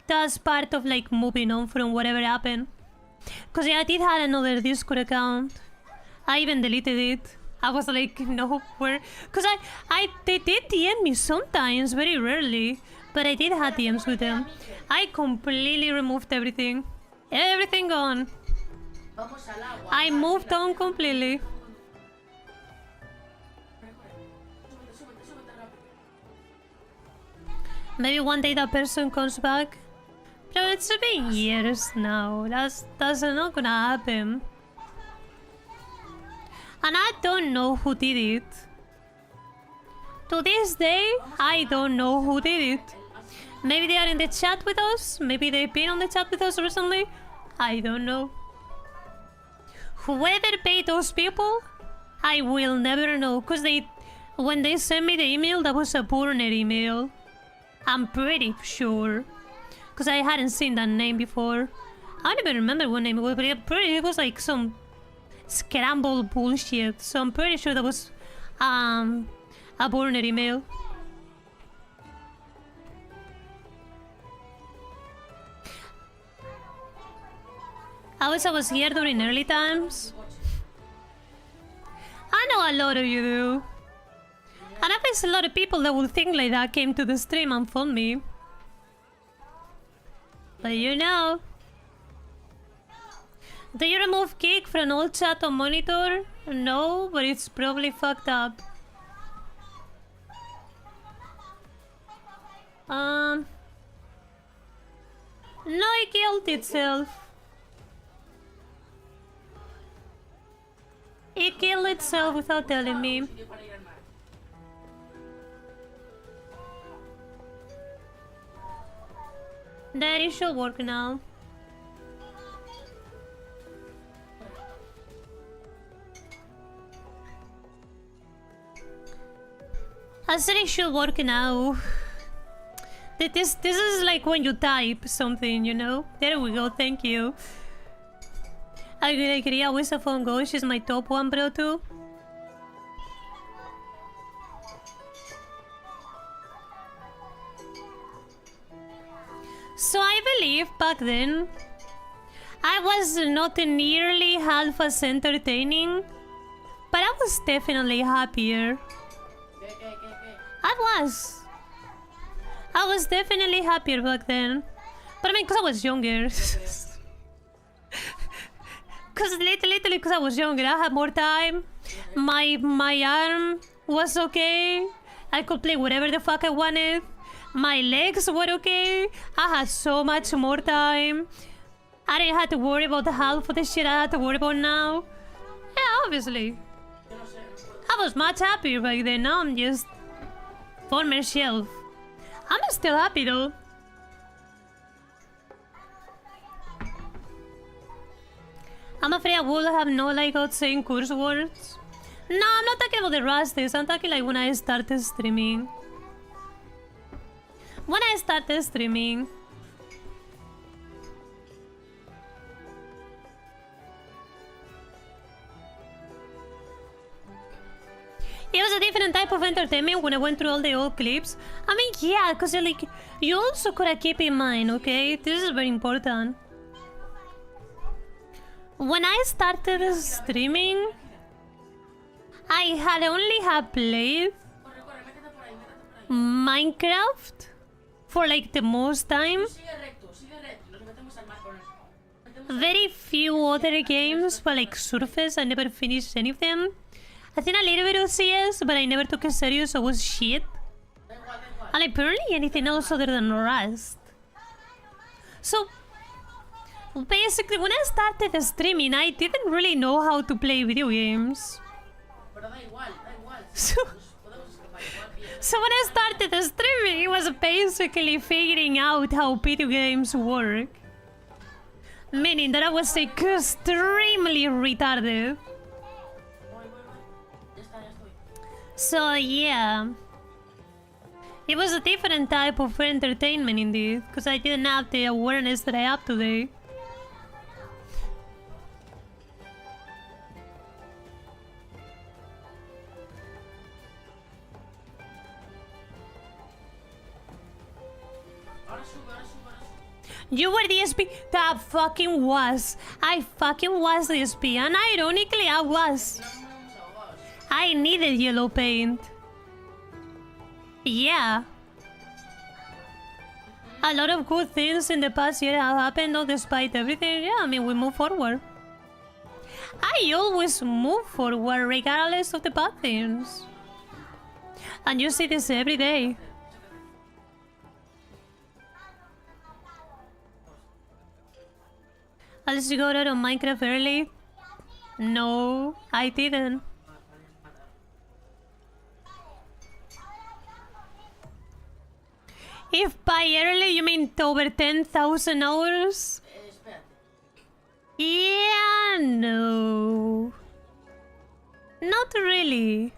That's part of like moving on from whatever happened. Because yeah, I did have another Discord account. I even deleted it. I was like, no, where? Because they did DM me sometimes, very rarely. But I did have DMs with them. I completely removed everything. Everything gone. I moved on completely. Maybe one day that person comes back. But it's been years now. That's not gonna happen. And I don't know who did it. To this day, I don't know who did it. Maybe they are in the chat with us. Maybe they've been on the chat with us recently. I don't know. Whoever paid those people, I will never know. Because when they sent me the email, that was a burner email. I'm pretty sure. Because I hadn't seen that name before. I don't even remember what name it was, but it was like some scrambled bullshit. So I'm pretty sure that was a burner email. I was here during early times. I know a lot of you do. And I guess a lot of people that would think like that came to the stream and phoned me. But you know. Do you remove kick from old chat on monitor? No, but it's probably fucked up. No, it killed itself. It killed itself without telling me. That it should work now. I said it should work now. This is like when you type something, you know? There we go, thank you. I agree, I wish a phone go. She's my top one, bro, too. So I believe back then, I was not nearly half as entertaining, but I was definitely happier. I was definitely happier back then. But I mean, because I was younger. Because literally because I was younger, I had more time. My arm was okay. I could play whatever the fuck I wanted. My legs were okay. I had so much more time. I didn't have to worry about the half of the shit I had to worry about now. Yeah, obviously. I was much happier back then. Now I'm just former shelf. I'm still happy though. I'm afraid I will have no like out saying curse words. No, I'm not talking about the rusties. I'm talking like when I started streaming. When I started streaming. It was a different type of entertainment when I went through all the old clips. I mean, yeah, because like, you also gotta keep in mind, okay? This is very important. When I started streaming, I had only played Minecraft for like the most time. Very few other games, but like Surface, I never finished any of them. I think a little bit of CS, but I never took it serious, so it was shit. And apparently anything else other than Rust. So, basically, when I started streaming, I didn't really know how to play video games. So when I started streaming, it was basically figuring out how video games work. Meaning that I was extremely retarded. So yeah, it was a different type of entertainment indeed, because I didn't have the awareness that I have today. You were the SP? That fucking was. I fucking was the SP, and ironically I was. I needed yellow paint. Yeah. A lot of good things in the past year have happened, though, despite everything. Yeah, I mean, we move forward. I always move forward regardless of the bad things. And you see this every day. Unless you got out of Minecraft early? No, I didn't. If by early you mean over 10,000 hours? Yeah, no. Not really.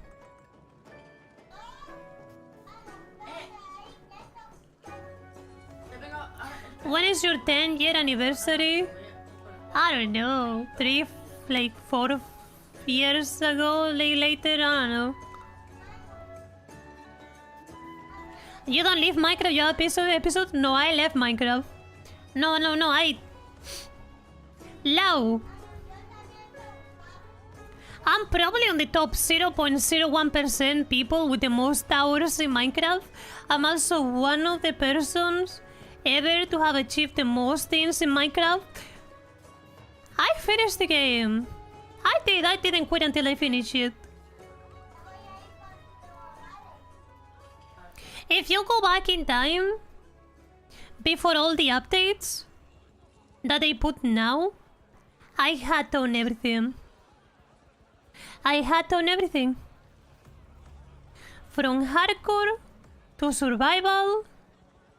When is your 10-year anniversary? I don't know. 4 years ago, later, I don't know. You don't leave Minecraft, you have episode? No, I left Minecraft. No, Low. I'm probably on the top 0.01% people with the most hours in Minecraft. I'm also one of the persons ever to have achieved the most things in Minecraft. I finished the game. I didn't quit until I finished it. If you go back in time, before all the updates that they put now, I had done everything. I had done everything. From hardcore, to survival,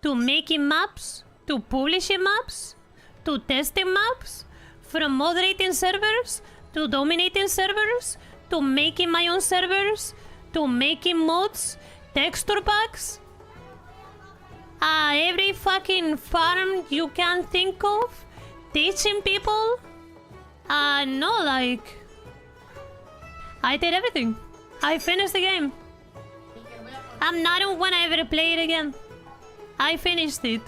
to making maps, to publishing maps, to testing maps, from moderating servers, to dominating servers, to making my own servers, to making mods, texture packs, every fucking farm you can think of, teaching people, no, like, I did everything. I finished the game. I'm not when I ever play it again. I finished it.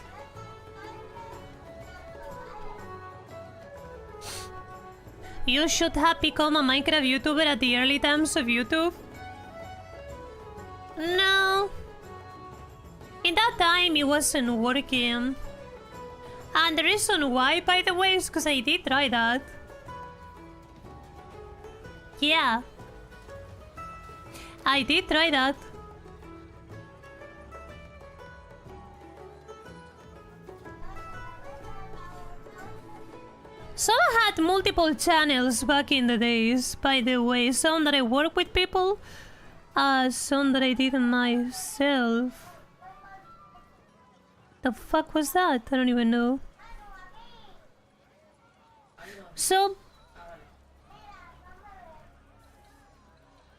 You should have become a Minecraft YouTuber at the early times of YouTube. No. In that time, it wasn't working. And the reason why, by the way, is because I did try that. Yeah. I did try that. So I had multiple channels back in the days, by the way. Some that I work with people, some that I did myself. The fuck was that? I don't even know. So,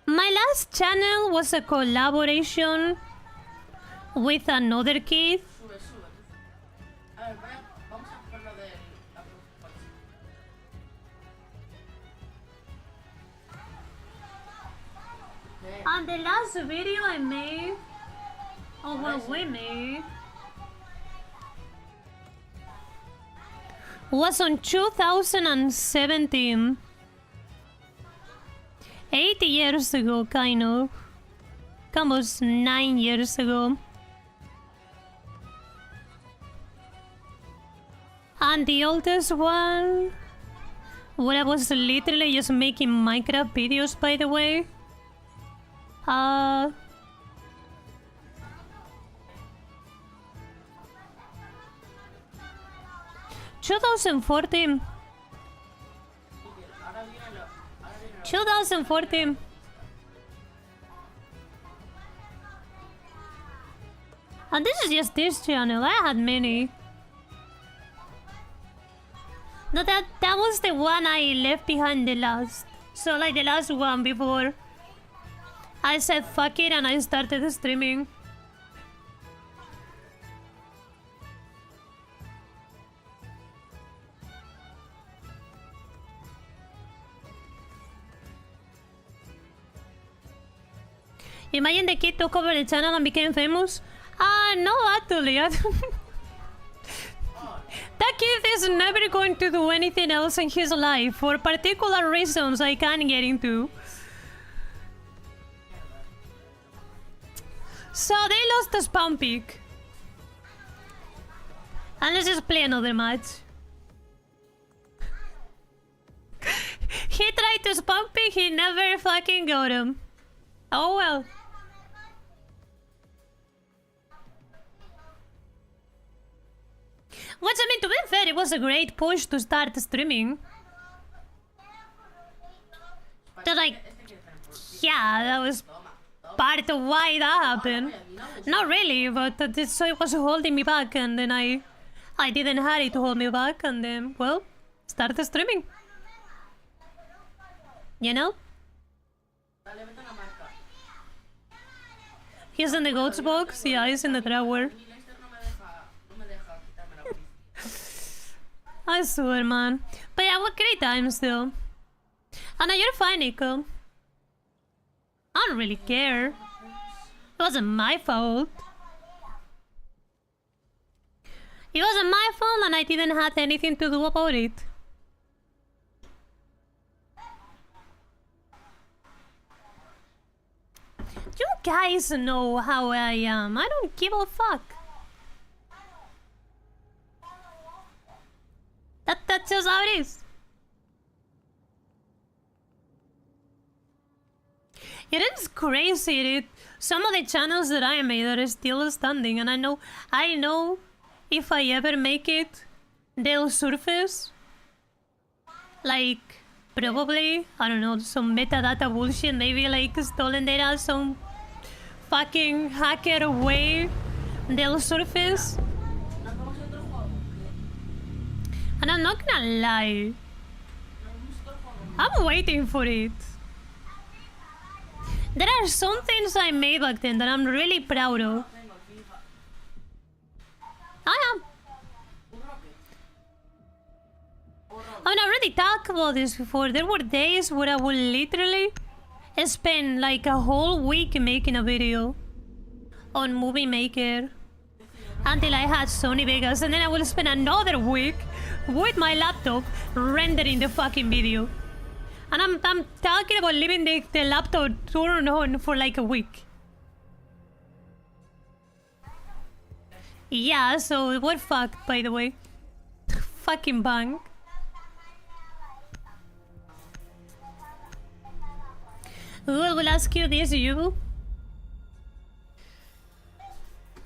my last channel was a collaboration with another kid. And the last video I made, or what we made, was on 2017. 8 years ago, kind of. Almost 9 years ago. And the oldest one, where I was literally just making Minecraft videos, by the way. 2014. 2014. And this is just this channel. I had many. No, that was the one I left behind the last. So like the last one before I said fuck it and I started streaming. Imagine the kid took over the channel and became famous. No, actually. That kid is never going to do anything else in his life for particular reasons I can't get into. So they lost the spawn peak. And let's just play another match. He tried to spawn peak, he never fucking got him. Oh well. Which, I mean, to be fair, it was a great push to start streaming. So, like, yeah, that was part of why that happened. Not really, but so it was holding me back, and then I didn't have it to hold me back, and then, well, started streaming. You know? He's in the goat's box? Yeah, he's in the drawer. I swear, man. But yeah, what great time still. Oh no, you're fine, Nico. I don't really care. It wasn't my fault. It wasn't my fault and I didn't have anything to do about it. You guys know how I am. I don't give a fuck. That's just how it is. It is crazy, dude. Some of the channels that I made are still standing, and I know if I ever make it, they'll surface. Like, probably, I don't know, some metadata bullshit, maybe like stolen data, some fucking hacker way, they'll surface. And I'm not gonna lie, I'm waiting for it. There are some things I made back then that I'm really proud of. I am. I mean, I already talked about this before. There were days where I would literally spend like a whole week making a video on Movie Maker until I had Sony Vegas, and then I will spend another week with my laptop rendering the fucking video. And I'm talking about leaving the laptop turned on for like a week. Yeah, so we're fucked, by the way. Fucking bank. Google will ask you this, you?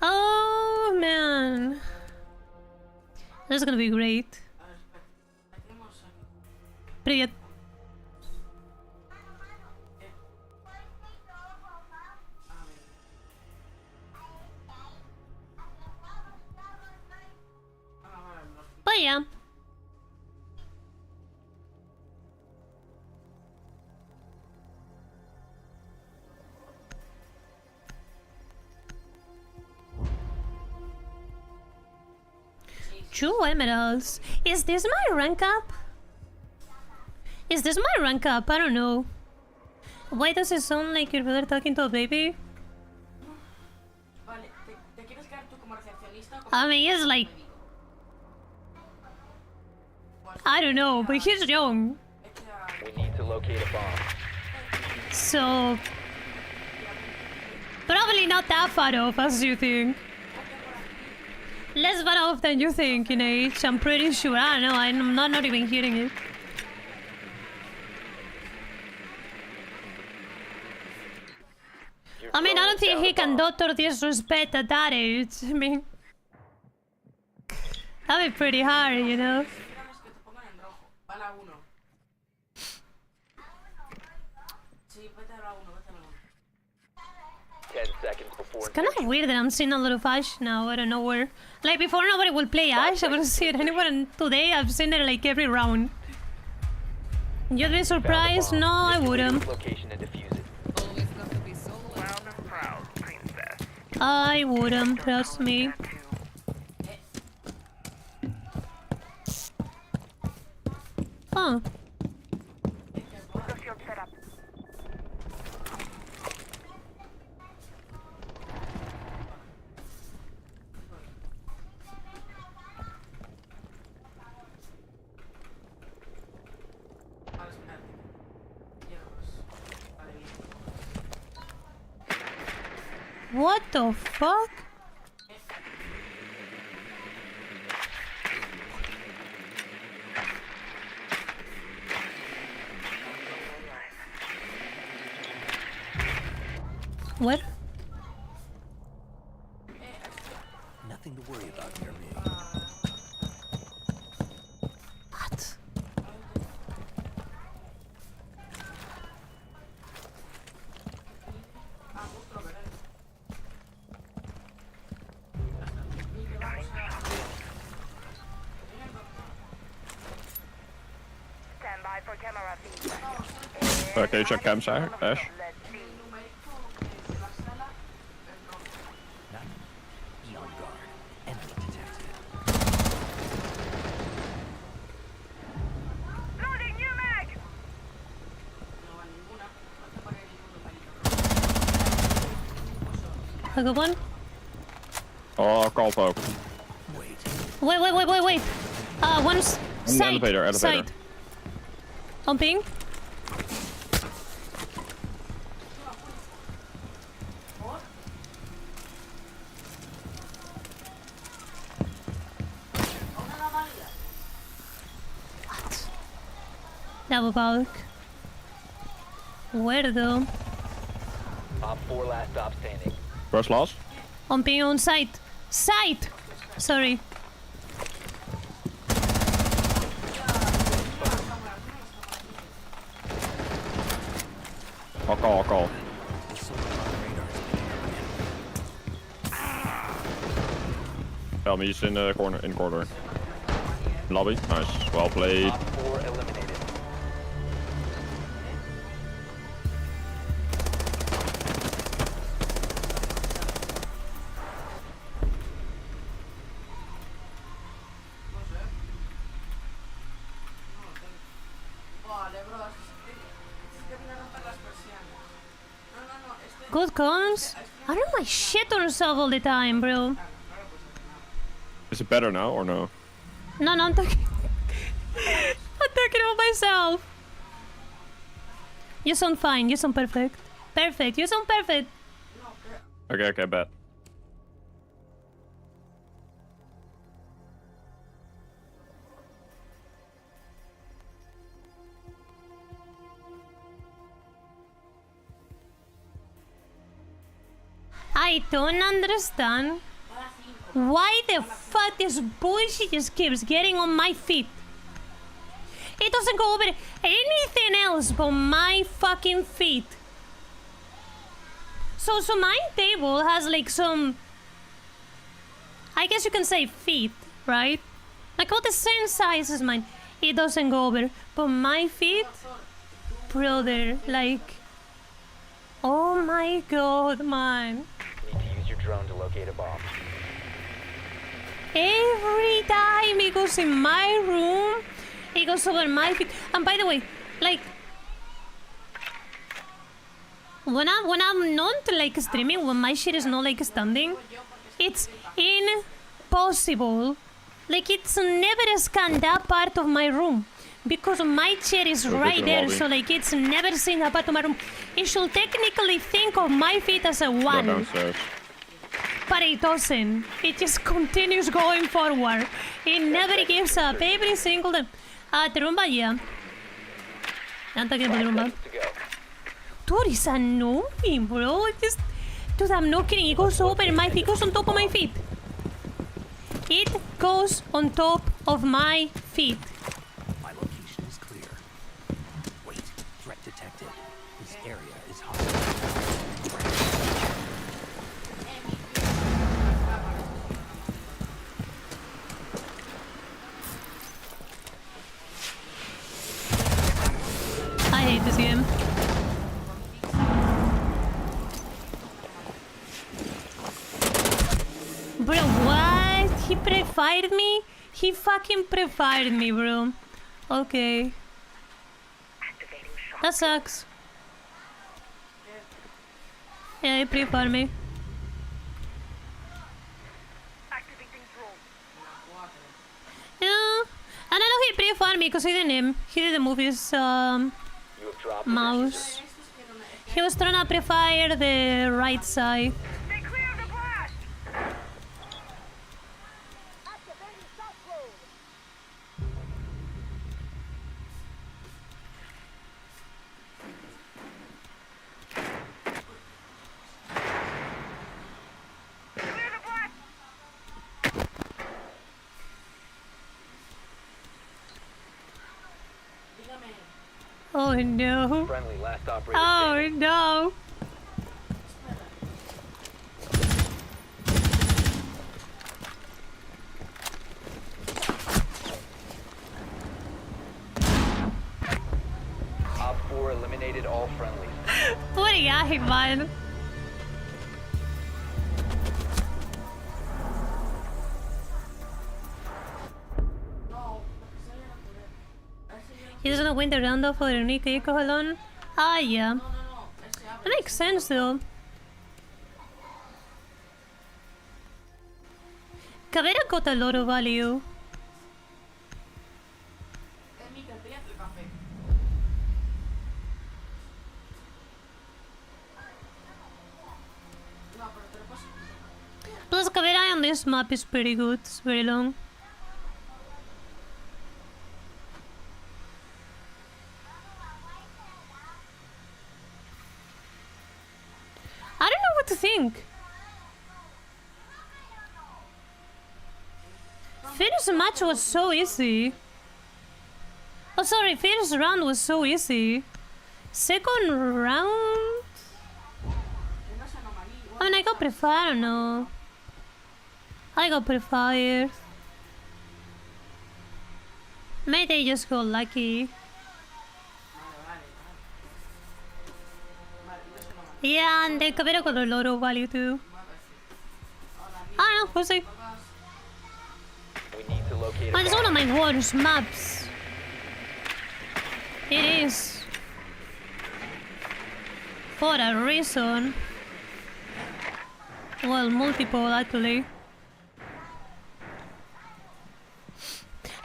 Oh, man. That's gonna be great. Привет. But yeah. Two emeralds. Is this my rank up? Is this my rank up? I don't know. Why does it sound like your brother talking to a baby? Vale, ¿te quieres quedar tú como recepcionista o como I mean, he's like, médico? I don't know, but he's young. We need to locate a bomb. So... Probably not that far off as you think. Less far off than you think in age, I'm pretty sure. I don't know, I'm not even hearing it. Your I mean, I drone don't think found he a can bomb. doctor disrespect at that age. I mean... That'd be pretty hard, you know? Dígales que te pongan en rojo. Bala 1. Sí, vete a la 1, vete a la 1. 10 seconds before It's kind of weird that I'm seeing a lot of Ash now, I don't know where. Like, before nobody would play Ash, I would see it anywhere, and today I've seen it like every round. You'd be surprised? No, I wouldn't. Location and defuse it. Loud and proud, princess. I wouldn't, trust me. Huh. Window shield set up. Vale, espérate. Quiero pues. Vale, bien. What the fuck? What? Nothing to worry about near me. What? Stand by for camera feed. Okay, check cams out, Ash. Let's see. Be on guard. Enemy detected. Loading new mag! No va ninguna. No te pone ninguno, A marito. good one? Oh, call poke. Wait. One's the side. elevator. Side. On ping. What? Double bulk. Where though? Op 4 last stop standing. First loss. On ping on site. Site! Sorry. I'll call. Tell me he's in the corner. Lobby. Nice. Well played. Op 4 eliminated. Vale, bro. Es que vine a romper las persianas. No, este... Good comms? I don't my shit on yourself all the time, bro. Is it better now or no? No, I'm talking... I'm talking about myself. You sound fine. You sound perfect. Perfect. You sound perfect. Okay, bet. I don't understand why the fuck this bullshit just keeps getting on my feet. It doesn't go over anything else but my fucking feet. So my table has like some... I guess you can say feet, right? Like all the same size as mine. It doesn't go over. But my feet... Brother, like... Oh my god, man. Need to use your drone to locate a bomb. Every time it goes in my room, it goes over my feet. And by the way, like... when I'm not like streaming, when my shit is not like standing, it's impossible. Like it's never scanned that part of my room because my chair is right there, so like it's never seen that part of my room. It should technically think of my feet as a one, but it doesn't. It just continues going forward. It never gives up every single time. Terumba, yeah. I'm talking about Terumba. Dude, it's annoying, bro. Dude, I'm not kidding. It goes over my feet. It goes on top of my feet. It goes on top of my feet. My location is clear. Wait, threat detected. This area is hostile. I hate this game. Bro, what? He pre-fired me? He fucking pre-fired me, bro. Okay. That sucks. Yeah, he pre-fired me. Yeah. And I know he pre-fired me because he didn't move his mouse. He was trying to pre-fire the right side. Oh no. Friendly, last operator Oh standing. no. Op 4 eliminated all friendlies. Poor guy, man. He doesn't win the round off for Unique Eco alone? Ah, yeah. That makes sense though. Caveira got a lot of value. Plus, Caveira on this map is pretty good. It's very long. I don't know what to think. First match was so easy. Oh, sorry, first round was so easy. Second round? I mean, I got pre-fired, I don't know. I got pre-fired. Maybe they just got lucky. Yeah, and the Caveira got a lot of value too. I don't know, we'll see. We need to locate a Oh, it's one of my worst maps. It is. For a reason. Well, multiple actually.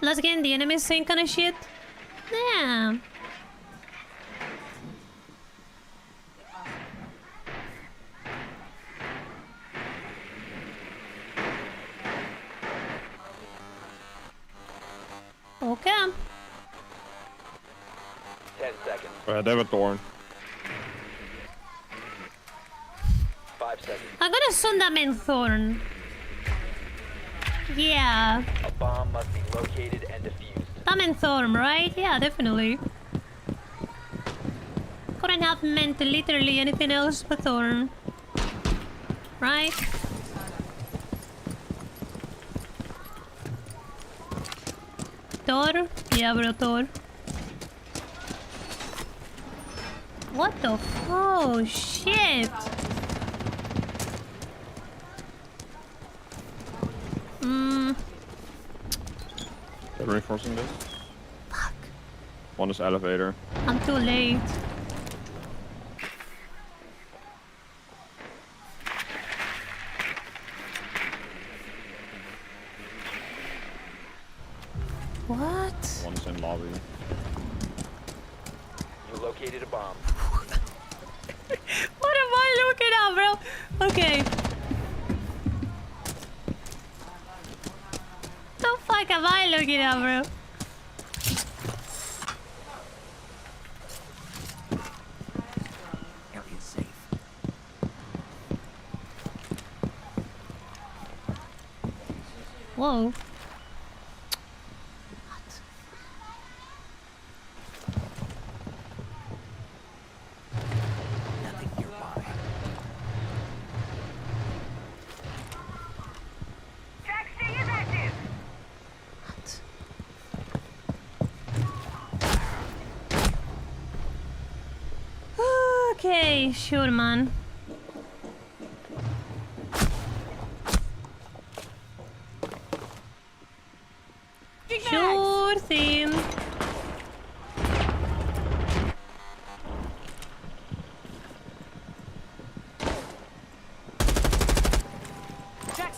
Last game, the enemies saying kind of shit. Yeah. Okay. 10 seconds. They have a thorn. 5 seconds. I'm gonna stun that main thorn. Yeah. A bomb must be located and defused. That meant thorn, right? Yeah, definitely. Couldn't have meant literally anything else but thorn. Right? Thor? Yeah, bro, Thor. What the f- Oh, shit! They're reinforcing this. Fuck. One is elevator. I'm too late. One's in lobby. You located a bomb. What am I looking at, bro? Okay. The fuck am I looking at, bro? Area's safe. Whoa. Nothing nearby. Taxi is active. Okay, sure, man. Sure thing.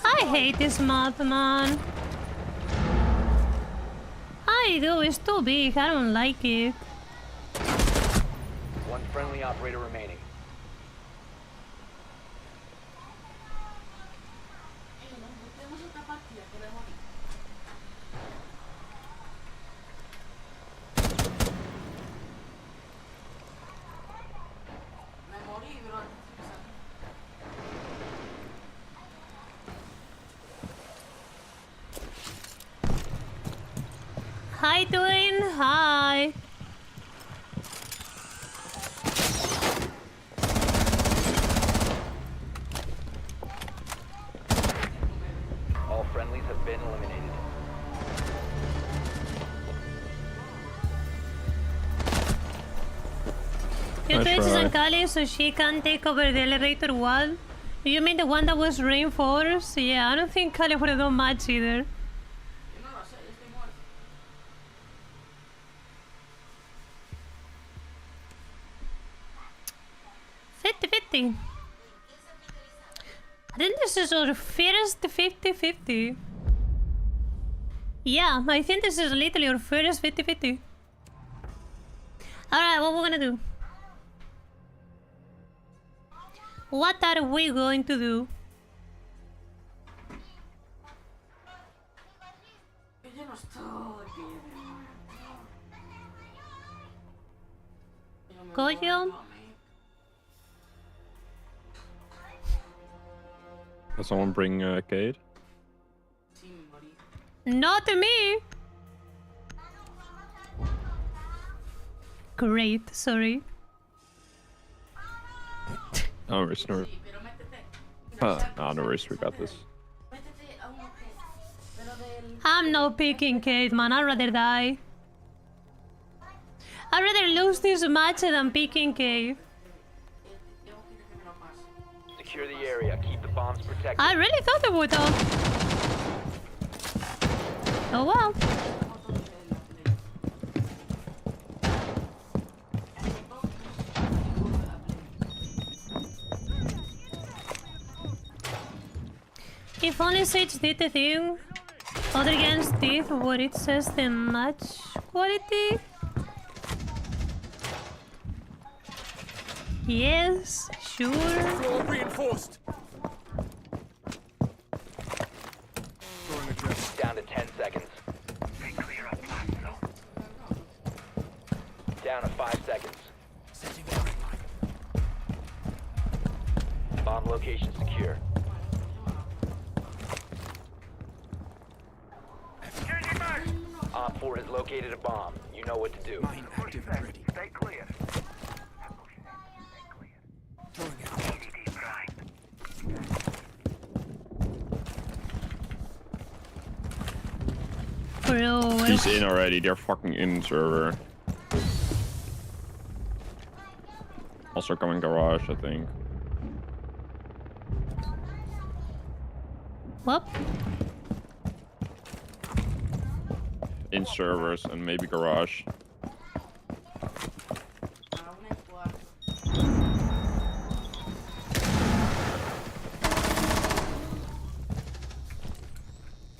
I hate this map, man. I do, it's too big. I don't like it. One friendly operator remaining. Tenemos otra partida que me morí. Me morí, bro. Hi, Dwayne. Hi. All friendlies have been eliminated. Your Nice place is try. in Cali, so she can take over the elevator wall. You mean the one that was reinforced? Yeah, I don't think Cali would have done much either. Yo no lo sé, yo estoy muerto. 50-50. I think this is our first 50-50. Yeah, I think this is literally our first 50-50. Alright, what we're gonna do? What are we going to do? Yo no estoy bien. Yo me Coño. muero, Can someone bring Cade? Sí, me morí. Not me! Great, sorry. No worries, no worries. Sí, pero métete. No, no worries, we got this. Métete a uno que. Pero del. I'm not picking Kate, man. I'd rather die. I'd rather lose this match than picking Kate. Tengo que ir que no pase. Secure the area. Keep the bombs protected. I really thought it would have. Oh well. If only Sage did the thing other games did where it says the match quality. Yes, sure. Floor reinforced. Down to 10 seconds. Down to 5 seconds. Bomb location secure. Op 4 has located a bomb. You know what to do. Mine active and ready. Stay clear. Throwing out. ADD prime. Bro, He's in already, they're fucking in server. Also coming garage, I think. what? In servers and maybe garage. A la 1:04.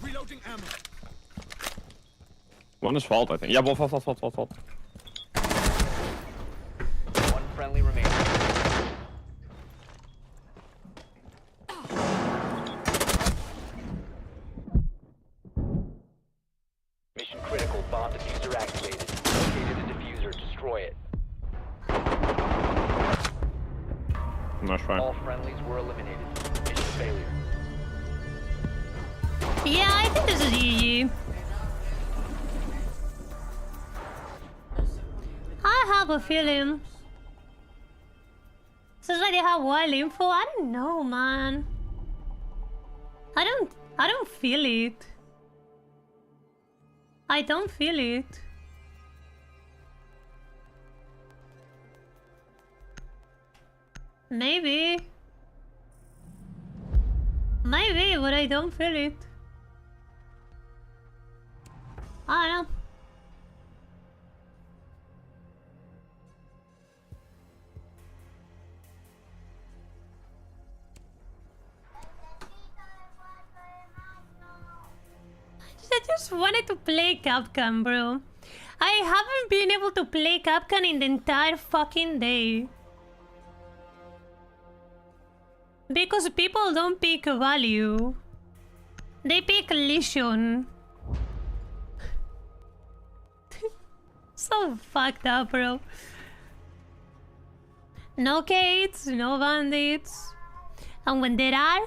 Reloading ammo. One is fault, I think. Yeah, fault. One friendly remaining. Mission critical. Bomb diffuser activated. Located the diffuser. Destroy it. Nice try. All friendlies were eliminated. Mission failure. Yeah, I think this is GG. I have a feeling. Seems like they have wild info. I don't know, man. I don't feel it. I don't feel it. Maybe, but I don't feel it. I don't know. I just wanted to play Capcom, bro. I haven't been able to play Capcom in the entire fucking day. Because people don't pick value. They pick Lesion. So fucked up, bro. No Kates, no bandits. And when there are,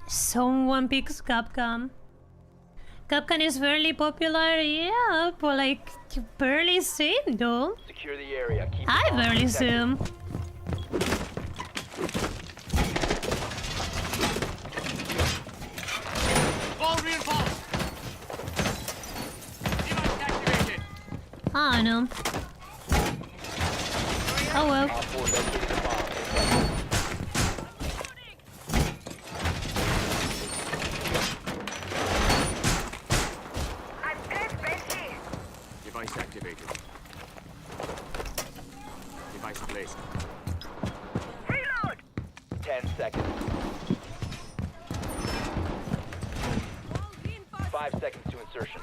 someone picks Capcom. Capcom is fairly popular, yeah, but like, you barely see him though. Secure the area. Keep I the bomb barely see protected. him. All reinforced. Device activated. I don't know. Oh well. Op 4 located the bomb. I'm dead, Benji. Device activated. Device placed. Reload. 10 seconds. 5 seconds to insertion.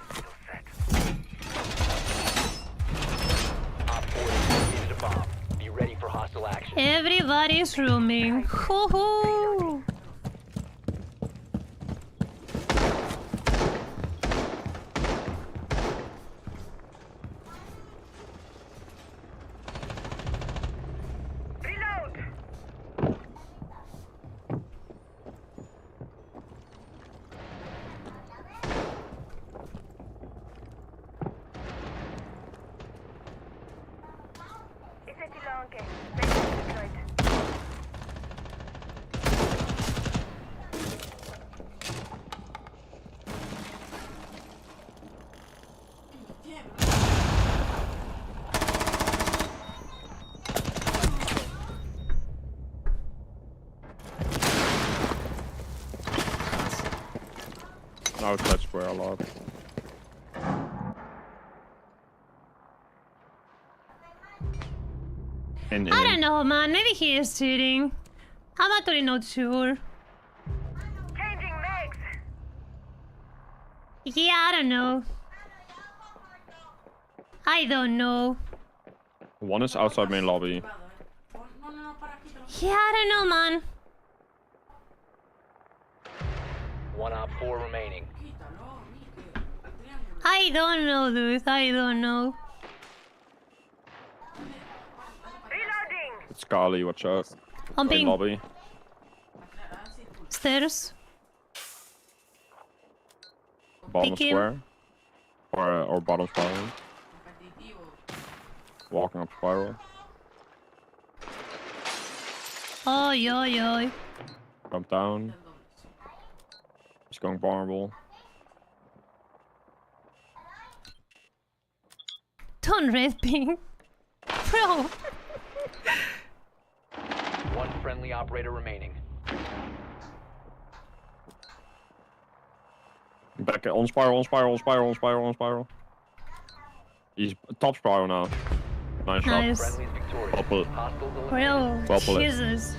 Op 4 has located a bomb. Be ready for hostile action. Everybody's rooming. Hoo hoo. Reload. Is it long game? Deployed. Now it's that square a lot. I don't know, man. Maybe he is cheating. I'm actually not sure. Changing legs. Yeah, I don't know. I don't know. One is outside main lobby. Yeah, I don't know, man. One Op 4 remaining. I don't know, dude. I don't know. Reloading. It's Kali, watch out. I'm Main being lobby. stairs. Bottom Pick him. square. Or bottom spiral. Walking up spiral. Oi, oi, oi. Jump down. He's going vulnerable. Don't red ping. Bro. One friendly operator remaining. Back on spiral, on spiral, on spiral, on spiral, on spiral. He's top spiral now. Nice shot. Nice. Friendlies victorious. Well put. Hostiles eliminated. Bro, Well played. Jesus.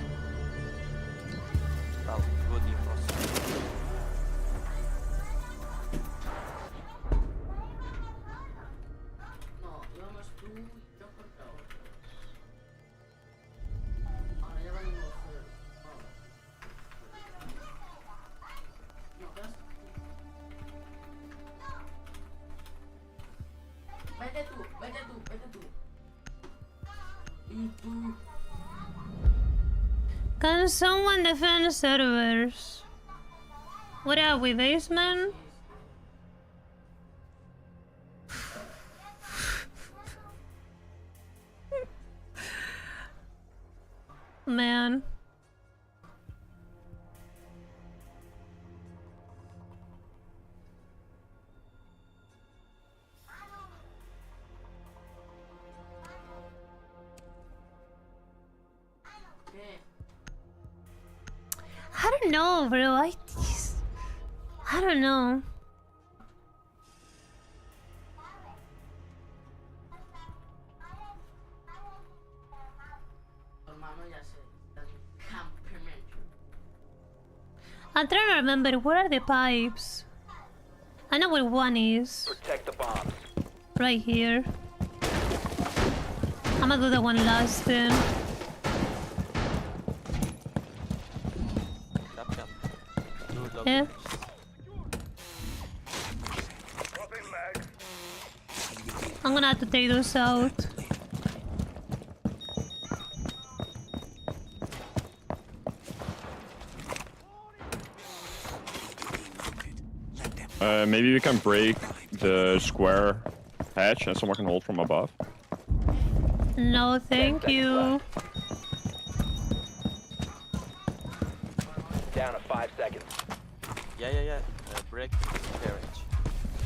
Can someone defend servers? What are we, basement? Man. I don't know, bro. I don't know. I'm trying to remember, where are the pipes? I know where one is. Protect the bombs. Right here. I'm gonna do the one last then. Yeah. Dropping mags. I'm gonna have to take those out. Maybe we can break the square hatch and someone can hold from above. No, thank you. Down to 5 seconds. Yeah. Break carriage.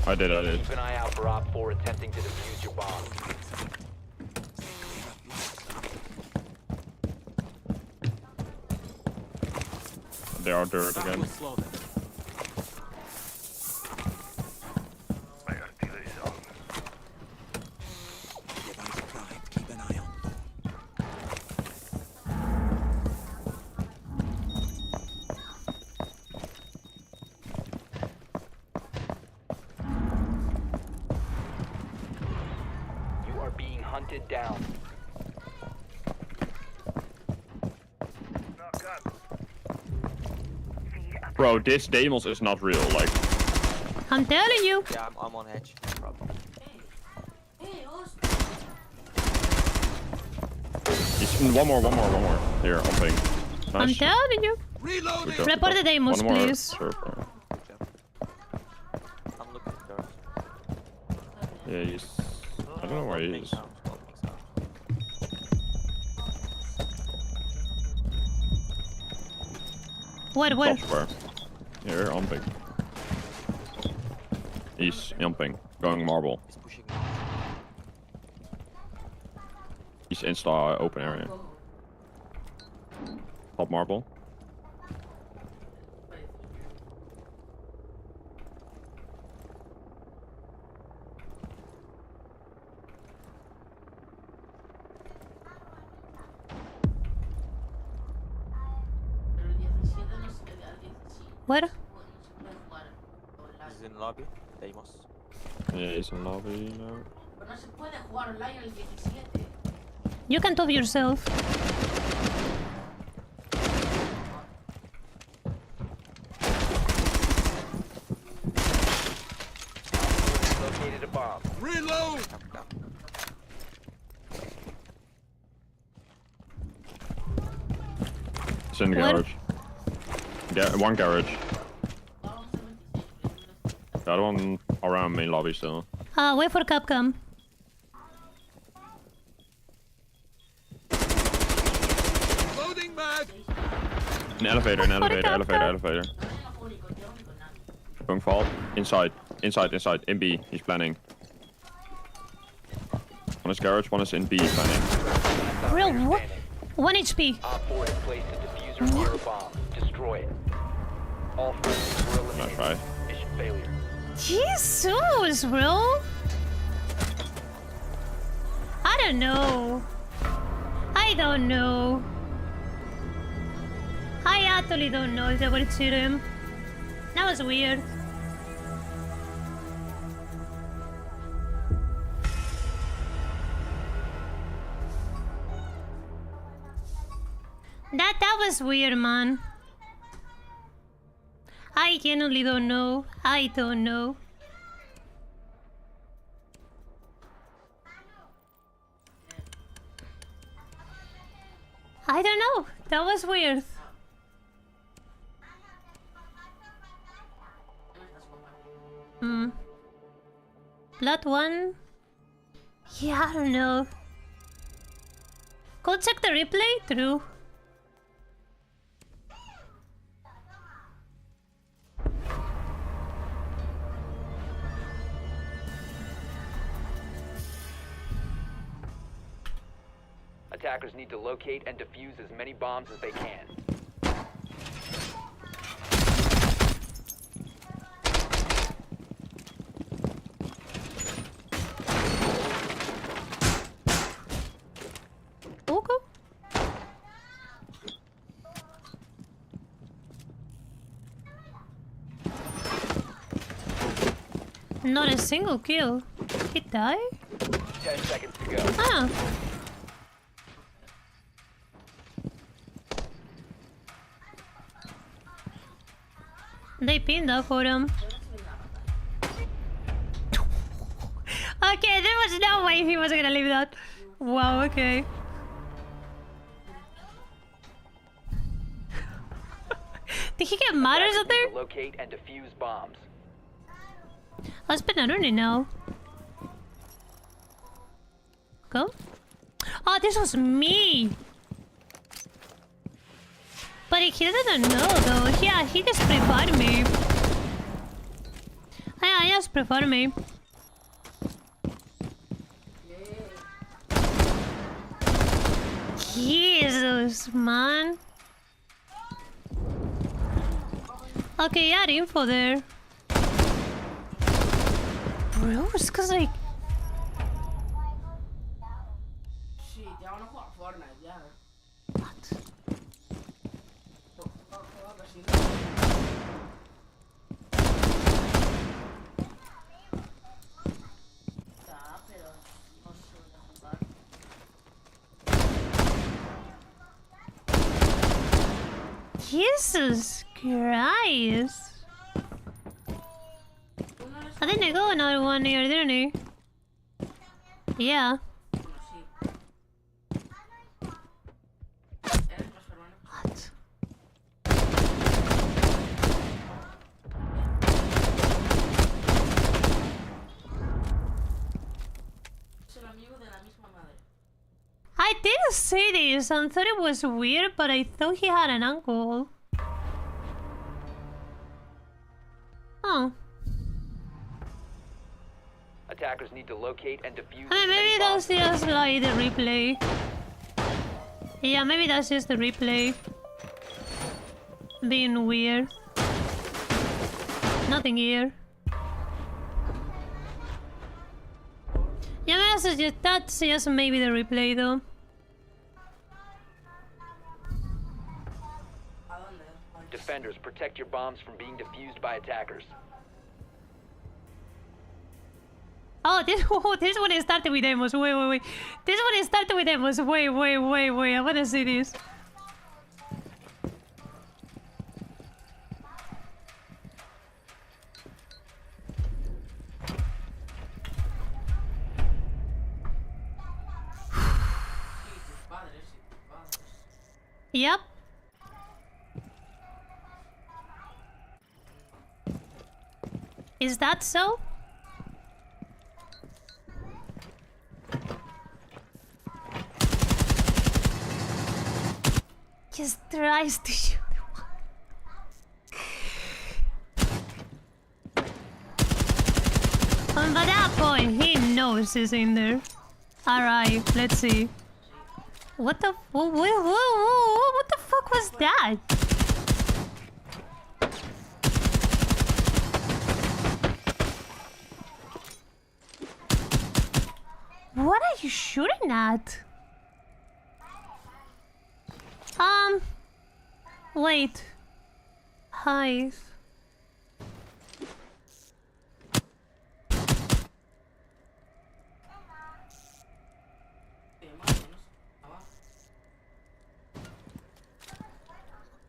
I did. Keep an eye out for Op 4 attempting to defuse your bomb. They are dirt again. Slow them. I gotta do this on. Device primed. Keep an eye on. You are being hunted down. Knock up. Bro, this Deimos is not real. Like, I'm telling you. Yeah, I'm on edge. No problem. one more. Here, on ping. I'm Nice. telling you. Reloading! Good job. Report the Deimos, One more. please. Sure, bro. I'm looking for. Yeah, he's... I don't know where he is. Where? Top square. Here, on ping. He's on ping. Going marble. He's pushing. He's insta open area. Top marble. Where? He's in lobby. Deimos. Yeah, he's in lobby now. You can top yourself. Located a bomb. Reload! It's in the What? garage. One garage. The other one around main lobby still. Wait for Capcom. Loading mag! An elevator, elevator. Going fall. Inside. In B. He's planning. One is garage, one is in B planning. Real what? 1 HP. Op 4 has placed a diffuser near a bomb. Destroy it. All friendlies were eliminated. Nice try. Mission failure. Jesus, bro. I don't know. I actually don't know if they would shoot him. That was weird. That was weird, man. I genuinely don't know. I don't know. I I don't know. That was weird. Hmm. Blood 1? Yeah, I don't know. Go check the replay? True. Attackers need to locate and defuse as many bombs as they can. Okay. Not a single kill. He died? 10 seconds to go. Ah. They pinned that for him. Okay, there was no way he was gonna leave that. Wow, okay. Did he get mad or Attackers something? need to locate and defuse bombs. I'll spin a running now. Go. Oh, this was me. But he didn't know though. Yeah, he just preferred me. Yeah, he just preferred me. Jesus, man. Okay, yeah, info there. Bro, it's cause like... Sí, ya van a jugar Fortnite, ya. What? Ya, pero no suele jugar. Jesus Christ. I think I got another one here, didn't he? Yeah. What? I didn't see this and thought it was weird, but I thought he had an uncle. Oh. Attackers need to locate and defuse. I mean, maybe that's just like the replay. Yeah, maybe that's just the replay. Being weird. Nothing here. Yeah, that's just maybe the replay though. Defenders, protect your bombs from being defused by attackers. Oh, this one is started with demos. Wait. This one is started with demos. Wait. I wanna see this. Yep. Is that so? Just tries to shoot one. By that point, he knows he's in there. Alright, let's see. What the what the fuck was that? What are you shooting at? Wait. Hi.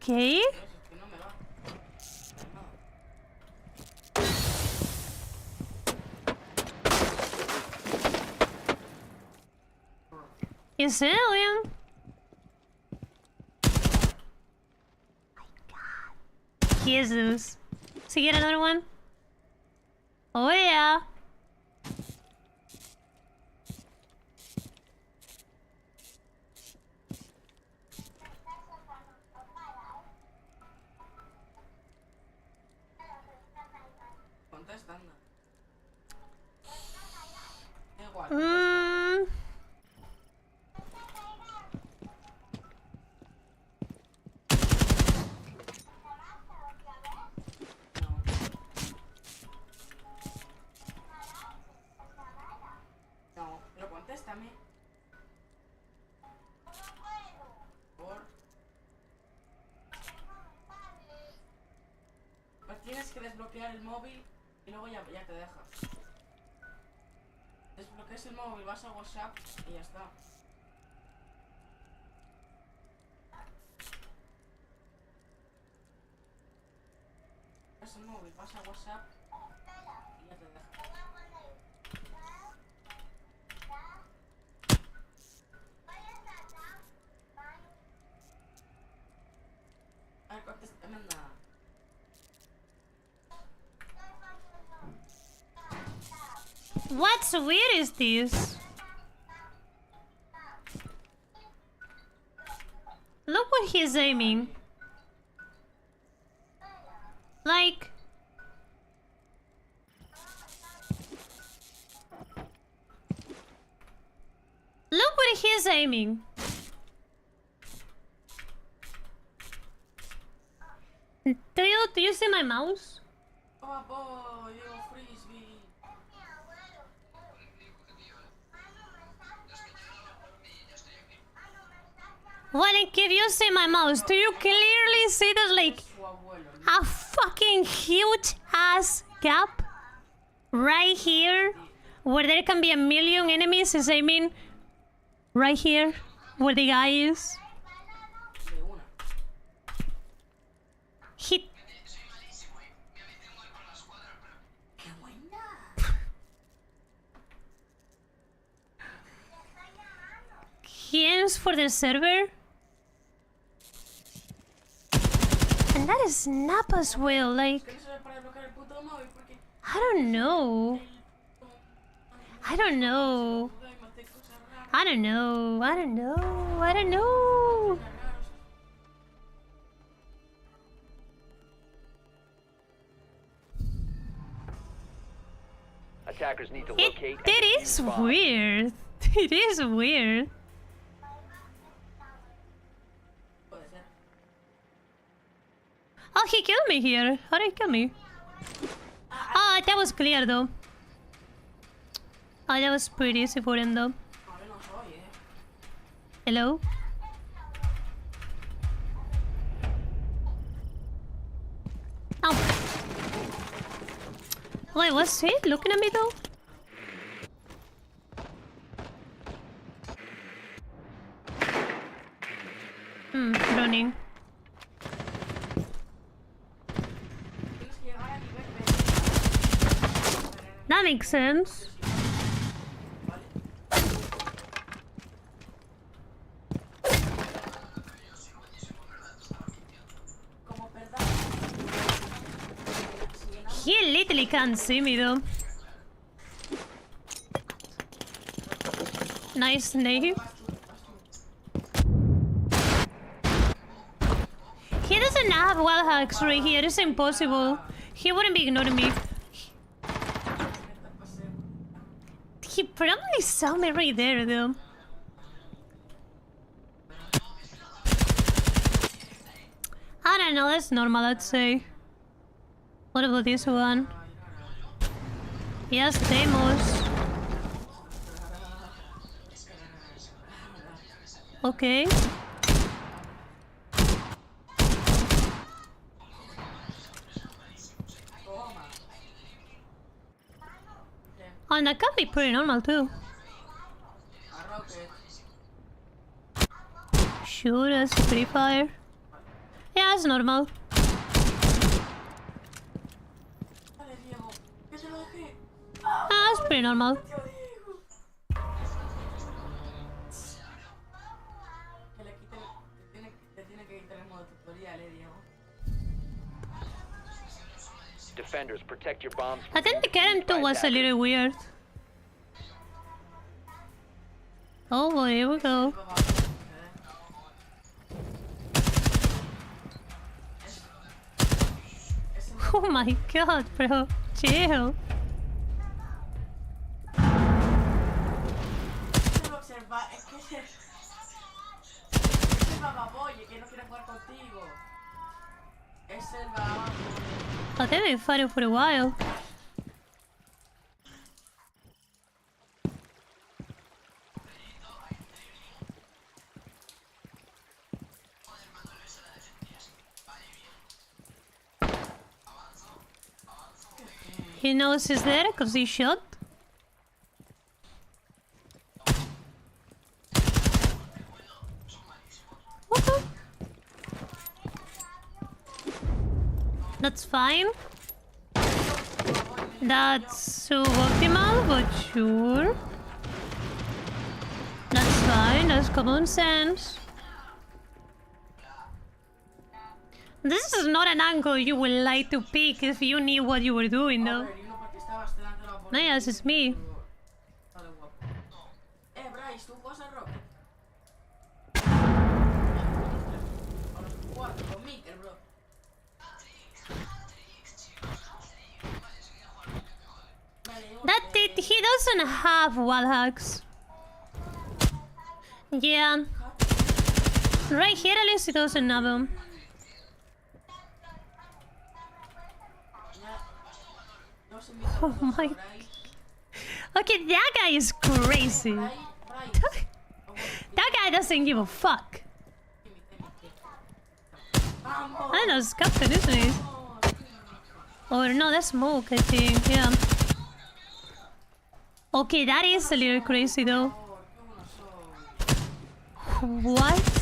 Okay. Is it alien? Jesus. So get another one? Oh yeah. Contestando. Igual. No, pero contéstame. Pues tienes que desbloquear el móvil y luego ya te dejas. Desbloqueas el móvil, vas a WhatsApp y ya está. Es el móvil, vas a WhatsApp y ya te dejas. A ver, contéstame nada. What's weird is this? Look what he's aiming. Like... Look what he's aiming. Do you see my mouse? Oh boy, yo frisbee. Like, if you see my mouse, do you clearly see there's like a fucking huge ass gap right here where there can be a million enemies is aiming right here where the guy is? He... He aims for the server? And that is snap as well, like... I don't know. I don't know. I don't know. I don't know. I don't know. Attackers need to locate. It is weird. It is weird. Oh, he killed me here. How did he kill me? Oh, that was clear though. Oh, that was pretty easy for him though. Hello? Oh. Wait, what's he looking at me though? Running. That makes sense. He literally can't see me though. Nice name. He doesn't have wall hacks right here. It's impossible. He wouldn't be ignoring me. He probably saw me right there though. I don't know, that's normal, I'd say. What about this one? Yes, Deimos. Okay. Oh, and that can be pretty normal too. Sure, that's pretty fire. Yeah, it's normal. Ah, it's pretty normal. Defenders, protect your bombs. I think the Karen 2 was a little weird. Oh boy, here we go. Oh my god, bro. Chill. Oh, they've been fighting for a while. He knows he's there because he shot. Woohoo. That's fine. That's suboptimal, but sure. That's fine, that's common sense. This is not an angle you would like to pick if you knew what you were doing, though. No, yes, it's me. That it, he doesn't have wall hacks. Yeah. Right here at least he doesn't have them. Oh my... Okay, that guy is crazy. That guy doesn't give a fuck. I know, it's Captain, isn't he? Or no, that's Smoke, I think, yeah. Okay, that is a little crazy though. What?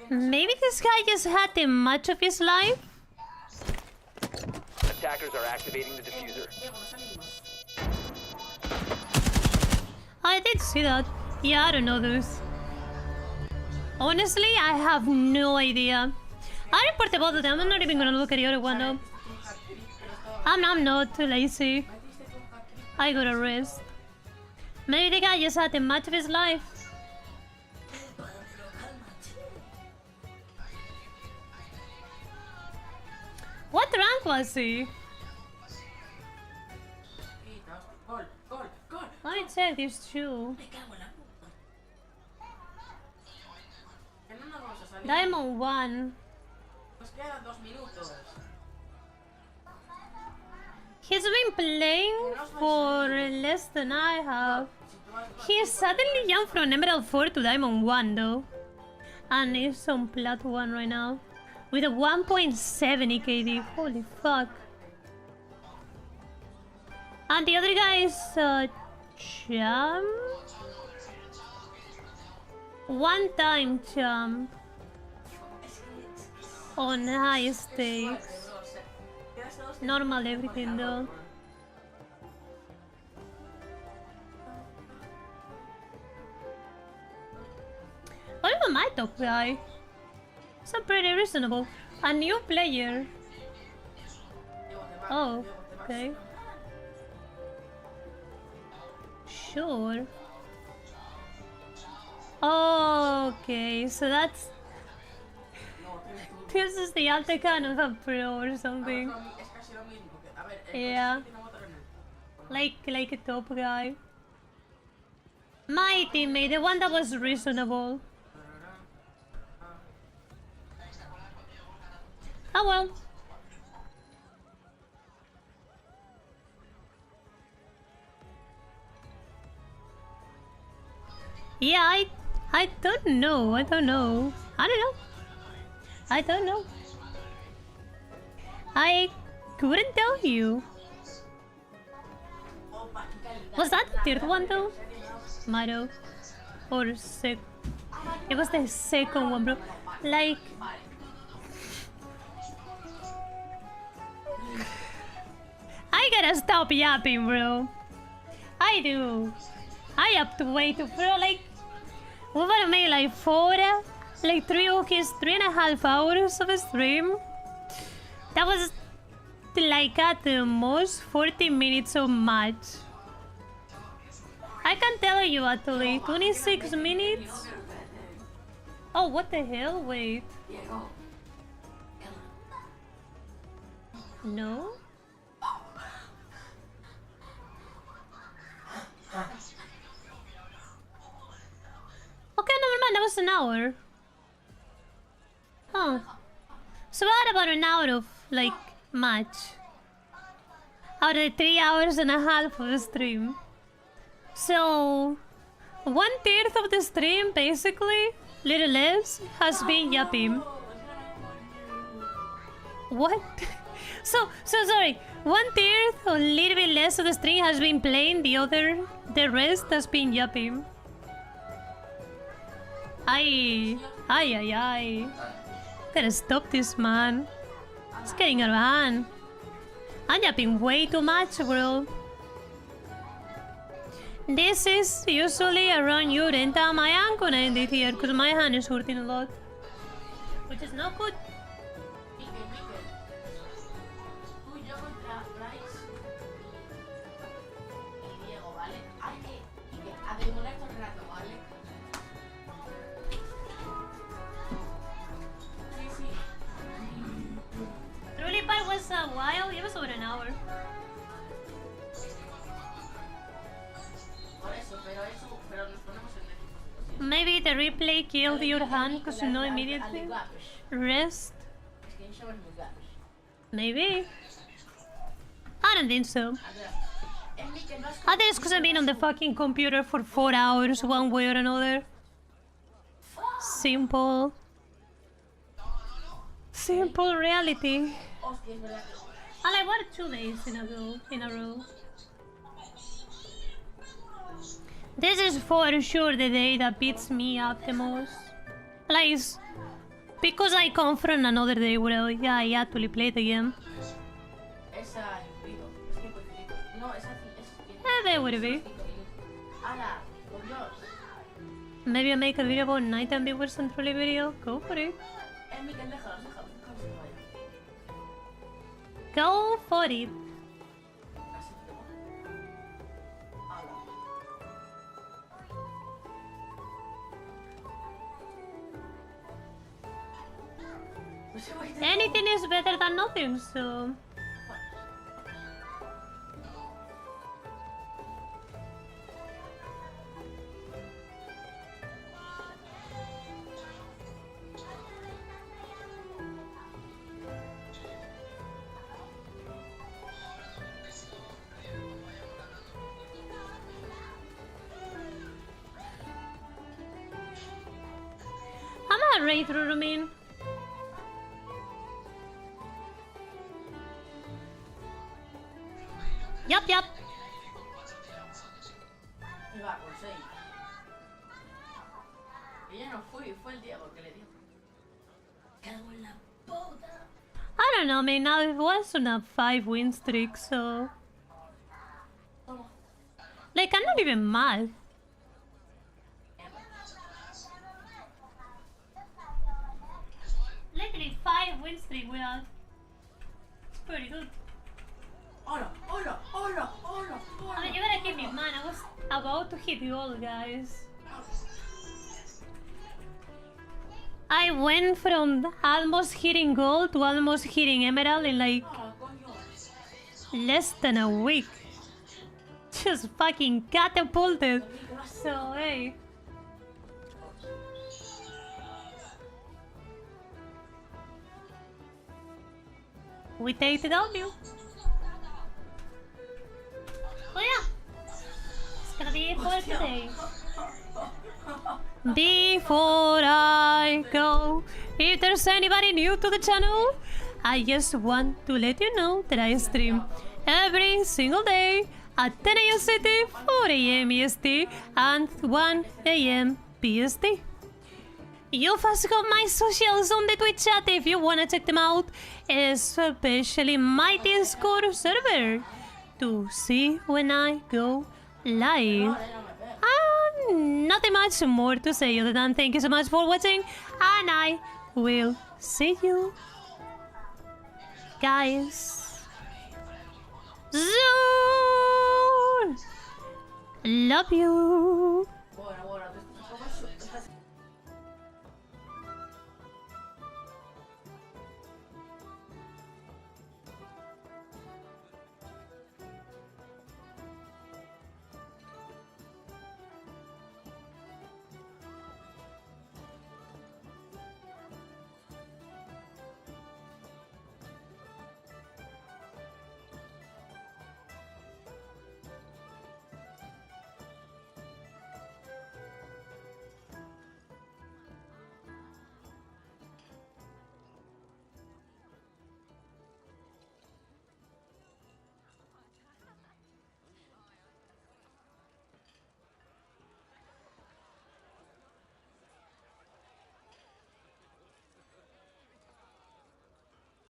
Maybe this guy just had the match of his life? Attackers are activating the diffuser. I did see that. Yeah, I don't know this. Honestly, I have no idea. I reported both of them. I'm not even gonna look at the other one though. I'm not lazy. I got a rest. Maybe the guy just had the match of his life. What rank was he? I check these two. Diamond 1. He's been playing for less than I have. He suddenly jumped from Emerald 4 to Diamond 1 though. And he's on Plat 1 right now. With a 1.7 KD. Holy fuck. And the other guy is champ? One-time champ. On high stakes. Normal everything though. What about my top guy? So pretty reasonable. A new player. Oh, okay. Sure. Okay, so that's... This is the alta cannon of a pro or something. Yeah. Like a top guy. My teammate, the one that was reasonable. Oh well. Yeah, I don't know. I don't know. I don't know. I don't know. I couldn't tell you. Was that the third one though? Mado. Or sec. It was the second one, bro. Like. I gotta stop yapping, bro. I do. I yapped way too, bro. Like, we would have made like 3.5 hours of a stream. That was like at the most 40 minutes of match. I can tell you actually, 26 minutes. Oh, what the hell? Wait. No? Okay, never mind, that was an hour. Huh. So we had about an hour of, like, match. Out of the 3.5 hours of the stream. So, 1/3 of the stream, basically, little less, has been yapping. What? So sorry. 1/3 or a little bit less of the stream has been playing, the rest has been yapping. Ay. Gotta stop this, man. It's getting out of hand. I'm yapping way too much, bro. This is usually around your end time I am gonna end it here because my hand is hurting a lot. Which is not good. Truly Pie was a while, it was over an hour. Maybe the replay killed your hand because you know immediately. Rest. Maybe. I don't think so. I think it's because I've been on the fucking computer for 4 hours one way or another. Simple. Simple reality. I like what 2 days in a row. This is for sure the day that beats me up the most. Like, because I come from another day where I actually played the game. There would be. Maybe I make a video about nighttime viewers and trolley video. Go for it. Go for it. Anything is better than nothing, so... I'm not ready to remain. Yup. I don't know, man. Now it was on a 5-win streak, so... Like, I'm not even mad. Literally 5-win streak without... It's pretty good. I mean, you gotta keep me, man. I was about to hit gold, guys. I went from almost hitting gold to almost hitting emerald in like less than a week. Just fucking catapulted. So, hey. We take the W. Oh yeah, it's gonna be it for today. Before I go, if there's anybody new to the channel, I just want to let you know that I stream every single day at 10 a.m. CT, 4 a.m. EST, and 1 a.m. PST. You've also got my socials on the Twitch chat if you wanna check them out, especially my Discord server, to see when I go live. Nothing much more to say other than thank you so much for watching, and I will see you guys soon. Love you.